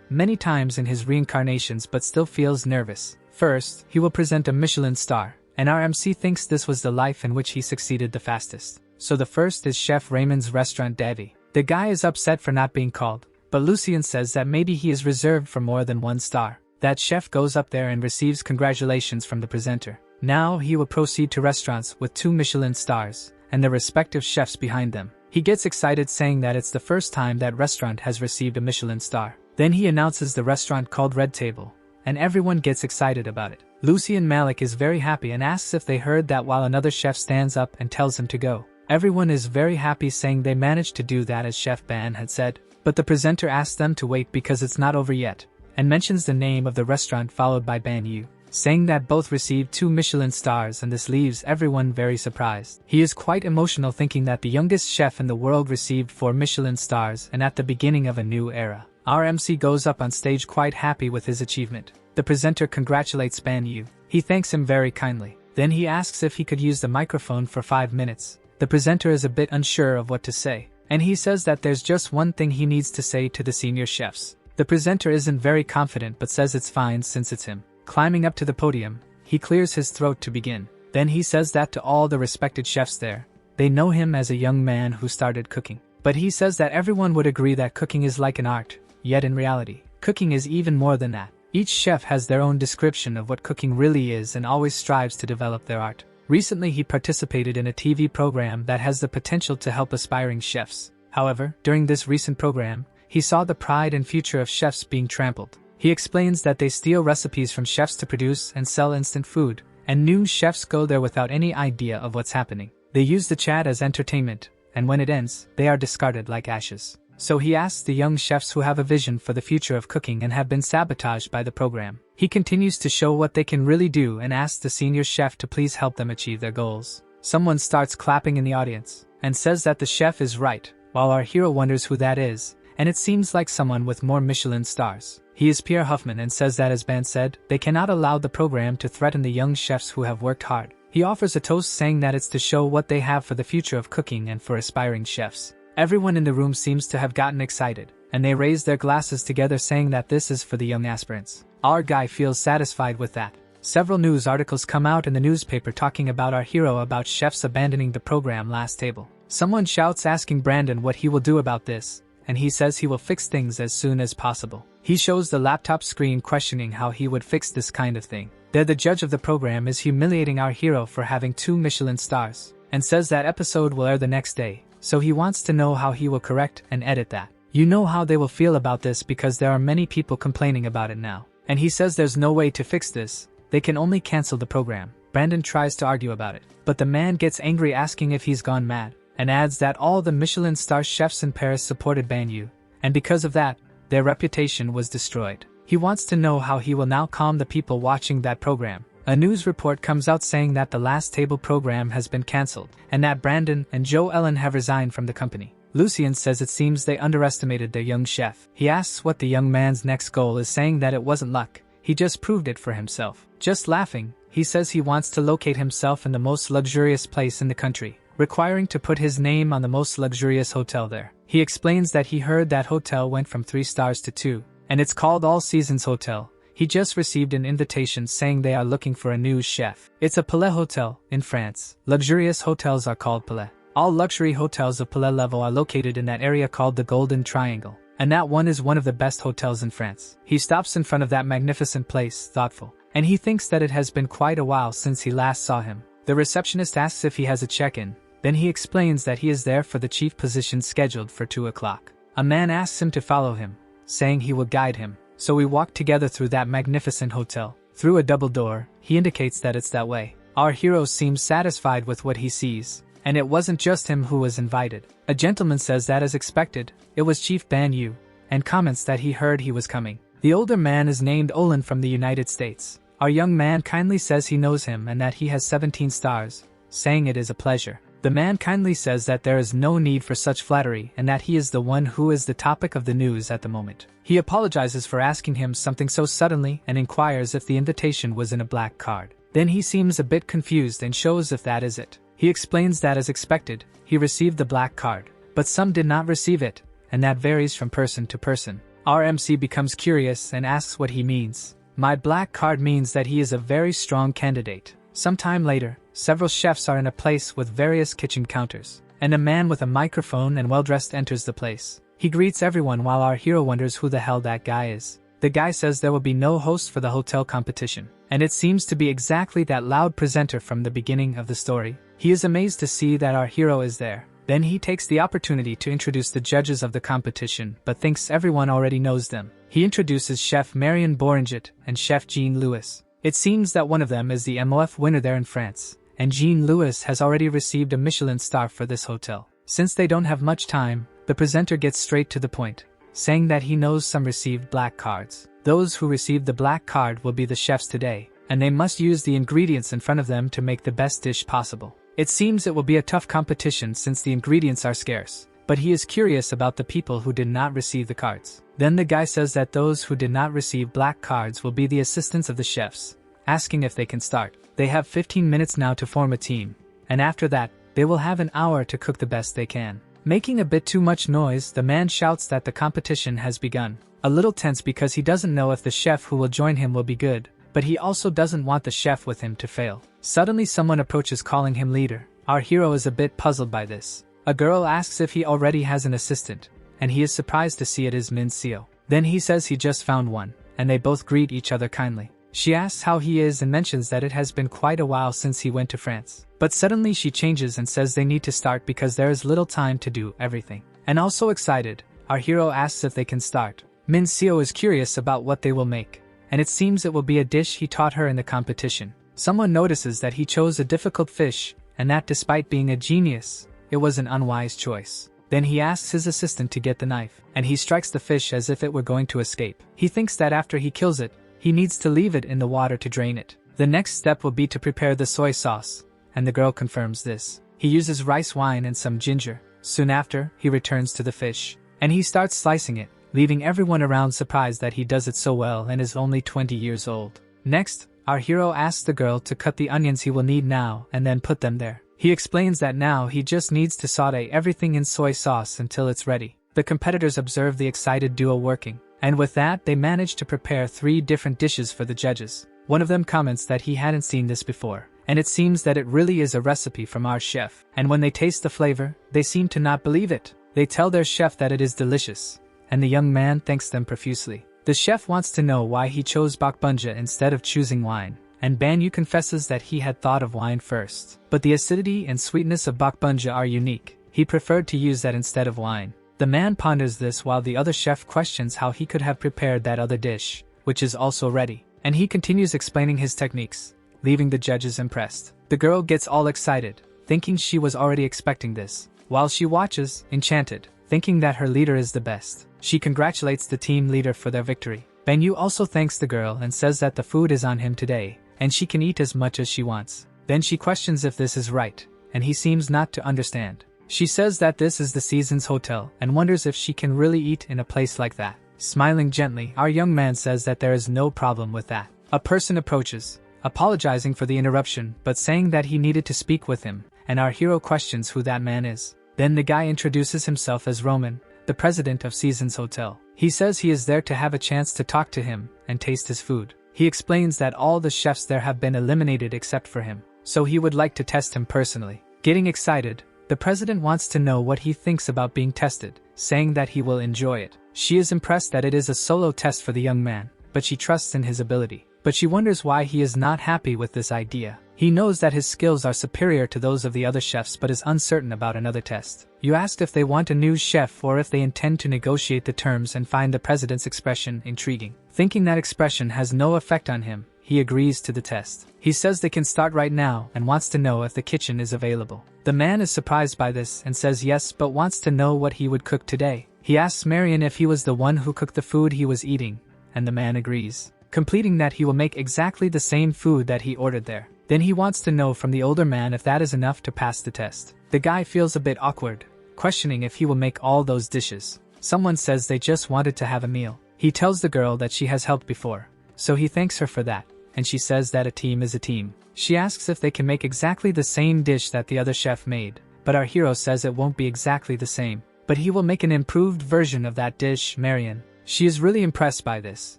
Speaker 1: many times in his reincarnations but still feels nervous. First, he will present a Michelin star, and our MC thinks this was the life in which he succeeded the fastest. So the first is Chef Raymond's restaurant Davy. The guy is upset for not being called, but Lucien says that maybe he is reserved for more than 1 star. That chef goes up there and receives congratulations from the presenter. Now he will proceed to restaurants with 2 Michelin stars, and the respective chefs behind them. He gets excited saying that it's the first time that restaurant has received a Michelin star. Then he announces the restaurant called Red Table, and everyone gets excited about it. Lucien Malik is very happy and asks if they heard that while another chef stands up and tells him to go. Everyone is very happy saying they managed to do that as Chef Ban had said, but the presenter asks them to wait because it's not over yet, and mentions the name of the restaurant followed by Banyu, saying that both received 2 Michelin stars, and this leaves everyone very surprised. He is quite emotional thinking that the youngest chef in the world received 4 Michelin stars and at the beginning of a new era. Our MC goes up on stage quite happy with his achievement. The presenter congratulates Banyu. He thanks him very kindly. Then he asks if he could use the microphone for 5 minutes. The presenter is a bit unsure of what to say, and he says that there's just one thing he needs to say to the senior chefs. The presenter isn't very confident but says it's fine since it's him. Climbing up to the podium, he clears his throat to begin. Then he says that to all the respected chefs there. They know him as a young man who started cooking. But he says that everyone would agree that cooking is like an art, yet in reality, cooking is even more than that. Each chef has their own description of what cooking really is and always strives to develop their art. Recently he participated in a TV program that has the potential to help aspiring chefs. However, during this recent program, he saw the pride and future of chefs being trampled. He explains that they steal recipes from chefs to produce and sell instant food, and new chefs go there without any idea of what's happening. They use the chat as entertainment, and when it ends, they are discarded like ashes. So he asks the young chefs who have a vision for the future of cooking and have been sabotaged by the program. He continues to show what they can really do and asks the senior chef to please help them achieve their goals. Someone starts clapping in the audience, and says that the chef is right, while our hero wonders who that is, and it seems like someone with more Michelin stars. He is Pierre Huffman and says that as Ban said, they cannot allow the program to threaten the young chefs who have worked hard. He offers a toast saying that it's to show what they have for the future of cooking and for aspiring chefs. Everyone in the room seems to have gotten excited, and they raise their glasses together saying that this is for the young aspirants. Our guy feels satisfied with that. Several news articles come out in the newspaper talking about our hero about chefs abandoning the program last table. Someone shouts asking Brandon what he will do about this, and he says he will fix things as soon as possible. He shows the laptop screen questioning how he would fix this kind of thing. There the judge of the program is humiliating our hero for having 2 Michelin stars, and says that episode will air the next day, so he wants to know how he will correct and edit that. You know how they will feel about this because there are many people complaining about it now. And he says there's no way to fix this, they can only cancel the program. Brandon tries to argue about it, but the man gets angry asking if he's gone mad, and adds that all the Michelin star chefs in Paris supported Banyu, and because of that, their reputation was destroyed. He wants to know how he will now calm the people watching that program. A news report comes out saying that the Last Table program has been cancelled, and that Brandon and Joe Ellen have resigned from the company. Lucien says it seems they underestimated their young chef. He asks what the young man's next goal is, saying that it wasn't luck, he just proved it for himself. Just laughing, he says he wants to locate himself in the most luxurious place in the country, requiring to put his name on the most luxurious hotel there. He explains that he heard that hotel went from 3 stars to 2, and it's called All Seasons Hotel. He just received an invitation saying they are looking for a new chef. It's a Palais Hotel in France. Luxurious hotels are called Palais. All luxury hotels of Palais level are located in that area called the Golden Triangle, and that one is one of the best hotels in France. He stops in front of that magnificent place, thoughtful, and he thinks that it has been quite a while since he last saw him. The receptionist asks if he has a check-in, then he explains that he is there for the chief position scheduled for 2 o'clock. A man asks him to follow him, saying he will guide him, so we walk together through that magnificent hotel. Through a double door, he indicates that it's that way. Our hero seems satisfied with what he sees. And it wasn't just him who was invited. A gentleman says that as expected, it was Chief Ban Yu, and comments that he heard he was coming. The older man is named Olin from the United States. Our young man kindly says he knows him and that he has 17 stars, saying it is a pleasure. The man kindly says that there is no need for such flattery and that he is the one who is the topic of the news at the moment. He apologizes for asking him something so suddenly and inquires if the invitation was in a black card. Then he seems a bit confused and shows if that is it. He explains that as expected, he received the black card, but some did not receive it, and that varies from person to person. Our MC becomes curious and asks what he means. My black card means that he is a very strong candidate. Sometime later, several chefs are in a place with various kitchen counters, and a man with a microphone and well-dressed enters the place. He greets everyone while our hero wonders who the hell that guy is. The guy says there will be no host for the hotel competition, and it seems to be exactly that loud presenter from the beginning of the story. He is amazed to see that our hero is there. Then he takes the opportunity to introduce the judges of the competition, but thinks everyone already knows them. He introduces Chef Marion Boringet and Chef Jean Louis. It seems that one of them is the MOF winner there in France, and Jean Louis has already received a Michelin star for this hotel. Since they don't have much time, the presenter gets straight to the point, saying that he knows some received black cards. Those who received the black card will be the chefs today, and they must use the ingredients in front of them to make the best dish possible. It seems it will be a tough competition since the ingredients are scarce, but he is curious about the people who did not receive the cards. Then the guy says that those who did not receive black cards will be the assistants of the chefs, asking if they can start. They have 15 minutes now to form a team, and after that, they will have an hour to cook the best they can. Making a bit too much noise, the man shouts that the competition has begun. A little tense because he doesn't know if the chef who will join him will be good, but he also doesn't want the chef with him to fail. Suddenly someone approaches calling him leader. Our hero is a bit puzzled by this. A girl asks if he already has an assistant, and he is surprised to see it is Min Seo. Then he says he just found one, and they both greet each other kindly. She asks how he is and mentions that it has been quite a while since he went to France. But suddenly she changes and says they need to start because there is little time to do everything. And also excited, our hero asks if they can start. Min Seo is curious about what they will make, and it seems it will be a dish he taught her in the competition. Someone notices that he chose a difficult fish, and that despite being a genius, it was an unwise choice. Then he asks his assistant to get the knife, and he strikes the fish as if it were going to escape. He thinks that after he kills it, he needs to leave it in the water to drain it. The next step will be to prepare the soy sauce, and the girl confirms this. He uses rice wine and some ginger. Soon after, he returns to the fish, and he starts slicing it, leaving everyone around surprised that he does it so well and is only 20 years old. Next, our hero asks the girl to cut the onions he will need now and then put them there. He explains that now he just needs to saute everything in soy sauce until it's ready. The competitors observe the excited duo working, and with that they manage to prepare 3 different dishes for the judges. One of them comments that he hadn't seen this before, and it seems that it really is a recipe from our chef. And when they taste the flavor, they seem to not believe it. They tell their chef that it is delicious, and the young man thanks them profusely. The chef wants to know why he chose bakbunja instead of choosing wine, and Banyu confesses that he had thought of wine first. But the acidity and sweetness of bakbunja are unique. He preferred to use that instead of wine. The man ponders this while the other chef questions how he could have prepared that other dish, which is also ready. And he continues explaining his techniques, leaving the judges impressed. The girl gets all excited, thinking she was already expecting this, while she watches, enchanted, thinking that her leader is the best. She congratulates the team leader for their victory. Banyu also thanks the girl and says that the food is on him today, and she can eat as much as she wants. Then she questions if this is right, and he seems not to understand. She says that this is the season's hotel and wonders if she can really eat in a place like that. Smiling gently, our young man says that there is no problem with that. A person approaches, apologizing for the interruption but saying that he needed to speak with him, and our hero questions who that man is. Then the guy introduces himself as Roman, the president of Seasons Hotel. He says he is there to have a chance to talk to him and taste his food. He explains that all the chefs there have been eliminated except for him, so he would like to test him personally. Getting excited, the president wants to know what he thinks about being tested, saying that he will enjoy it. She is impressed that it is a solo test for the young man, but she trusts in his ability. But she wonders why he is not happy with this idea. He knows that his skills are superior to those of the other chefs but is uncertain about another test. You asked if they want a new chef or if they intend to negotiate the terms and find the president's expression intriguing. Thinking that expression has no effect on him, he agrees to the test. He says they can start right now and wants to know if the kitchen is available. The man is surprised by this and says yes but wants to know what he would cook today. He asks Marion if he was the one who cooked the food he was eating, and the man agrees, completing that he will make exactly the same food that he ordered there. Then he wants to know from the older man if that is enough to pass the test. The guy feels a bit awkward, questioning if he will make all those dishes. Someone says they just wanted to have a meal. He tells the girl that she has helped before, so he thanks her for that, and she says that a team is a team. She asks if they can make exactly the same dish that the other chef made, but our hero says it won't be exactly the same, but he will make an improved version of that dish, Marion. She is really impressed by this,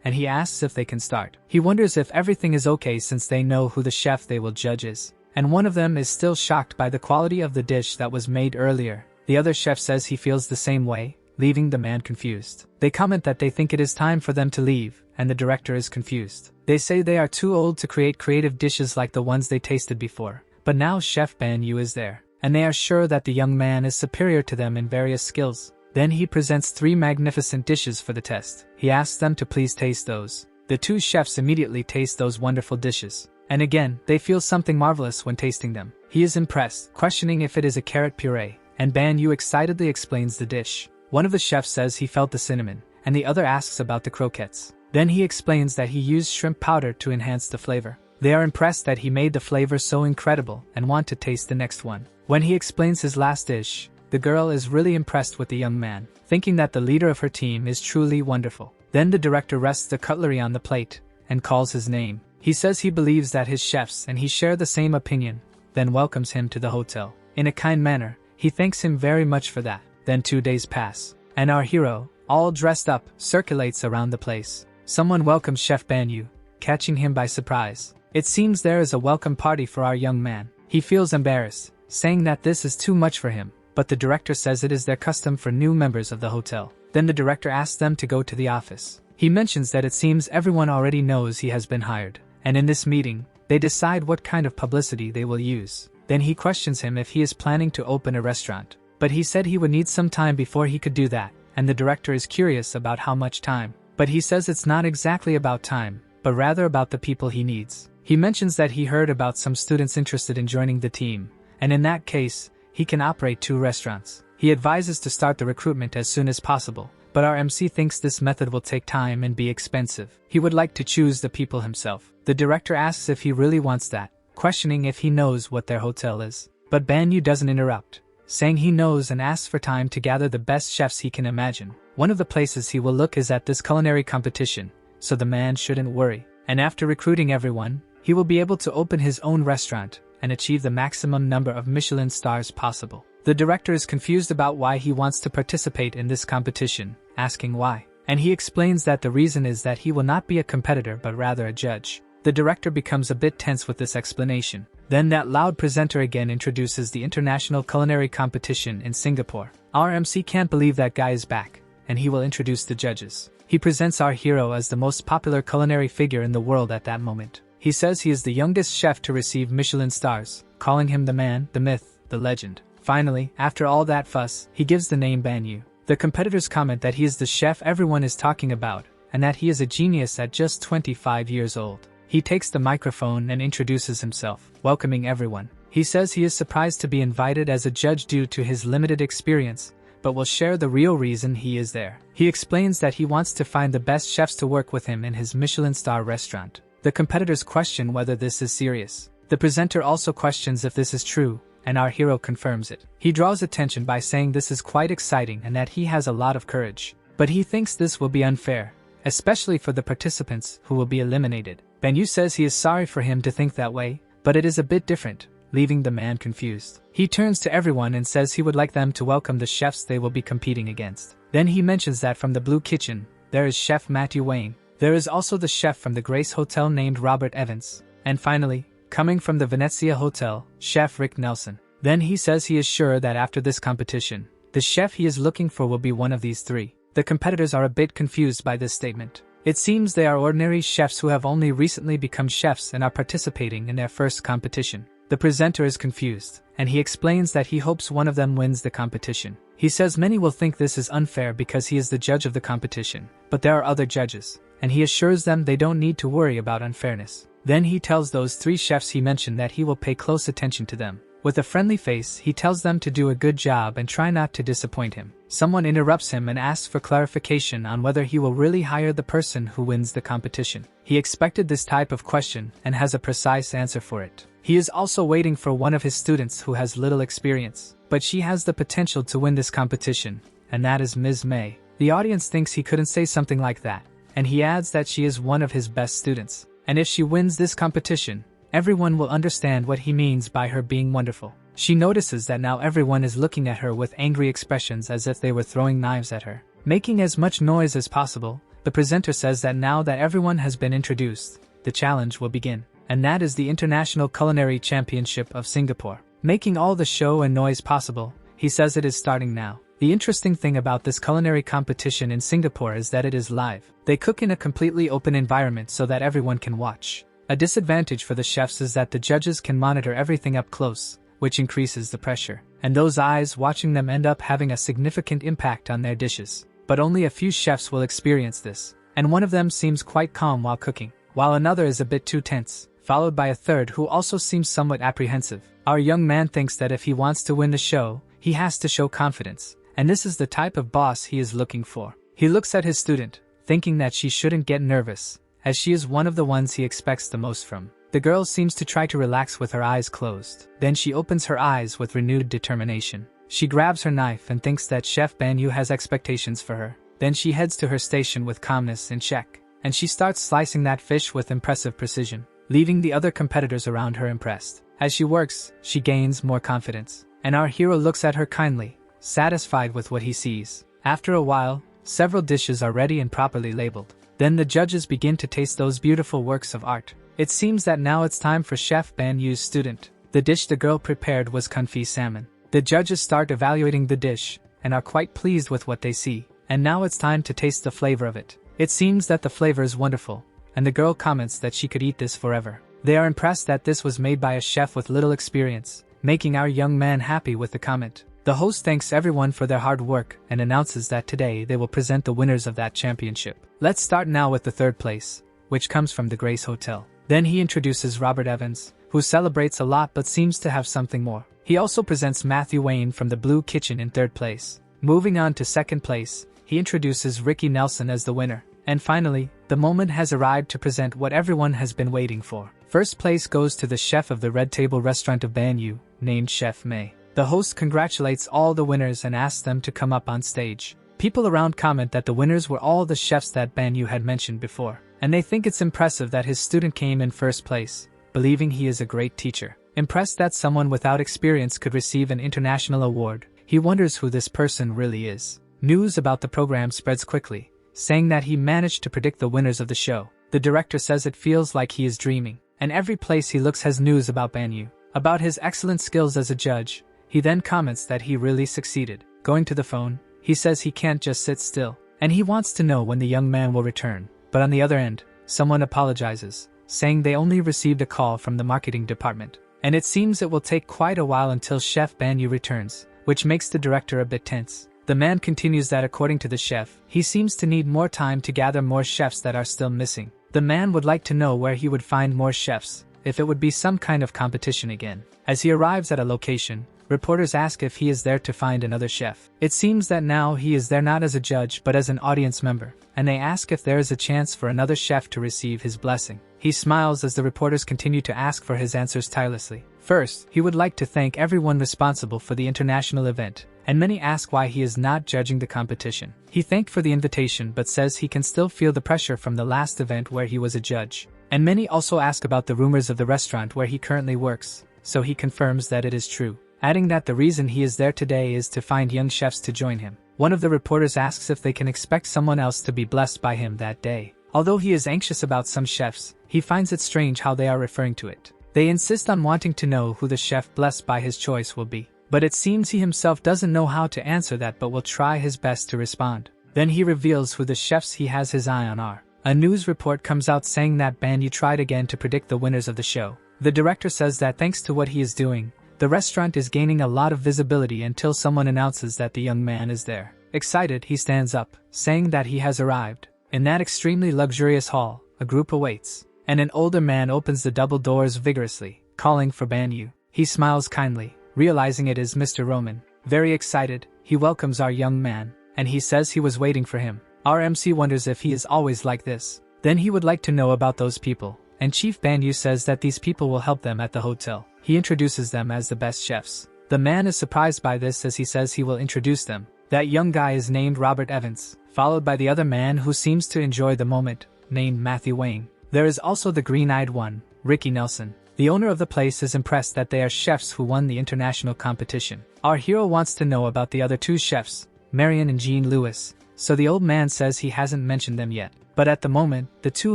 Speaker 1: and he asks if they can start. He wonders if everything is okay since they know who the chef they will judge is, and one of them is still shocked by the quality of the dish that was made earlier. The other chef says he feels the same way, leaving the man confused. They comment that they think it is time for them to leave, and the director is confused. They say they are too old to create creative dishes like the ones they tasted before, but now Chef Ban Yu is there, and they are sure that the young man is superior to them in various skills. Then he presents 3 magnificent dishes for the test. He asks them to please taste those. The 2 chefs immediately taste those wonderful dishes, and again, they feel something marvelous when tasting them. He is impressed, questioning if it is a carrot puree, and Ban Yu excitedly explains the dish. One of the chefs says he felt the cinnamon, and the other asks about the croquettes. Then he explains that he used shrimp powder to enhance the flavor. They are impressed that he made the flavor so incredible and want to taste the next one. When he explains his last dish, the girl is really impressed with the young man, thinking that the leader of her team is truly wonderful. Then the director rests the cutlery on the plate and calls his name. He says he believes that his chefs and he share the same opinion, then welcomes him to the hotel. In a kind manner, he thanks him very much for that. Then 2 days pass, and our hero, all dressed up, circulates around the place. Someone welcomes Chef Ban Yu, catching him by surprise. It seems there is a welcome party for our young man. He feels embarrassed, saying that this is too much for him, but the director says it is their custom for new members of the hotel. Then the director asks them to go to the office. He mentions that it seems everyone already knows he has been hired, and in this meeting, they decide what kind of publicity they will use. Then he questions him if he is planning to open a restaurant. But he said he would need some time before he could do that, and the director is curious about how much time. But he says it's not exactly about time, but rather about the people he needs. He mentions that he heard about some students interested in joining the team, and in that case, he can operate 2 restaurants. He advises to start the recruitment as soon as possible, but our MC thinks this method will take time and be expensive. He would like to choose the people himself. The director asks if he really wants that, questioning if he knows what their hotel is. But Banyu doesn't interrupt, saying he knows and asks for time to gather the best chefs he can imagine. One of the places he will look is at this culinary competition, so the man shouldn't worry. And after recruiting everyone, he will be able to open his own restaurant and achieve the maximum number of Michelin stars possible. The director is confused about why he wants to participate in this competition, asking why. And he explains that the reason is that he will not be a competitor but rather a judge. The director becomes a bit tense with this explanation. Then that loud presenter again introduces the International Culinary Competition in Singapore. Our MC can't believe that guy is back, and he will introduce the judges. He presents our hero as the most popular culinary figure in the world at that moment. He says he is the youngest chef to receive Michelin stars, calling him the man, the myth, the legend. Finally, after all that fuss, he gives the name Banyu. The competitors comment that he is the chef everyone is talking about, and that he is a genius at just 25 years old. He takes the microphone and introduces himself, welcoming everyone. He says he is surprised to be invited as a judge due to his limited experience, but will share the real reason he is there. He explains that he wants to find the best chefs to work with him in his Michelin star restaurant. The competitors question whether this is serious. The presenter also questions if this is true, and our hero confirms it. He draws attention by saying this is quite exciting and that he has a lot of courage. But he thinks this will be unfair, especially for the participants who will be eliminated. Banyu says he is sorry for him to think that way, but it is a bit different, leaving the man confused. He turns to everyone and says he would like them to welcome the chefs they will be competing against. Then he mentions that from the Blue Kitchen, there is Chef Matthew Wayne. There is also the chef from the Grace Hotel named Robert Evans. And finally, coming from the Venezia Hotel, Chef Rick Nelson. Then he says he is sure that after this competition, the chef he is looking for will be one of these 3. The competitors are a bit confused by this statement. It seems they are ordinary chefs who have only recently become chefs and are participating in their first competition. The presenter is confused, and he explains that he hopes one of them wins the competition. He says many will think this is unfair because he is the judge of the competition, but there are other judges, and he assures them they don't need to worry about unfairness. Then he tells those 3 chefs he mentioned that he will pay close attention to them. With a friendly face, he tells them to do a good job and try not to disappoint him. Someone interrupts him and asks for clarification on whether he will really hire the person who wins the competition. He expected this type of question and has a precise answer for it. He is also waiting for one of his students who has little experience, but she has the potential to win this competition, and that is Ms. May. The audience thinks he couldn't say something like that, and he adds that she is one of his best students. And if she wins this competition, everyone will understand what he means by her being wonderful. She notices that now everyone is looking at her with angry expressions as if they were throwing knives at her. Making as much noise as possible, the presenter says that now that everyone has been introduced, the challenge will begin. And that is the International Culinary Championship of Singapore. Making all the show and noise possible, he says it is starting now. The interesting thing about this culinary competition in Singapore is that it is live. They cook in a completely open environment so that everyone can watch. A disadvantage for the chefs is that the judges can monitor everything up close, which increases the pressure. And those eyes watching them end up having a significant impact on their dishes. But only a few chefs will experience this, and one of them seems quite calm while cooking, while another is a bit too tense, followed by a third who also seems somewhat apprehensive. Our young man thinks that if he wants to win the show, he has to show confidence, and this is the type of boss he is looking for. He looks at his student, thinking that she shouldn't get nervous, as she is one of the ones he expects the most from. The girl seems to try to relax with her eyes closed. Then she opens her eyes with renewed determination. She grabs her knife and thinks that Chef Banyu has expectations for her. Then she heads to her station with calmness in check, and she starts slicing that fish with impressive precision, leaving the other competitors around her impressed. As she works, she gains more confidence, and our hero looks at her kindly, satisfied with what he sees. After a while, several dishes are ready and properly labeled. Then the judges begin to taste those beautiful works of art. It seems that now it's time for Chef Banyu's student. The dish the girl prepared was confit salmon. The judges start evaluating the dish, and are quite pleased with what they see. And now it's time to taste the flavor of it. It seems that the flavor is wonderful, and the girl comments that she could eat this forever. They are impressed that this was made by a chef with little experience, making our young man happy with the comment. The host thanks everyone for their hard work and announces that today they will present the winners of that championship. Let's start now with the third place, which comes from the Grace Hotel. Then he introduces Robert Evans, who celebrates a lot but seems to have something more. He also presents Matthew Wayne from the Blue Kitchen in third place. Moving on to second place, he introduces Ricky Nelson as the winner. And finally, the moment has arrived to present what everyone has been waiting for. First place goes to the chef of the Red Table restaurant of Banyu, named Chef May. The host congratulates all the winners and asks them to come up on stage. People around comment that the winners were all the chefs that Banyu had mentioned before, and they think it's impressive that his student came in first place, believing he is a great teacher. Impressed that someone without experience could receive an international award, he wonders who this person really is. News about the program spreads quickly, saying that he managed to predict the winners of the show. The director says it feels like he is dreaming, and every place he looks has news about Banyu. About his excellent skills as a judge, he then comments that he really succeeded. Going to the phone, he says he can't just sit still, and he wants to know when the young man will return. But on the other end, someone apologizes, saying they only received a call from the marketing department, and it seems it will take quite a while until Chef Banyu returns, which makes the director a bit tense. The man continues that according to the chef, he seems to need more time to gather more chefs that are still missing. The man would like to know where he would find more chefs, if it would be some kind of competition again. As he arrives at a location, reporters ask if he is there to find another chef. It seems that now he is there not as a judge but as an audience member, and they ask if there is a chance for another chef to receive his blessing. He smiles as the reporters continue to ask for his answers tirelessly. First, he would like to thank everyone responsible for the international event, and many ask why he is not judging the competition. He thanked for the invitation but says he can still feel the pressure from the last event where he was a judge. And many also ask about the rumors of the restaurant where he currently works, so he confirms that it is true, adding that the reason he is there today is to find young chefs to join him. One of the reporters asks if they can expect someone else to be blessed by him that day. Although he is anxious about some chefs, he finds it strange how they are referring to it. They insist on wanting to know who the chef blessed by his choice will be. But it seems he himself doesn't know how to answer that but will try his best to respond. Then he reveals who the chefs he has his eye on are. A news report comes out saying that Banyu tried again to predict the winners of the show. The director says that thanks to what he is doing, the restaurant is gaining a lot of visibility until someone announces that the young man is there. Excited, he stands up, saying that he has arrived. In that extremely luxurious hall, a group awaits, and an older man opens the double doors vigorously, calling for Banyu. He smiles kindly, realizing it is Mr. Roman. Very excited, he welcomes our young man, and he says he was waiting for him. Our MC wonders if he is always like this. Then he would like to know about those people, and Chief Banyu says that these people will help them at the hotel. He introduces them as the best chefs. The man is surprised by this as he says he will introduce them. That young guy is named Robert Evans, followed by the other man who seems to enjoy the moment, named Matthew Wayne. There is also the green-eyed one, Ricky Nelson. The owner of the place is impressed that they are chefs who won the international competition. Our hero wants to know about the other two chefs, Marion and Jean Lewis, so the old man says he hasn't mentioned them yet. But at the moment, the two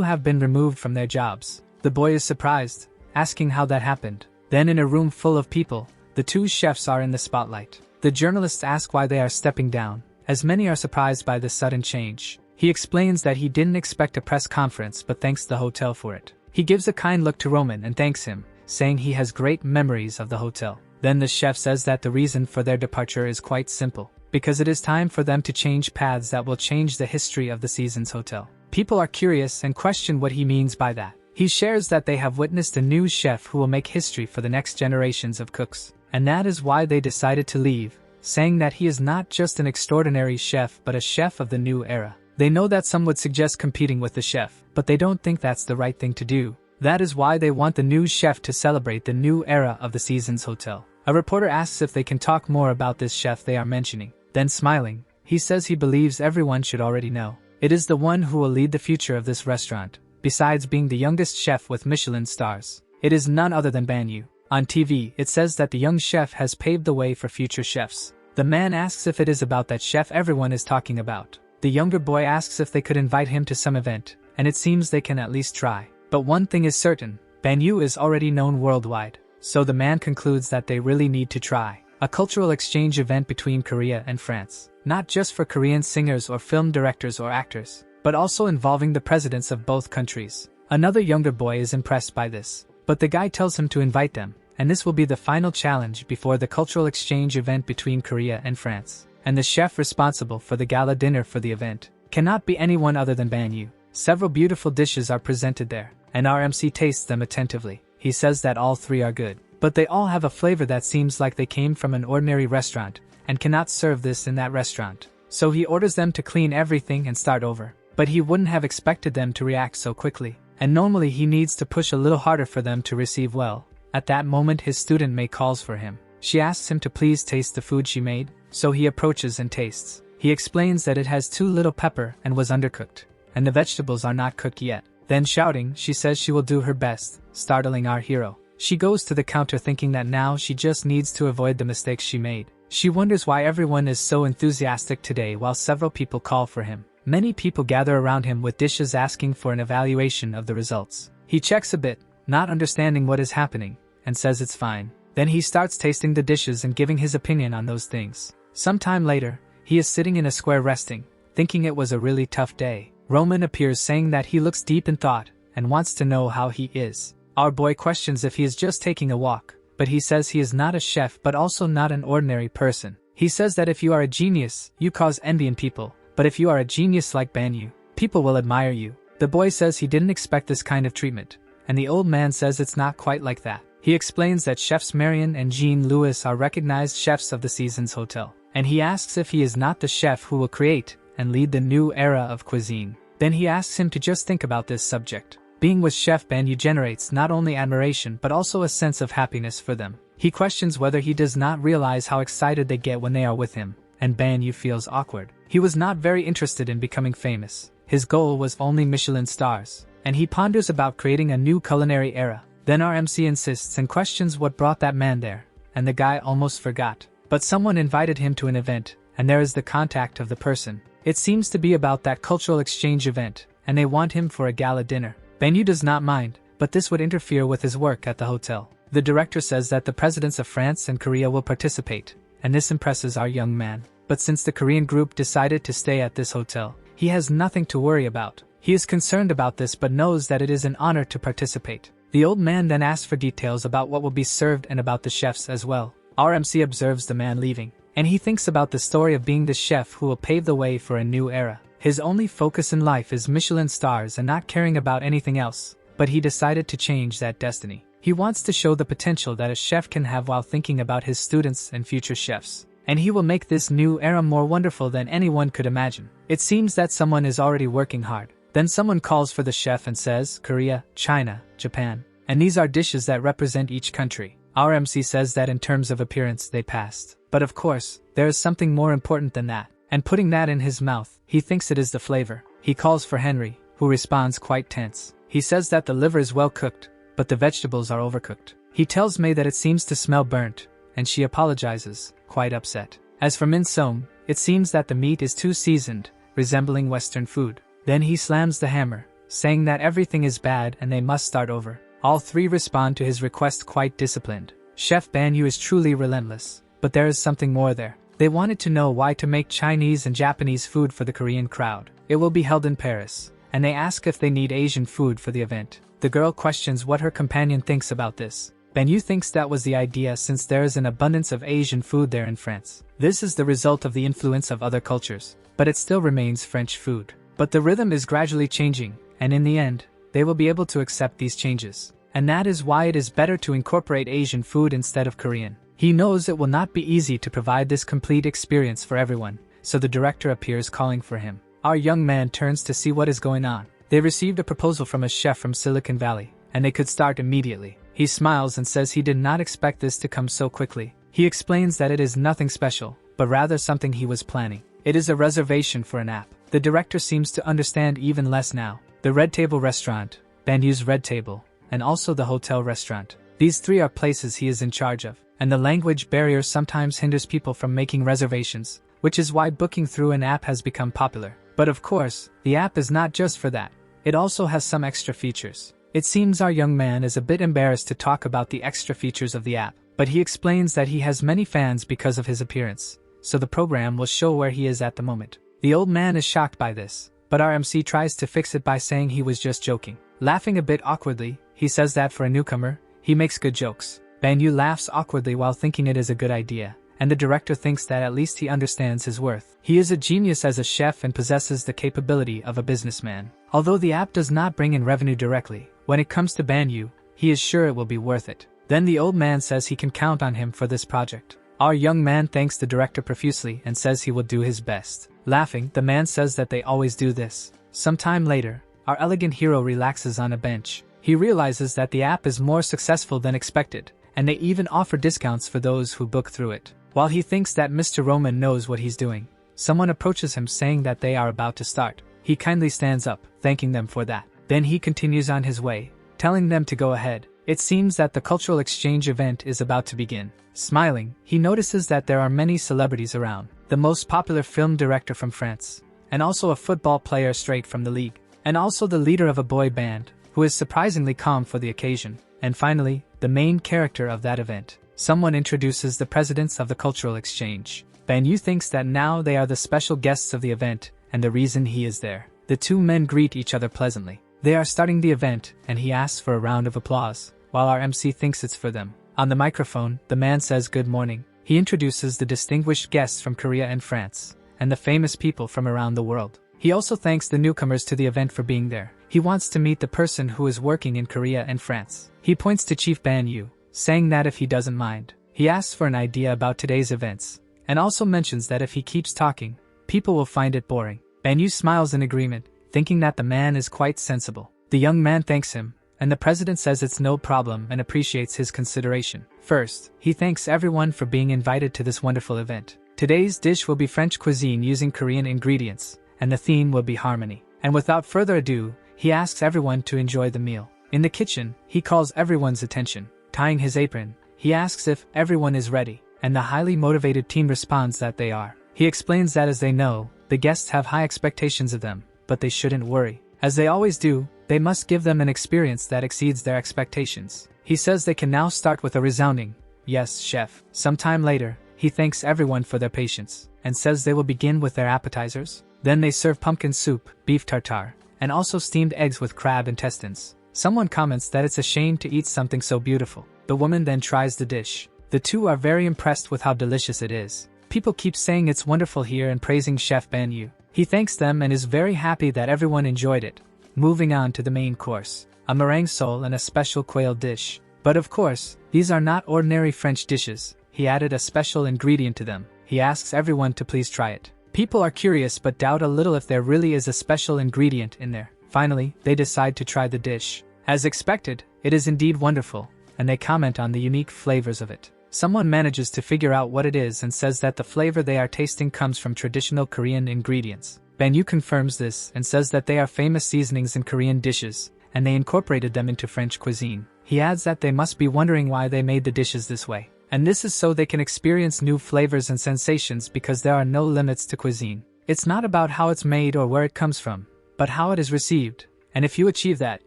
Speaker 1: have been removed from their jobs. The boy is surprised, asking how that happened. Then in a room full of people, the two chefs are in the spotlight. The journalists ask why they are stepping down, as many are surprised by this sudden change. He explains that he didn't expect a press conference but thanks the hotel for it. He gives a kind look to Roman and thanks him, saying he has great memories of the hotel. Then the chef says that the reason for their departure is quite simple, because it is time for them to change paths that will change the history of the season's hotel. People are curious and question what he means by that. He shares that they have witnessed a new chef who will make history for the next generations of cooks, and that is why they decided to leave, saying that he is not just an extraordinary chef but a chef of the new era. They know that some would suggest competing with the chef, but they don't think that's the right thing to do. That is why they want the new chef to celebrate the new era of the season's hotel. A reporter asks if they can talk more about this chef they are mentioning. Then smiling, he says he believes everyone should already know. It is the one who will lead the future of this restaurant. Besides being the youngest chef with Michelin stars, it is none other than Banyu. On TV, it says that the young chef has paved the way for future chefs. The man asks if it is about that chef everyone is talking about. The younger boy asks if they could invite him to some event, and it seems they can at least try. But one thing is certain, Banyu is already known worldwide, so the man concludes that they really need to try. A cultural exchange event between Korea and France, not just for Korean singers or film directors or actors, but also involving the presidents of both countries. Another younger boy is impressed by this, but the guy tells him to invite them, and this will be the final challenge before the cultural exchange event between Korea and France. And the chef responsible for the gala dinner for the event cannot be anyone other than Banyu. Several beautiful dishes are presented there, and our MC tastes them attentively. He says that all three are good, but they all have a flavor that seems like they came from an ordinary restaurant, and cannot serve this in that restaurant. So he orders them to clean everything and start over. But he wouldn't have expected them to react so quickly, and normally he needs to push a little harder for them to receive well. At that moment his student Mei calls for him. She asks him to please taste the food she made, so he approaches and tastes. He explains that it has too little pepper and was undercooked, and the vegetables are not cooked yet. Then shouting, she says she will do her best, startling our hero. She goes to the counter thinking that now she just needs to avoid the mistakes she made. She wonders why everyone is so enthusiastic today while several people call for him. Many people gather around him with dishes asking for an evaluation of the results. He checks a bit, not understanding what is happening, and says it's fine. Then he starts tasting the dishes and giving his opinion on those things. Some time later, he is sitting in a square resting, thinking it was a really tough day. Roman appears saying that he looks deep in thought and wants to know how he is. Our boy questions if he is just taking a walk, but he says he is not a chef but also not an ordinary person. He says that if you are a genius, you cause envy in people, but if you are a genius like Banyu, people will admire you. The boy says he didn't expect this kind of treatment, and the old man says it's not quite like that. He explains that chefs Marion and Jean Louis are recognized chefs of the Seasons Hotel, and he asks if he is not the chef who will create and lead the new era of cuisine. Then he asks him to just think about this subject. Being with Chef Banyu generates not only admiration but also a sense of happiness for them. He questions whether he does not realize how excited they get when they are with him, and Banyu feels awkward. He was not very interested in becoming famous. His goal was only Michelin stars, and he ponders about creating a new culinary era. Then our MC insists and questions what brought that man there, and the guy almost forgot. But someone invited him to an event, and there is the contact of the person. It seems to be about that cultural exchange event, and they want him for a gala dinner. Banyu does not mind, but this would interfere with his work at the hotel. The director says that the presidents of France and Korea will participate, and this impresses our young man. But since the Korean group decided to stay at this hotel, he has nothing to worry about. He is concerned about this but knows that it is an honor to participate. The old man then asks for details about what will be served and about the chefs as well. Our MC observes the man leaving, and he thinks about the story of being the chef who will pave the way for a new era. His only focus in life is Michelin stars and not caring about anything else, but he decided to change that destiny. He wants to show the potential that a chef can have while thinking about his students and future chefs, and he will make this new era more wonderful than anyone could imagine. It seems that someone is already working hard. Then someone calls for the chef and says Korea, China, Japan, and these are dishes that represent each country. Our MC says that in terms of appearance they passed, but of course, there is something more important than that. And putting that in his mouth, he thinks it is the flavor. He calls for Henry, who responds quite tense. He says that the liver is well cooked, but the vegetables are overcooked. He tells Mei that it seems to smell burnt, and she apologizes, quite upset. As for Min Song, it seems that the meat is too seasoned, resembling Western food. Then he slams the hammer, saying that everything is bad and they must start over. All three respond to his request quite disciplined. Chef Banyu is truly relentless, but there is something more there. They wanted to know why to make Chinese and Japanese food for the Korean crowd. It will be held in Paris, and they ask if they need Asian food for the event. The girl questions what her companion thinks about this. Banyu thinks that was the idea since there is an abundance of Asian food there in France. This is the result of the influence of other cultures, but it still remains French food. But the rhythm is gradually changing, and in the end, they will be able to accept these changes. And that is why it is better to incorporate Asian food instead of Korean. He knows it will not be easy to provide this complete experience for everyone, so the director appears calling for him. Our young man turns to see what is going on. They received a proposal from a chef from Silicon Valley, and they could start immediately. He smiles and says he did not expect this to come so quickly. He explains that it is nothing special, but rather something he was planning. It is a reservation for an app. The director seems to understand even less now. The Red Table Restaurant, Banyu's Red Table, and also the hotel restaurant. These three are places he is in charge of, and the language barrier sometimes hinders people from making reservations, which is why booking through an app has become popular. But of course, the app is not just for that. It also has some extra features. It seems our young man is a bit embarrassed to talk about the extra features of the app, but he explains that he has many fans because of his appearance, so the program will show where he is at the moment. The old man is shocked by this, but our MC tries to fix it by saying he was just joking. Laughing a bit awkwardly, he says that for a newcomer, he makes good jokes. Banyu laughs awkwardly while thinking it is a good idea, and the director thinks that at least he understands his worth. He is a genius as a chef and possesses the capability of a businessman. Although the app does not bring in revenue directly, when it comes to Banyu, he is sure it will be worth it. Then the old man says he can count on him for this project. Our young man thanks the director profusely and says he will do his best. Laughing, the man says that they always do this. Sometime later, our elegant hero relaxes on a bench. He realizes that the app is more successful than expected, and they even offer discounts for those who book through it. While he thinks that Mr. Roman knows what he's doing, someone approaches him saying that they are about to start. He kindly stands up, thanking them for that. Then he continues on his way, telling them to go ahead. It seems that the cultural exchange event is about to begin. Smiling, he notices that there are many celebrities around. The most popular film director from France, and also a football player straight from the league, and also the leader of a boy band, who is surprisingly calm for the occasion. And finally, the main character of that event. Someone introduces the presidents of the cultural exchange. Banyu thinks that now they are the special guests of the event, and the reason he is there. The two men greet each other pleasantly. They are starting the event, and he asks for a round of applause, while our MC thinks it's for them. On the microphone, the man says good morning. He introduces the distinguished guests from Korea and France, and the famous people from around the world. He also thanks the newcomers to the event for being there. He wants to meet the person who is working in Korea and France. He points to Chief Banyu, saying that if he doesn't mind. He asks for an idea about today's events, and also mentions that if he keeps talking, people will find it boring. Banyu smiles in agreement, thinking that the man is quite sensible. The young man thanks him, and the president says it's no problem and appreciates his consideration. First, he thanks everyone for being invited to this wonderful event. Today's dish will be French cuisine using Korean ingredients, and the theme will be harmony. And without further ado, he asks everyone to enjoy the meal. In the kitchen, he calls everyone's attention. Tying his apron, he asks if everyone is ready, and the highly motivated team responds that they are. He explains that as they know, the guests have high expectations of them, but they shouldn't worry. As they always do, they must give them an experience that exceeds their expectations. He says they can now start with a resounding, "Yes, chef." Sometime later, he thanks everyone for their patience, and says they will begin with their appetizers. Then they serve pumpkin soup, beef tartare, and also steamed eggs with crab intestines. Someone comments that it's a shame to eat something so beautiful. The woman then tries the dish. The two are very impressed with how delicious it is. People keep saying it's wonderful here and praising Chef Banyu. He thanks them and is very happy that everyone enjoyed it. Moving on to the main course, a meringue sole and a special quail dish. But of course, these are not ordinary French dishes. He added a special ingredient to them. He asks everyone to please try it. People are curious but doubt a little if there really is a special ingredient in there. Finally, they decide to try the dish. As expected, it is indeed wonderful, and they comment on the unique flavors of it. Someone manages to figure out what it is and says that the flavor they are tasting comes from traditional Korean ingredients. Banyu confirms this and says that they are famous seasonings in Korean dishes, and they incorporated them into French cuisine. He adds that they must be wondering why they made the dishes this way. And this is so they can experience new flavors and sensations because there are no limits to cuisine. It's not about how it's made or where it comes from, but how it is received. And if you achieve that,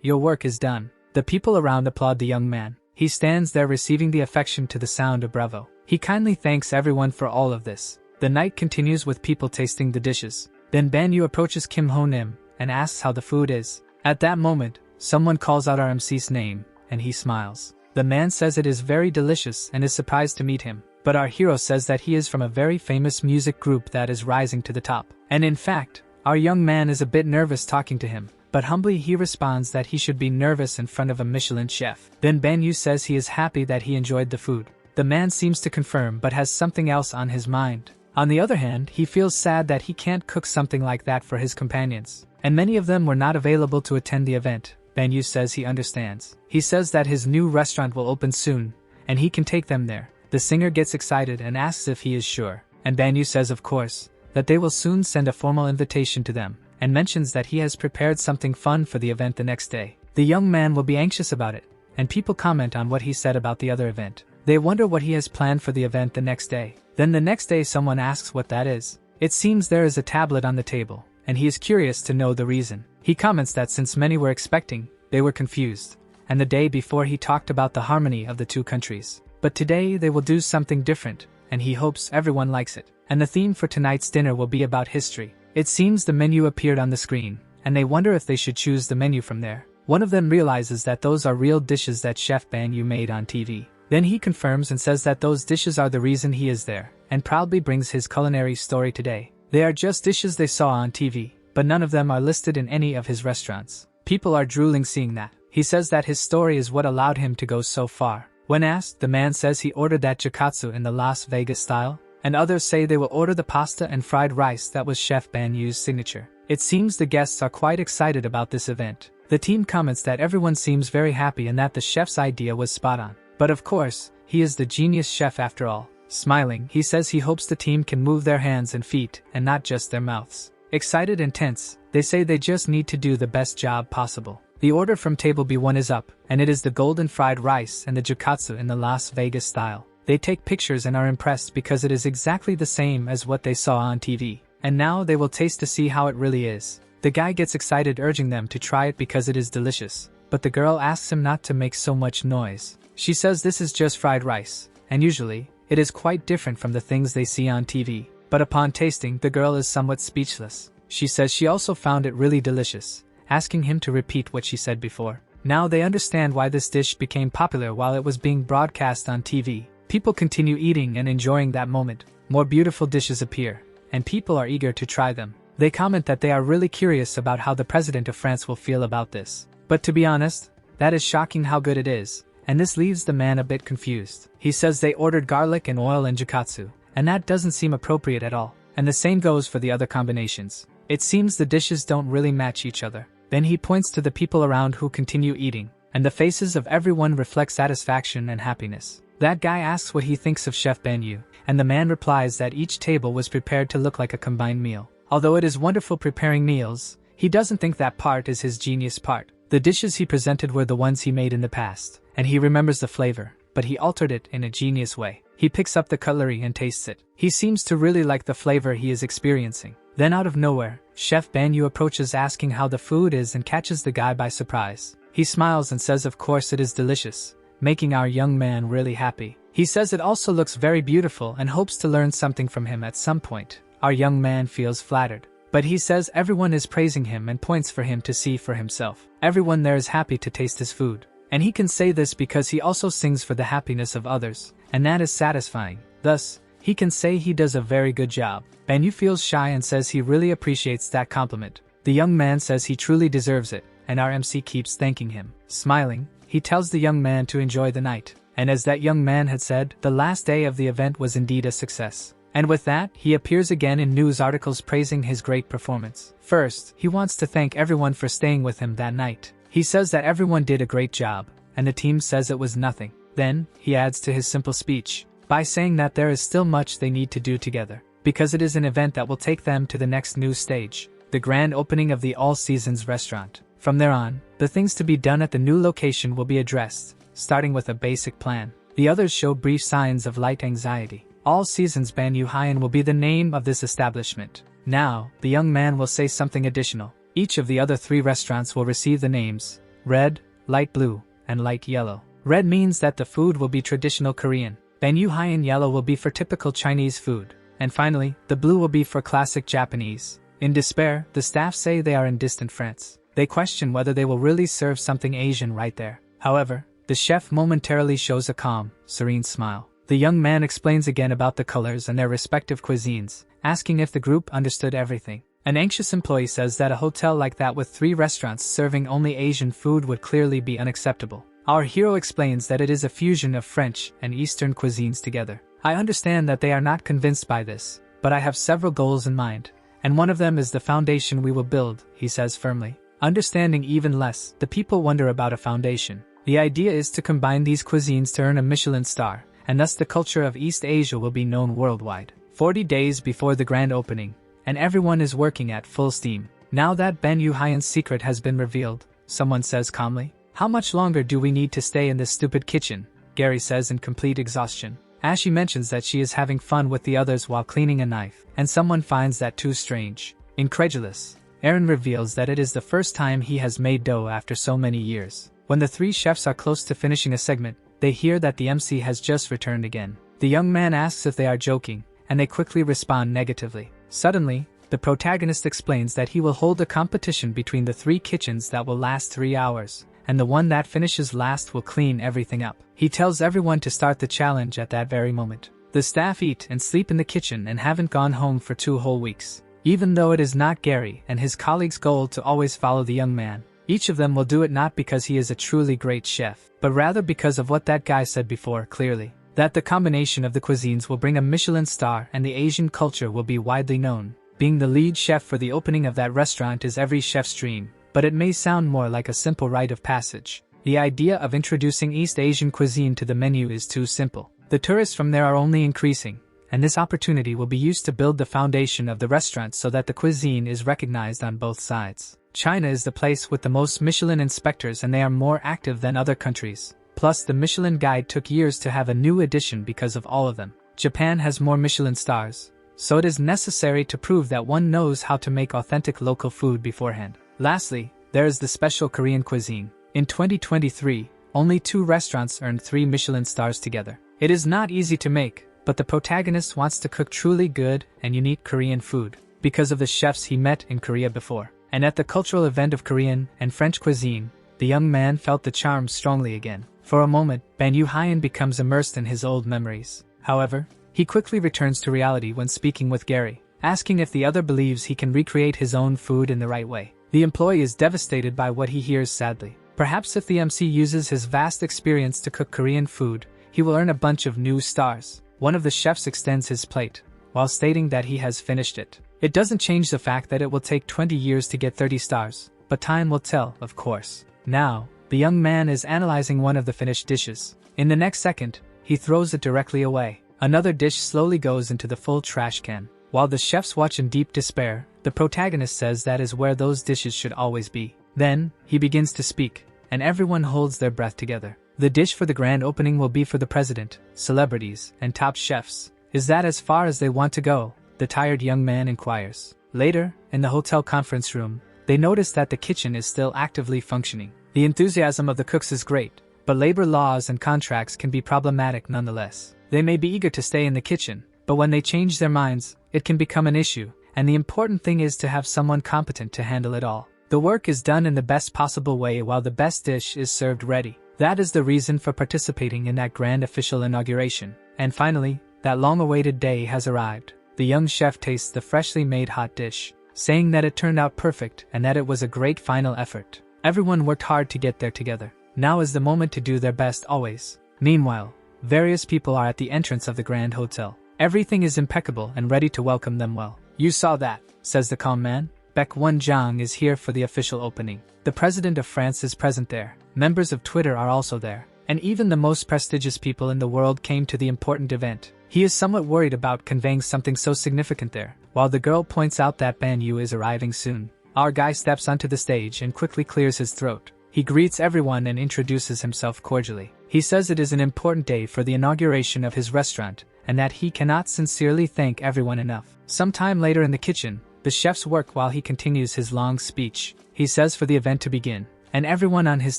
Speaker 1: your work is done. The people around applaud the young man. He stands there receiving the affection to the sound of bravo. He kindly thanks everyone for all of this. The night continues with people tasting the dishes. Then Banyu approaches Kim Ho-nim and asks how the food is. At that moment, someone calls out our MC's name, and he smiles. The man says it is very delicious and is surprised to meet him. But our hero says that he is from a very famous music group that is rising to the top. And in fact, our young man is a bit nervous talking to him. But humbly he responds that he should be nervous in front of a Michelin chef. Then Banyu says he is happy that he enjoyed the food. The man seems to confirm but has something else on his mind. On the other hand, he feels sad that he can't cook something like that for his companions. And many of them were not available to attend the event. Banyu says he understands. He says that his new restaurant will open soon, and he can take them there. The singer gets excited and asks if he is sure. And Banyu says of course, that they will soon send a formal invitation to them, and mentions that he has prepared something fun for the event the next day. The young man will be anxious about it, and people comment on what he said about the other event. They wonder what he has planned for the event the next day. Then the next day someone asks what that is. It seems there is a tablet on the table, and he is curious to know the reason. He comments that since many were expecting, they were confused, and the day before he talked about the harmony of the two countries. But today they will do something different, and he hopes everyone likes it. And the theme for tonight's dinner will be about history. It seems the menu appeared on the screen, and they wonder if they should choose the menu from there. One of them realizes that those are real dishes that Chef Banyu made on TV. Then he confirms and says that those dishes are the reason he is there, and proudly brings his culinary story today. They are just dishes they saw on TV, but none of them are listed in any of his restaurants. People are drooling seeing that. He says that his story is what allowed him to go so far. When asked, the man says he ordered that jukatsu in the Las Vegas style, and others say they will order the pasta and fried rice that was Chef Banyu's signature. It seems the guests are quite excited about this event. The team comments that everyone seems very happy and that the chef's idea was spot on. But of course, he is the genius chef after all. Smiling, he says he hopes the team can move their hands and feet, and not just their mouths. Excited and tense, they say they just need to do the best job possible. The order from table B1 is up, and it is the golden fried rice and the jukatsu in the Las Vegas style. They take pictures and are impressed because it is exactly the same as what they saw on TV. And now they will taste to see how it really is. The guy gets excited, urging them to try it because it is delicious. But the girl asks him not to make so much noise. She says this is just fried rice, and usually, it is quite different from the things they see on TV. But upon tasting, the girl is somewhat speechless. She says she also found it really delicious, asking him to repeat what she said before. Now they understand why this dish became popular while it was being broadcast on TV. People continue eating and enjoying that moment. More beautiful dishes appear, and people are eager to try them. They comment that they are really curious about how the president of France will feel about this. But to be honest, that is shocking how good it is, and this leaves the man a bit confused. He says they ordered garlic and oil and jukatsu, and that doesn't seem appropriate at all. And the same goes for the other combinations. It seems the dishes don't really match each other. Then he points to the people around who continue eating, and the faces of everyone reflect satisfaction and happiness. That guy asks what he thinks of Chef Banyu, and the man replies that each table was prepared to look like a combined meal. Although it is wonderful preparing meals, he doesn't think that part is his genius part. The dishes he presented were the ones he made in the past, and he remembers the flavor, but he altered it in a genius way. He picks up the cutlery and tastes it. He seems to really like the flavor he is experiencing. Then out of nowhere, Chef Banyu approaches asking how the food is and catches the guy by surprise. He smiles and says of course it is delicious, making our young man really happy. He says it also looks very beautiful and hopes to learn something from him at some point. Our young man feels flattered. But he says everyone is praising him and points for him to see for himself. Everyone there is happy to taste his food. And he can say this because he also sings for the happiness of others, and that is satisfying. Thus, he can say he does a very good job. Banyu feels shy and says he really appreciates that compliment. The young man says he truly deserves it, and our MC keeps thanking him. Smiling, he tells the young man to enjoy the night. And as that young man had said, the last day of the event was indeed a success. And with that, he appears again in news articles praising his great performance. First, he wants to thank everyone for staying with him that night. He says that everyone did a great job, and the team says it was nothing. Then, he adds to his simple speech by saying that there is still much they need to do together, because it is an event that will take them to the next new stage, the grand opening of the All Seasons restaurant. From there on, the things to be done at the new location will be addressed, starting with a basic plan. The others show brief signs of light anxiety. All Seasons Banyu Hyan will be the name of this establishment. Now, the young man will say something additional. Each of the other 3 restaurants will receive the names Red, Light Blue, and Light Yellow. Red means that the food will be traditional Korean. Banyu Hyan Yellow will be for typical Chinese food. And finally, the blue will be for classic Japanese. In despair, the staff say they are in distant France. They question whether they will really serve something Asian right there. However, the chef momentarily shows a calm, serene smile. The young man explains again about the colors and their respective cuisines, asking if the group understood everything. An anxious employee says that a hotel like that with 3 restaurants serving only Asian food would clearly be unacceptable. Our hero explains that it is a fusion of French and Eastern cuisines together. I understand that they are not convinced by this, but I have several goals in mind, and one of them is the foundation we will build, he says firmly. Understanding even less, the people wonder about a foundation. The idea is to combine these cuisines to earn a Michelin star, and thus the culture of East Asia will be known worldwide. 40 days before the grand opening, and everyone is working at full steam. Now that Banyu Hyan's secret has been revealed, someone says calmly. How much longer do we need to stay in this stupid kitchen? Gary says in complete exhaustion. Ashi mentions that she is having fun with the others while cleaning a knife, and someone finds that too strange. Incredulous, Aaron reveals that it is the first time he has made dough after so many years. When the 3 chefs are close to finishing a segment, they hear that the MC has just returned again. The young man asks if they are joking, and they quickly respond negatively. Suddenly, The protagonist explains that he will hold a competition between the 3 kitchens that will last 3 hours, and the one that finishes last will clean everything up. He tells everyone to start the challenge at that very moment. The staff eat and sleep in the kitchen and haven't gone home for 2 whole weeks. Even though it is not Gary and his colleagues' goal to always follow the young man, each of them will do it not because he is a truly great chef, but rather because of what that guy said before clearly, that the combination of the cuisines will bring a Michelin star and the Asian culture will be widely known. Being the lead chef for the opening of that restaurant is every chef's dream, but it may sound more like a simple rite of passage. The idea of introducing East Asian cuisine to the menu is too simple. The tourists from there are only increasing, and this opportunity will be used to build the foundation of the restaurant so that the cuisine is recognized on both sides. China is the place with the most Michelin inspectors and they are more active than other countries. Plus the Michelin guide took years to have a new edition because of all of them. Japan has more Michelin stars, so it is necessary to prove that one knows how to make authentic local food beforehand. Lastly, there is the special Korean cuisine. In 2023, only 2 restaurants earned 3 Michelin stars together. It is not easy to make, but the protagonist wants to cook truly good and unique Korean food because of the chefs he met in Korea before. And at the cultural event of Korean and French cuisine, the young man felt the charm strongly again. For a moment, Ban Yu-hyan becomes immersed in his old memories. However, he quickly returns to reality when speaking with Gary, asking if the other believes he can recreate his own food in the right way. The employee is devastated by what he hears sadly. Perhaps if the MC uses his vast experience to cook Korean food, he will earn a bunch of new stars. One of the chefs extends his plate, while stating that he has finished it. It doesn't change the fact that it will take 20 years to get 30 stars, but time will tell, of course. Now, the young man is analyzing one of the finished dishes. In the next second, he throws it directly away. Another dish slowly goes into the full trash can. While the chefs watch in deep despair, the protagonist says that is where those dishes should always be. Then, he begins to speak, and everyone holds their breath together. The dish for the grand opening will be for the president, celebrities, and top chefs. Is that as far as they want to go? The tired young man inquires. Later, in the hotel conference room, they notice that the kitchen is still actively functioning. The enthusiasm of the cooks is great, but labor laws and contracts can be problematic nonetheless. They may be eager to stay in the kitchen, but when they change their minds, it can become an issue, and the important thing is to have someone competent to handle it all. The work is done in the best possible way while the best dish is served ready. That is the reason for participating in that grand official inauguration. And finally, that long-awaited day has arrived. The young chef tastes the freshly made hot dish, saying that it turned out perfect and that it was a great final effort. Everyone worked hard to get there together. Now is the moment to do their best always. Meanwhile, various people are at the entrance of the Grand Hotel. Everything is impeccable and ready to welcome them well. You saw that, says the calm man. Baek Won-jang is here for the official opening. The president of France is present there. Members of Twitter are also there. And even the most prestigious people in the world came to the important event. He is somewhat worried about conveying something so significant there, while the girl points out that Ban Yu is arriving soon. Our guy steps onto the stage and quickly clears his throat. He greets everyone and introduces himself cordially. He says it is an important day for the inauguration of his restaurant, and that he cannot sincerely thank everyone enough. Sometime later in the kitchen, the chefs work while he continues his long speech. He says for the event to begin, and everyone on his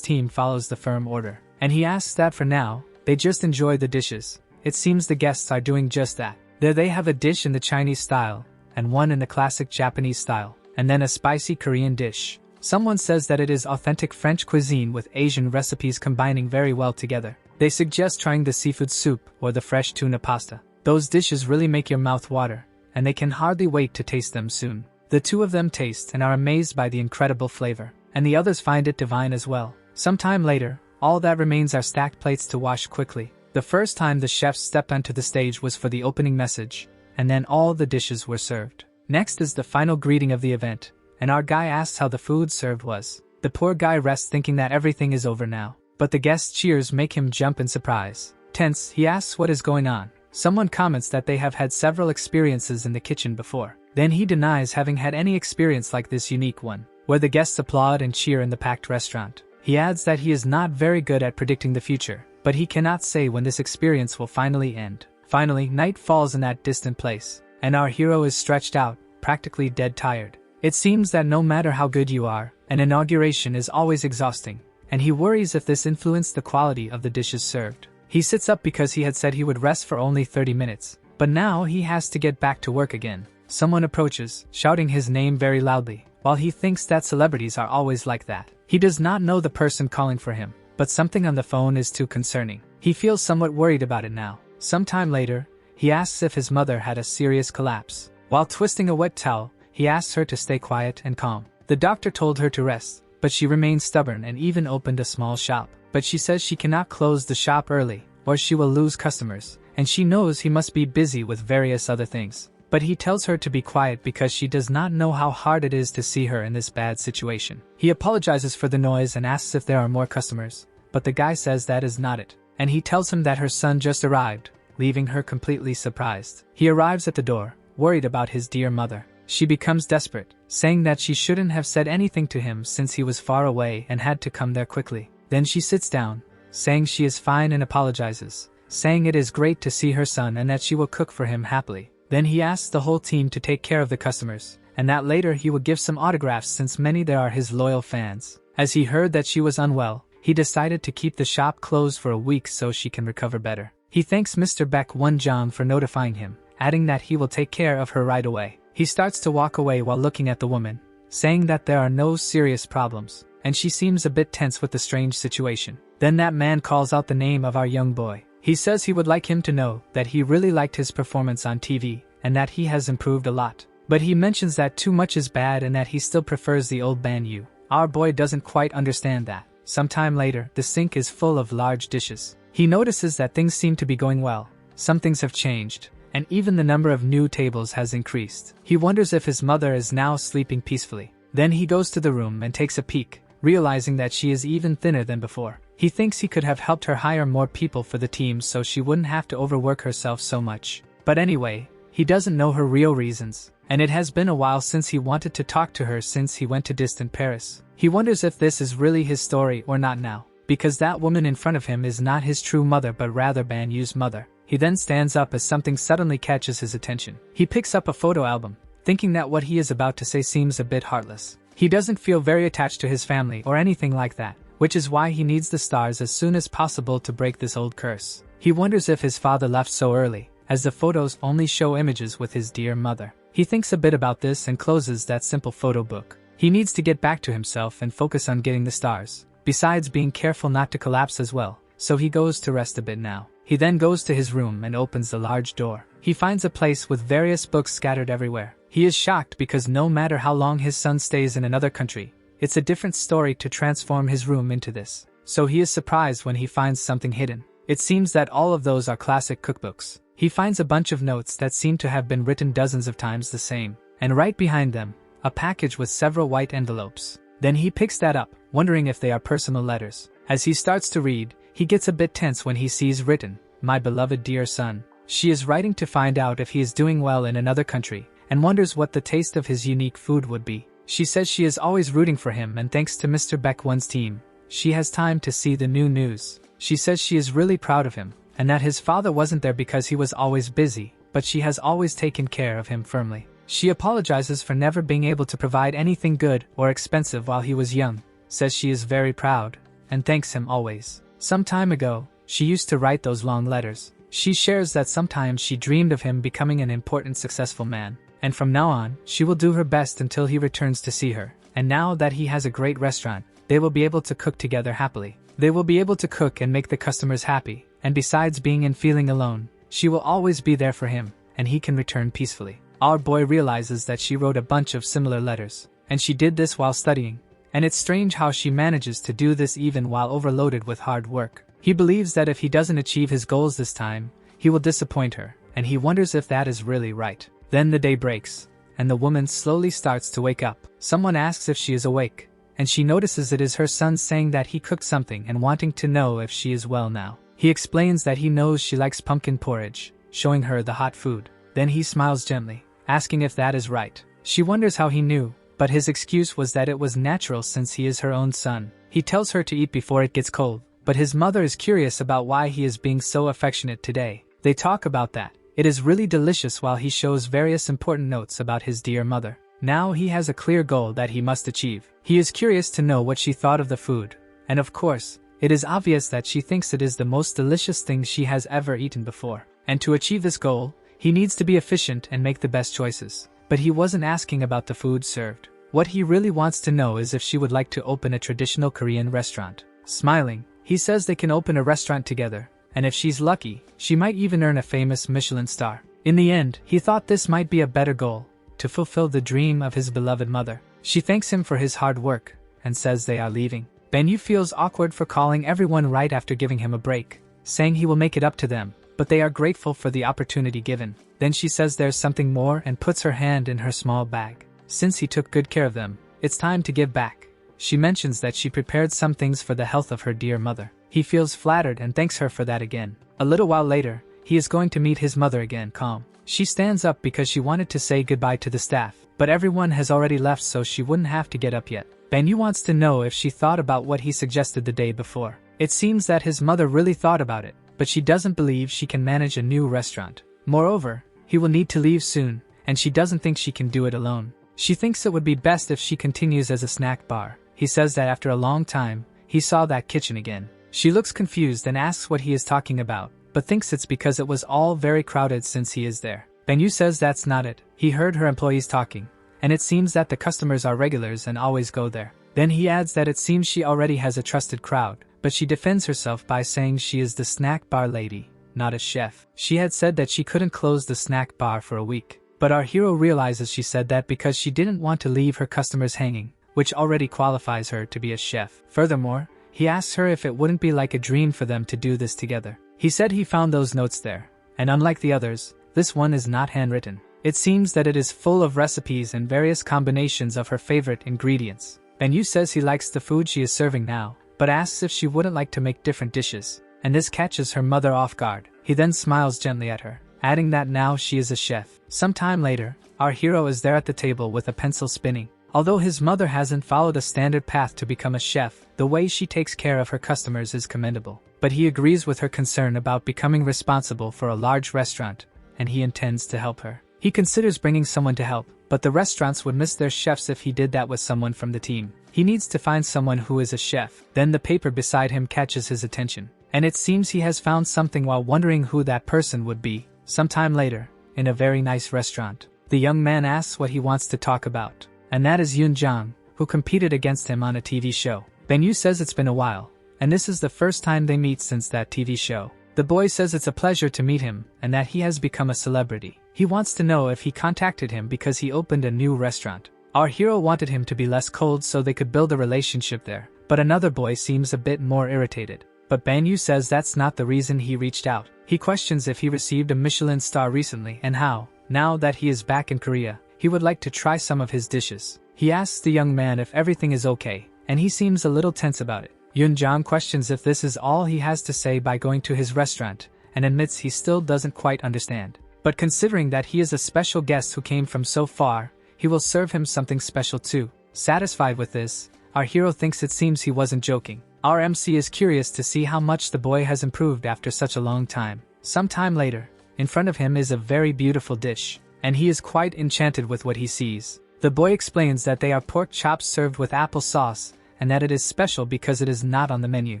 Speaker 1: team follows the firm order. And he asks that for now, they just enjoy the dishes. It seems the guests are doing just that. There they have a dish in the Chinese style, and one in the classic Japanese style, and then a spicy Korean dish. Someone says that it is authentic French cuisine with Asian recipes combining very well together. They suggest trying the seafood soup or the fresh tuna pasta. Those dishes really make your mouth water, and they can hardly wait to taste them soon. The two of them taste and are amazed by the incredible flavor, and the others find it divine as well. Sometime later, all that remains are stacked plates to wash quickly. The first time the chefs stepped onto the stage was for the opening message, and then all the dishes were served. Next is the final greeting of the event, and our guy asks how the food served was. The poor guy rests thinking that everything is over now, but the guests' cheers make him jump in surprise. Tense, he asks what is going on. Someone comments that they have had several experiences in the kitchen before. Then he denies having had any experience like this unique one, where the guests applaud and cheer in the packed restaurant. He adds that he is not very good at predicting the future, but he cannot say when this experience will finally end. Finally, night falls in that distant place, and our hero is stretched out, practically dead tired. It seems that no matter how good you are, an inauguration is always exhausting, and he worries if this influenced the quality of the dishes served. He sits up because he had said he would rest for only 30 minutes, but now he has to get back to work again. someone approaches, shouting his name very loudly. While he thinks that celebrities are always like that, he does not know the person calling for him, but something on the phone is too concerning. He feels somewhat worried about it now. Sometime later, he asks if his mother had a serious collapse. While twisting a wet towel, he asks her to stay quiet and calm. The doctor told her to rest, but she remained stubborn and even opened a small shop. But she says she cannot close the shop early, or she will lose customers, and she knows he must be busy with various other things. But he tells her to be quiet because she does not know how hard it is to see her in this bad situation. He apologizes for the noise and asks if there are more customers, but the guy says that is not it, and he tells him that her son just arrived, leaving her completely surprised. He arrives at the door, worried about his dear mother. She becomes desperate, saying that she shouldn't have said anything to him since he was far away and had to come there quickly. Then she sits down, saying she is fine and apologizes, saying it is great to see her son and that she will cook for him happily. Then he asks the whole team to take care of the customers, and that later he will give some autographs since many there are his loyal fans. As he heard that she was unwell, he decided to keep the shop closed for a week so she can recover better. He thanks Mr. Baek Won-jang for notifying him, adding that he will take care of her right away. He starts to walk away while looking at the woman, saying that there are no serious problems, and she seems a bit tense with the strange situation. Then that man calls out the name of our young boy. He says he would like him to know that he really liked his performance on TV, and that he has improved a lot. But he mentions that too much is bad and that he still prefers the old Manhua. Our boy doesn't quite understand that. Sometime later, the sink is full of large dishes. He notices that things seem to be going well. Some things have changed, and even the number of new tables has increased. He wonders if his mother is now sleeping peacefully. Then he goes to the room and takes a peek, realizing that she is even thinner than before. He thinks he could have helped her hire more people for the team so she wouldn't have to overwork herself so much. But anyway, he doesn't know her real reasons, and it has been a while since he wanted to talk to her since he went to distant Paris. He wonders if this is really his story or not now, because that woman in front of him is not his true mother but rather Banyu's mother. He then stands up as something suddenly catches his attention. He picks up a photo album, thinking that what he is about to say seems a bit heartless. He doesn't feel very attached to his family or anything like that, which is why he needs the stars as soon as possible to break this old curse. He wonders if his father left so early, as the photos only show images with his dear mother. He thinks a bit about this and closes that simple photo book. He needs to get back to himself and focus on getting the stars, besides being careful not to collapse as well, so he goes to rest a bit now. He then goes to his room and opens the large door. He finds a place with various books scattered everywhere. He is shocked because no matter how long his son stays in another country, it's a different story to transform his room into this. So he is surprised when he finds something hidden. It seems that all of those are classic cookbooks. He finds a bunch of notes that seem to have been written dozens of times the same, and right behind them, a package with several white envelopes. Then he picks that up, wondering if they are personal letters. As he starts to read, he gets a bit tense when he sees written, "My beloved dear son." She is writing to find out if he is doing well in another country, and wonders what the taste of his unique food would be. She says she is always rooting for him, and thanks to Mr. Baekwon's team, she has time to see the new news. She says she is really proud of him, and that his father wasn't there because he was always busy, but she has always taken care of him firmly. She apologizes for never being able to provide anything good or expensive while he was young, says she is very proud, and thanks him always. Some time ago, she used to write those long letters. She shares that sometimes she dreamed of him becoming an important successful man, and from now on, she will do her best until he returns to see her. And now that he has a great restaurant, they will be able to cook together happily. They will be able to cook and make the customers happy, and besides being and feeling alone, she will always be there for him, and he can return peacefully. Our boy realizes that she wrote a bunch of similar letters, and she did this while studying, and it's strange how she manages to do this even while overloaded with hard work. He believes that if he doesn't achieve his goals this time, he will disappoint her, and he wonders if that is really right. Then the day breaks, and the woman slowly starts to wake up. Someone asks if she is awake, and she notices it is her son saying that he cooked something and wanting to know if she is well now. He explains that he knows she likes pumpkin porridge, showing her the hot food. Then he smiles gently, asking if that is right. She wonders how he knew, but his excuse was that it was natural since he is her own son. He tells her to eat before it gets cold, but his mother is curious about why he is being so affectionate today. They talk about that. It is really delicious while he shows various important notes about his dear mother. Now he has a clear goal that he must achieve. He is curious to know what she thought of the food, and of course, it is obvious that she thinks it is the most delicious thing she has ever eaten before. And to achieve this goal, he needs to be efficient and make the best choices. but he wasn't asking about the food served. What he really wants to know is if she would like to open a traditional Korean restaurant. Smiling, he says they can open a restaurant together, and if she's lucky, she might even earn a famous Michelin star. In the end, he thought this might be a better goal, to fulfill the dream of his beloved mother. She thanks him for his hard work, and says they are leaving. Banyu feels awkward for calling everyone right after giving him a break, saying he will make it up to them, but they are grateful for the opportunity given. Then she says there's something more and puts her hand in her small bag. Since he took good care of them, it's time to give back. She mentions that she prepared some things for the health of her dear mother. He feels flattered and thanks her for that again. A little while later, he is going to meet his mother again, calm. She stands up because she wanted to say goodbye to the staff, but everyone has already left so she wouldn't have to get up yet. Banyu wants to know if she thought about what he suggested the day before. It seems that his mother really thought about it, but she doesn't believe she can manage a new restaurant. Moreover, he will need to leave soon, and she doesn't think she can do it alone. She thinks it would be best if she continues as a snack bar. He says that after a long time, he saw that kitchen again. She looks confused and asks what he is talking about, but thinks it's because it was all very crowded since he is there. Banyu says that's not it. He heard her employees talking, and it seems that the customers are regulars and always go there. Then he adds that it seems she already has a trusted crowd, but she defends herself by saying she is the snack bar lady, not a chef. She had said that she couldn't close the snack bar for a week, but our hero realizes she said that because she didn't want to leave her customers hanging, which already qualifies her to be a chef. Furthermore, he asks her if it wouldn't be like a dream for them to do this together. He said he found those notes there, and unlike the others, this one is not handwritten. It seems that it is full of recipes and various combinations of her favorite ingredients. Banyu says he likes the food she is serving now, but asks if she wouldn't like to make different dishes, and this catches her mother off guard. He then smiles gently at her, adding that now she is a chef. Some time later, our hero is there at the table with a pencil spinning. Although his mother hasn't followed a standard path to become a chef, the way she takes care of her customers is commendable. But he agrees with her concern about becoming responsible for a large restaurant, and he intends to help her. He considers bringing someone to help, but the restaurants would miss their chefs if he did that with someone from the team. He needs to find someone who is a chef. Then the paper beside him catches his attention, and it seems he has found something while wondering who that person would be. Sometime later, in a very nice restaurant, the young man asks what he wants to talk about, and that is Yoon Jong, who competed against him on a TV show. Banyu says it's been a while, and this is the first time they meet since that TV show. The boy says it's a pleasure to meet him and that he has become a celebrity. He wants to know if he contacted him because he opened a new restaurant. Our hero wanted him to be less cold so they could build a relationship there, but another boy seems a bit more irritated. But Banyu says that's not the reason he reached out. He questions if he received a Michelin star recently and how, now that he is back in Korea, he would like to try some of his dishes. He asks the young man if everything is okay, and he seems a little tense about it. Yoon Jong questions if this is all he has to say by going to his restaurant, and admits he still doesn't quite understand. But considering that he is a special guest who came from so far, he will serve him something special too. Satisfied with this, our hero thinks it seems he wasn't joking. Our MC is curious to see how much the boy has improved after such a long time. Some time later, in front of him is a very beautiful dish, and he is quite enchanted with what he sees. The boy explains that they are pork chops served with apple sauce, and that it is special because it is not on the menu.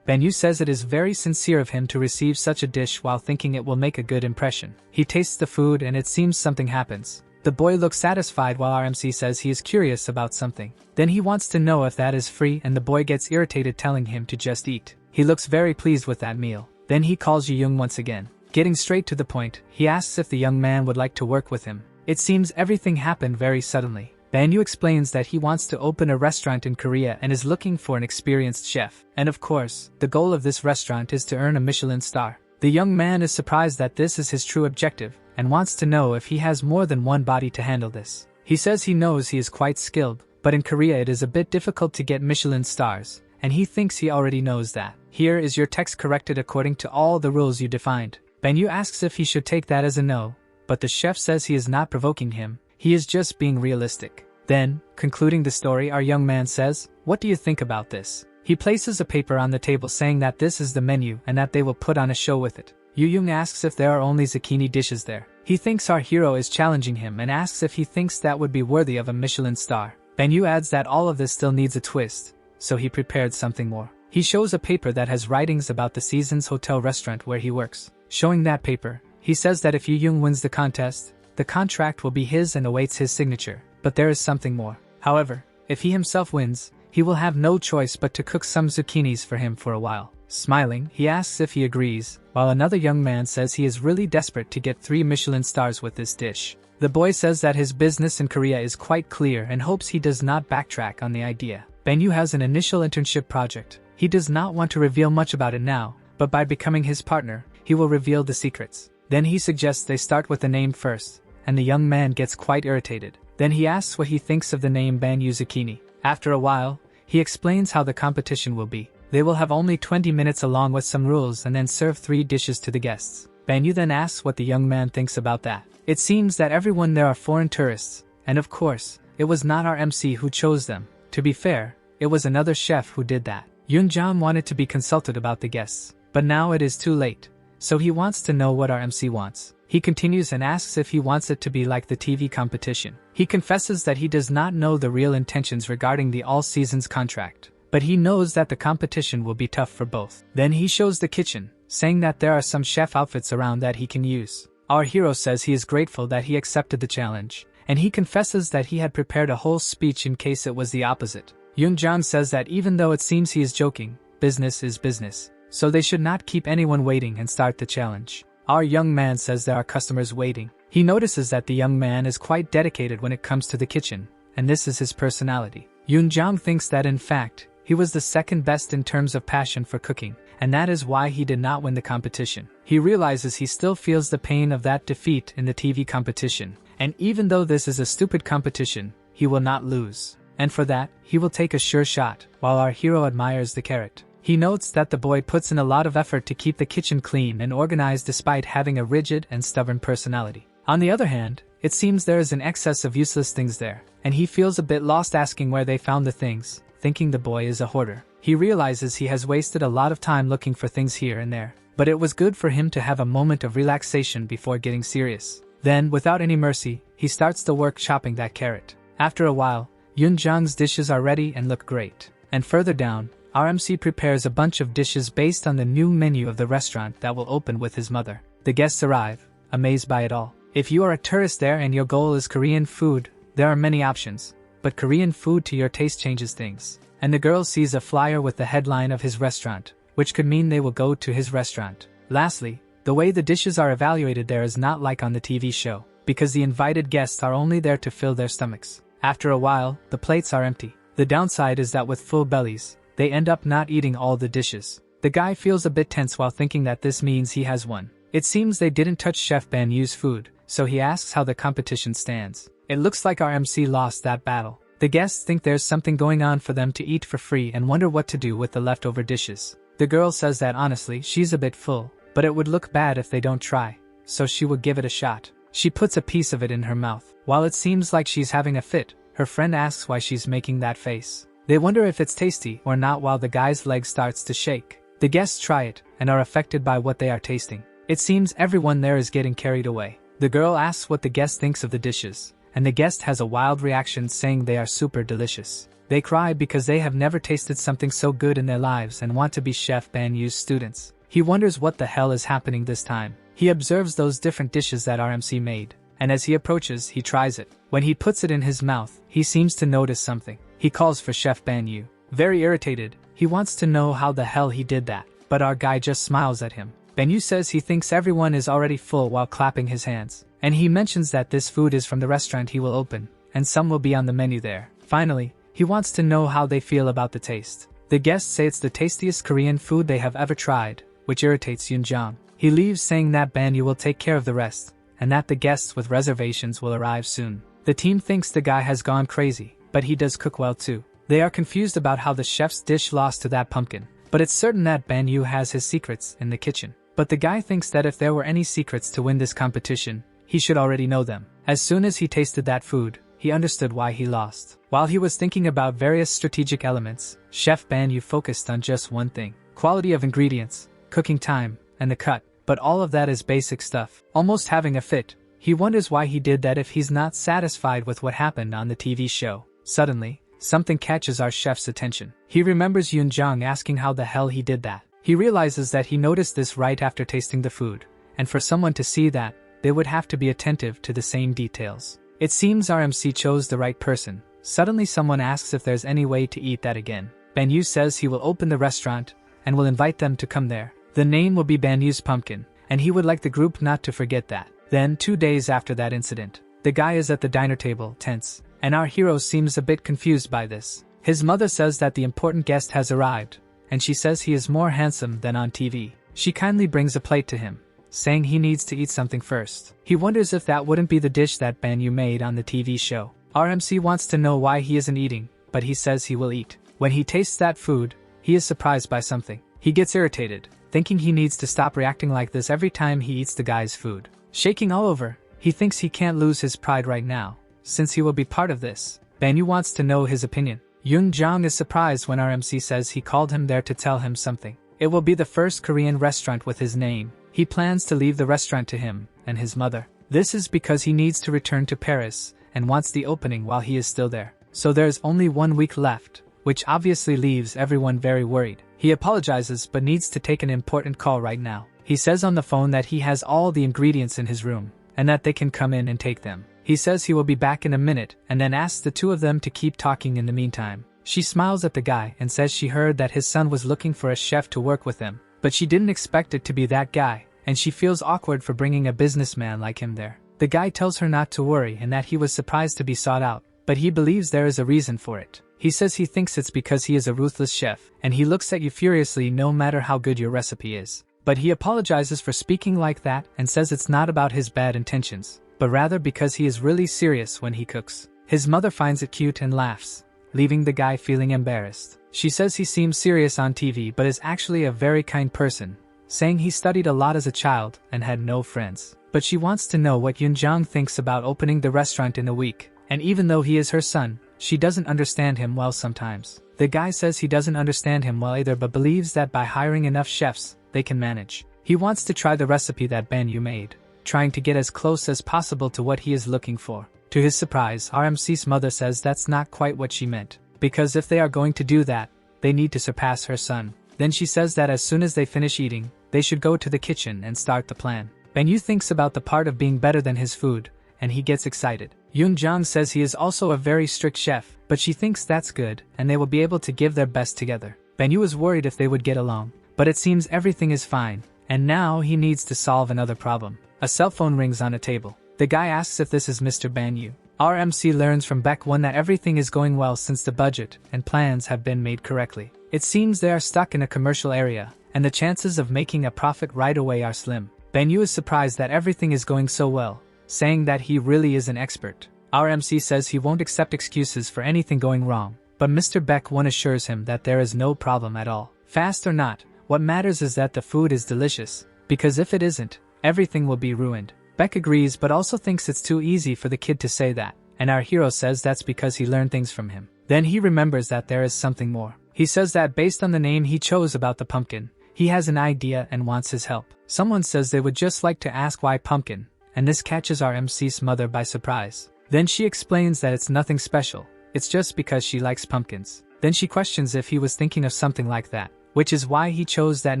Speaker 1: Banyu says it is very sincere of him to receive such a dish while thinking it will make a good impression. He tastes the food and it seems something happens. The boy looks satisfied while our MC says he is curious about something. Then he wants to know if that is free and the boy gets irritated telling him to just eat. He looks very pleased with that meal. Then he calls Young once again. Getting straight to the point, he asks if the young man would like to work with him. It seems everything happened very suddenly. Banyu explains that he wants to open a restaurant in Korea and is looking for an experienced chef. And of course, the goal of this restaurant is to earn a Michelin star. The young man is surprised that this is his true objective, and wants to know if he has more than one body to handle this. He says he knows he is quite skilled, but in Korea it is a bit difficult to get Michelin stars, and he thinks he already knows that. Here is your text corrected according to all the rules you defined. Banyu asks if he should take that as a no, but the chef says he is not provoking him, he is just being realistic. Then, concluding the story, our young man says, "What do you think about this?" He places a paper on the table saying that this is the menu and that they will put on a show with it. Yu-young asks if there are only zucchini dishes there. He thinks our hero is challenging him and asks if he thinks that would be worthy of a Michelin star. Banyu adds that all of this still needs a twist, so he prepared something more. He shows a paper that has writings about the Seasons Hotel restaurant where he works. Showing that paper, he says that if Yu-young wins the contest, the contract will be his and awaits his signature. But there is something more. However, if he himself wins, he will have no choice but to cook some zucchinis for him for a while. Smiling, he asks if he agrees, while another young man says he is really desperate to get 3 Michelin stars with this dish. The boy says that his business in Korea is quite clear and hopes he does not backtrack on the idea. Banyu has an initial internship project. He does not want to reveal much about it now, but by becoming his partner, he will reveal the secrets. Then he suggests they start with the name first, and the young man gets quite irritated. Then he asks what he thinks of the name Banyu Zucchini. After a while, he explains how the competition will be. They will have only 20 minutes along with some rules and then serve 3 dishes to the guests. Banyu then asks what the young man thinks about that. It seems that everyone there are foreign tourists, and of course, it was not our MC who chose them. To be fair, it was another chef who did that. Yoonjong wanted to be consulted about the guests, but now it is too late, so he wants to know what our MC wants. He continues and asks if he wants it to be like the TV competition. He confesses that he does not know the real intentions regarding the all-seasons contract, but he knows that the competition will be tough for both. Then he shows the kitchen, saying that there are some chef outfits around that he can use. Our hero says he is grateful that he accepted the challenge, and he confesses that he had prepared a whole speech in case it was the opposite. Yoonjong says that even though it seems he is joking, business is business, so they should not keep anyone waiting and start the challenge. Our young man says there are customers waiting. He notices that the young man is quite dedicated when it comes to the kitchen, and this is his personality. Yoonjong thinks that in fact, he was the second best in terms of passion for cooking, and that is why he did not win the competition. He realizes he still feels the pain of that defeat in the TV competition, and even though this is a stupid competition, he will not lose. And for that, he will take a sure shot, while our hero admires the carrot. He notes that the boy puts in a lot of effort to keep the kitchen clean and organized despite having a rigid and stubborn personality. On the other hand, it seems there is an excess of useless things there, and he feels a bit lost asking where they found the things, thinking the boy is a hoarder. He realizes he has wasted a lot of time looking for things here and there, but it was good for him to have a moment of relaxation before getting serious. Then, without any mercy, he starts the work chopping that carrot. After a while, Yoonjong's dishes are ready and look great. And further down, our MC prepares a bunch of dishes based on the new menu of the restaurant that will open with his mother. The guests arrive, amazed by it all. If you are a tourist there and your goal is Korean food, there are many options, but Korean food to your taste changes things. And the girl sees a flyer with the headline of his restaurant, which could mean they will go to his restaurant. Lastly, the way the dishes are evaluated there is not like on the TV show, because the invited guests are only there to fill their stomachs. After a while, the plates are empty. The downside is that with full bellies, they end up not eating all the dishes. The guy feels a bit tense while thinking that this means he has won. It seems they didn't touch Chef Banyu's food, so he asks how the competition stands. It looks like our MC lost that battle. The guests think there's something going on for them to eat for free and wonder what to do with the leftover dishes. The girl says that honestly she's a bit full, but it would look bad if they don't try, so she would give it a shot. She puts a piece of it in her mouth. While it seems like she's having a fit, her friend asks why she's making that face. They wonder if it's tasty or not while the guy's leg starts to shake. The guests try it and are affected by what they are tasting. It seems everyone there is getting carried away. The girl asks what the guest thinks of the dishes, and the guest has a wild reaction saying they are super delicious. They cry because they have never tasted something so good in their lives and want to be Chef Banyu's students. He wonders what the hell is happening this time. He observes those different dishes that RMC made, and as he approaches, he tries it. When he puts it in his mouth, he seems to notice something. He calls for Chef Banyu. Very irritated, he wants to know how the hell he did that, but our guy just smiles at him. Banyu says he thinks everyone is already full while clapping his hands, and he mentions that this food is from the restaurant he will open, and some will be on the menu there. Finally, he wants to know how they feel about the taste. The guests say it's the tastiest Korean food they have ever tried, which irritates Yoonjong. He leaves saying that Banyu will take care of the rest, and that the guests with reservations will arrive soon. The team thinks the guy has gone crazy, but he does cook well too. They are confused about how the chef's dish lost to that pumpkin, but it's certain that Banyu has his secrets in the kitchen. But the guy thinks that if there were any secrets to win this competition, he should already know them. As soon as he tasted that food, he understood why he lost. While he was thinking about various strategic elements, Chef Banyu focused on just one thing: quality of ingredients, cooking time, and the cut. But all of that is basic stuff. Almost having a fit, he wonders why he did that if he's not satisfied with what happened on the TV show. Suddenly, something catches our chef's attention. He remembers Yoonjong asking how the hell he did that. He realizes that he noticed this right after tasting the food, and for someone to see that, they would have to be attentive to the same details. It seems RMC chose the right person. Suddenly someone asks if there's any way to eat that again. Banyu says he will open the restaurant and will invite them to come there. The name will be Banyu's Pumpkin, and he would like the group not to forget that. Then 2 days after that incident, the guy is at the diner table, tense, and our hero seems a bit confused by this. His mother says that the important guest has arrived, and she says he is more handsome than on TV. She kindly brings a plate to him, saying he needs to eat something first. He wonders if that wouldn't be the dish that Banyu made on the TV show. RMC wants to know why he isn't eating, but he says he will eat. When he tastes that food, he is surprised by something. He gets irritated, thinking he needs to stop reacting like this every time he eats the guy's food. Shaking all over, he thinks he can't lose his pride right now, since he will be part of this. Banyu wants to know his opinion. Yoon Jong is surprised when RMC says he called him there to tell him something. It will be the first Korean restaurant with his name. He plans to leave the restaurant to him and his mother. This is because he needs to return to Paris and wants the opening while he is still there. So there's only 1 week left, which obviously leaves everyone very worried. He apologizes but needs to take an important call right now. He says on the phone that he has all the ingredients in his room, and that they can come in and take them. He says he will be back in a minute and then asks the two of them to keep talking in the meantime. She smiles at the guy and says she heard that his son was looking for a chef to work with him, but she didn't expect it to be that guy, and she feels awkward for bringing a businessman like him there. The guy tells her not to worry and that he was surprised to be sought out, but he believes there is a reason for it. He says he thinks it's because he is a ruthless chef, and he looks at you furiously no matter how good your recipe is. But he apologizes for speaking like that and says it's not about his bad intentions, but rather because he is really serious when he cooks. His mother finds it cute and laughs, leaving the guy feeling embarrassed. She says he seems serious on TV but is actually a very kind person, saying he studied a lot as a child and had no friends. But she wants to know what Yoonjong thinks about opening the restaurant in a week, and even though he is her son, she doesn't understand him well sometimes. The guy says he doesn't understand him well either but believes that by hiring enough chefs, they can manage. He wants to try the recipe that Banyu made, trying to get as close as possible to what he is looking for. To his surprise, RMC's mother says that's not quite what she meant, because if they are going to do that, they need to surpass her son. Then she says that as soon as they finish eating, they should go to the kitchen and start the plan. Banyu thinks about the part of being better than his food, and he gets excited. Yoonjong says he is also a very strict chef, but she thinks that's good, and they will be able to give their best together. Banyu is worried if they would get along, but it seems everything is fine, and now he needs to solve another problem. A cell phone rings on a table. The guy asks if this is Mr. Banyu. RMC learns from Baek-won that everything is going well since the budget and plans have been made correctly. It seems they are stuck in a commercial area, and the chances of making a profit right away are slim. Banyu is surprised that everything is going so well, saying that he really is an expert. RMC says he won't accept excuses for anything going wrong, but Mr. Baek-won assures him that there is no problem at all. Fast or not, what matters is that the food is delicious, because if it isn't, everything will be ruined. Baek agrees but also thinks it's too easy for the kid to say that, and our hero says that's because he learned things from him. Then he remembers that there is something more. He says that based on the name he chose about the pumpkin, he has an idea and wants his help. Someone says they would just like to ask why pumpkin, and this catches RMC's mother by surprise. Then she explains that it's nothing special, it's just because she likes pumpkins. Then she questions if he was thinking of something like that, which is why he chose that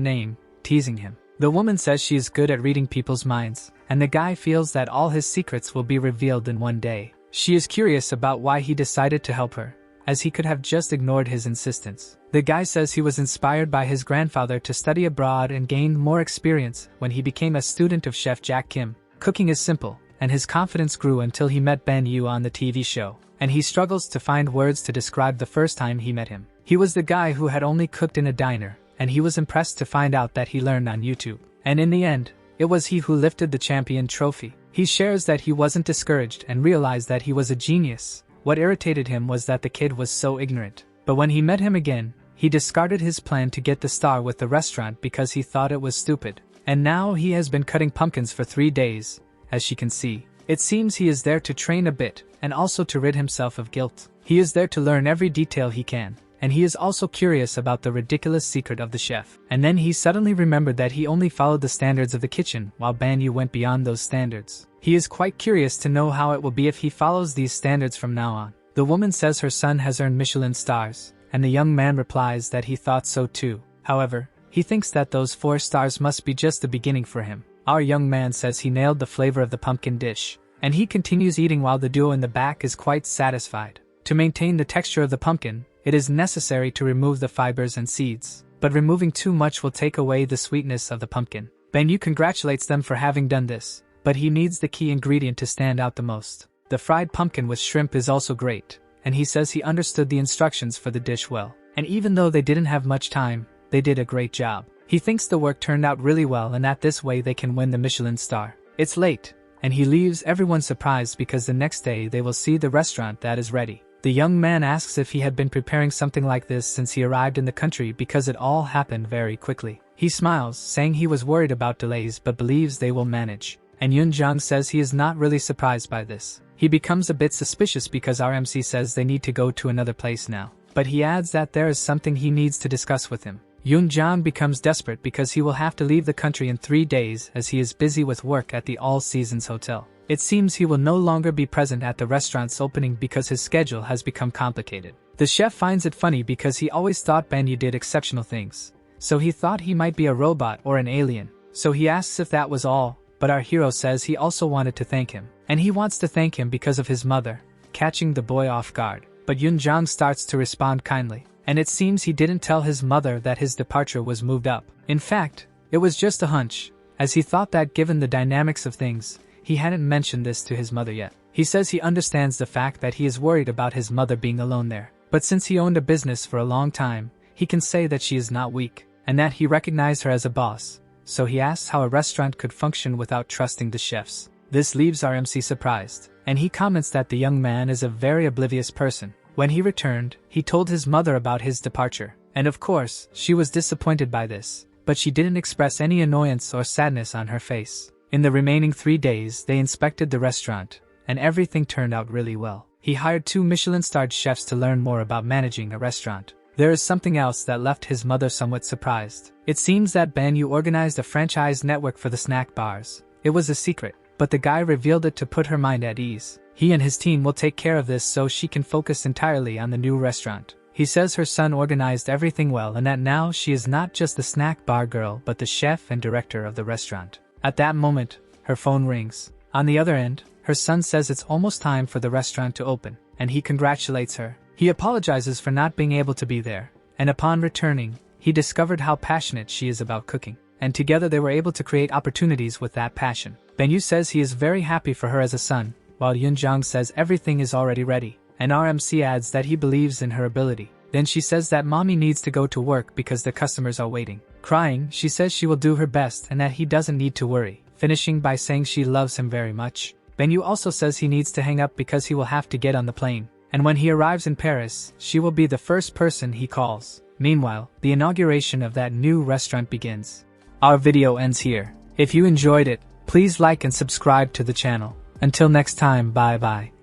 Speaker 1: name, teasing him. The woman says she is good at reading people's minds, and the guy feels that all his secrets will be revealed in one day. She is curious about why he decided to help her, as he could have just ignored his insistence. The guy says he was inspired by his grandfather to study abroad and gained more experience when he became a student of Chef Jack Kim. Cooking is simple, and his confidence grew until he met Banyu on the TV show, and he struggles to find words to describe the first time he met him. He was the guy who had only cooked in a diner, and he was impressed to find out that he learned on YouTube. And in the end, it was he who lifted the champion trophy. He shares that he wasn't discouraged and realized that he was a genius. What irritated him was that the kid was so ignorant. But when he met him again, he discarded his plan to get the star with the restaurant because he thought it was stupid. And now he has been cutting pumpkins for 3 days, as she can see. It seems he is there to train a bit, and also to rid himself of guilt. He is there to learn every detail he can, and he is also curious about the ridiculous secret of the chef. And then he suddenly remembered that he only followed the standards of the kitchen while Banyu went beyond those standards. He is quite curious to know how it will be if he follows these standards from now on. The woman says her son has earned Michelin stars, and the young man replies that he thought so too. However, he thinks that those 4 stars must be just the beginning for him. Our young man says he nailed the flavor of the pumpkin dish, and he continues eating while the duo in the back is quite satisfied. To maintain the texture of the pumpkin, it is necessary to remove the fibers and seeds, but removing too much will take away the sweetness of the pumpkin. Banyu congratulates them for having done this, but he needs the key ingredient to stand out the most. The fried pumpkin with shrimp is also great, and he says he understood the instructions for the dish well. And even though they didn't have much time, they did a great job. He thinks the work turned out really well and that this way they can win the Michelin star. It's late, and he leaves everyone surprised because the next day they will see the restaurant that is ready. The young man asks if he had been preparing something like this since he arrived in the country because it all happened very quickly. He smiles, saying he was worried about delays but believes they will manage. And Yunjang says he is not really surprised by this. He becomes a bit suspicious because our MC says they need to go to another place now. But he adds that there is something he needs to discuss with him. Yunjang becomes desperate because he will have to leave the country in 3 days as he is busy with work at the All Seasons Hotel. It seems he will no longer be present at the restaurant's opening because his schedule has become complicated. The chef finds it funny because he always thought Banyu did exceptional things, so he thought he might be a robot or an alien. So he asks if that was all, but our hero says he also wanted to thank him, and he wants to thank him because of his mother, catching the boy off guard. But Yunjang starts to respond kindly, and it seems he didn't tell his mother that his departure was moved up. In fact, it was just a hunch, as he thought that given the dynamics of things, he hadn't mentioned this to his mother yet. He says he understands the fact that he is worried about his mother being alone there, but since he owned a business for a long time, he can say that she is not weak, and that he recognized her as a boss, so he asks how a restaurant could function without trusting the chefs. This leaves our MC surprised, and he comments that the young man is a very oblivious person. When he returned, he told his mother about his departure, and of course, she was disappointed by this, but she didn't express any annoyance or sadness on her face. In the remaining 3 days, they inspected the restaurant, and everything turned out really well. He hired 2 Michelin-starred chefs to learn more about managing a restaurant. There is something else that left his mother somewhat surprised. It seems that Banyu organized a franchise network for the snack bars. It was a secret, but the guy revealed it to put her mind at ease. He and his team will take care of this so she can focus entirely on the new restaurant. He says her son organized everything well and that now she is not just the snack bar girl but the chef and director of the restaurant. At that moment, her phone rings. On the other end, her son says it's almost time for the restaurant to open, and he congratulates her. He apologizes for not being able to be there, and upon returning, he discovered how passionate she is about cooking, and together they were able to create opportunities with that passion. Banyu says he is very happy for her as a son, while Yunjang says everything is already ready, and RMC adds that he believes in her ability. Then she says that mommy needs to go to work because the customers are waiting. Crying, she says she will do her best and that he doesn't need to worry, finishing by saying she loves him very much. Banyu also says he needs to hang up because he will have to get on the plane, and when he arrives in Paris, she will be the first person he calls. Meanwhile, the inauguration of that new restaurant begins. Our video ends here. If you enjoyed it, please like and subscribe to the channel. Until next time, bye bye.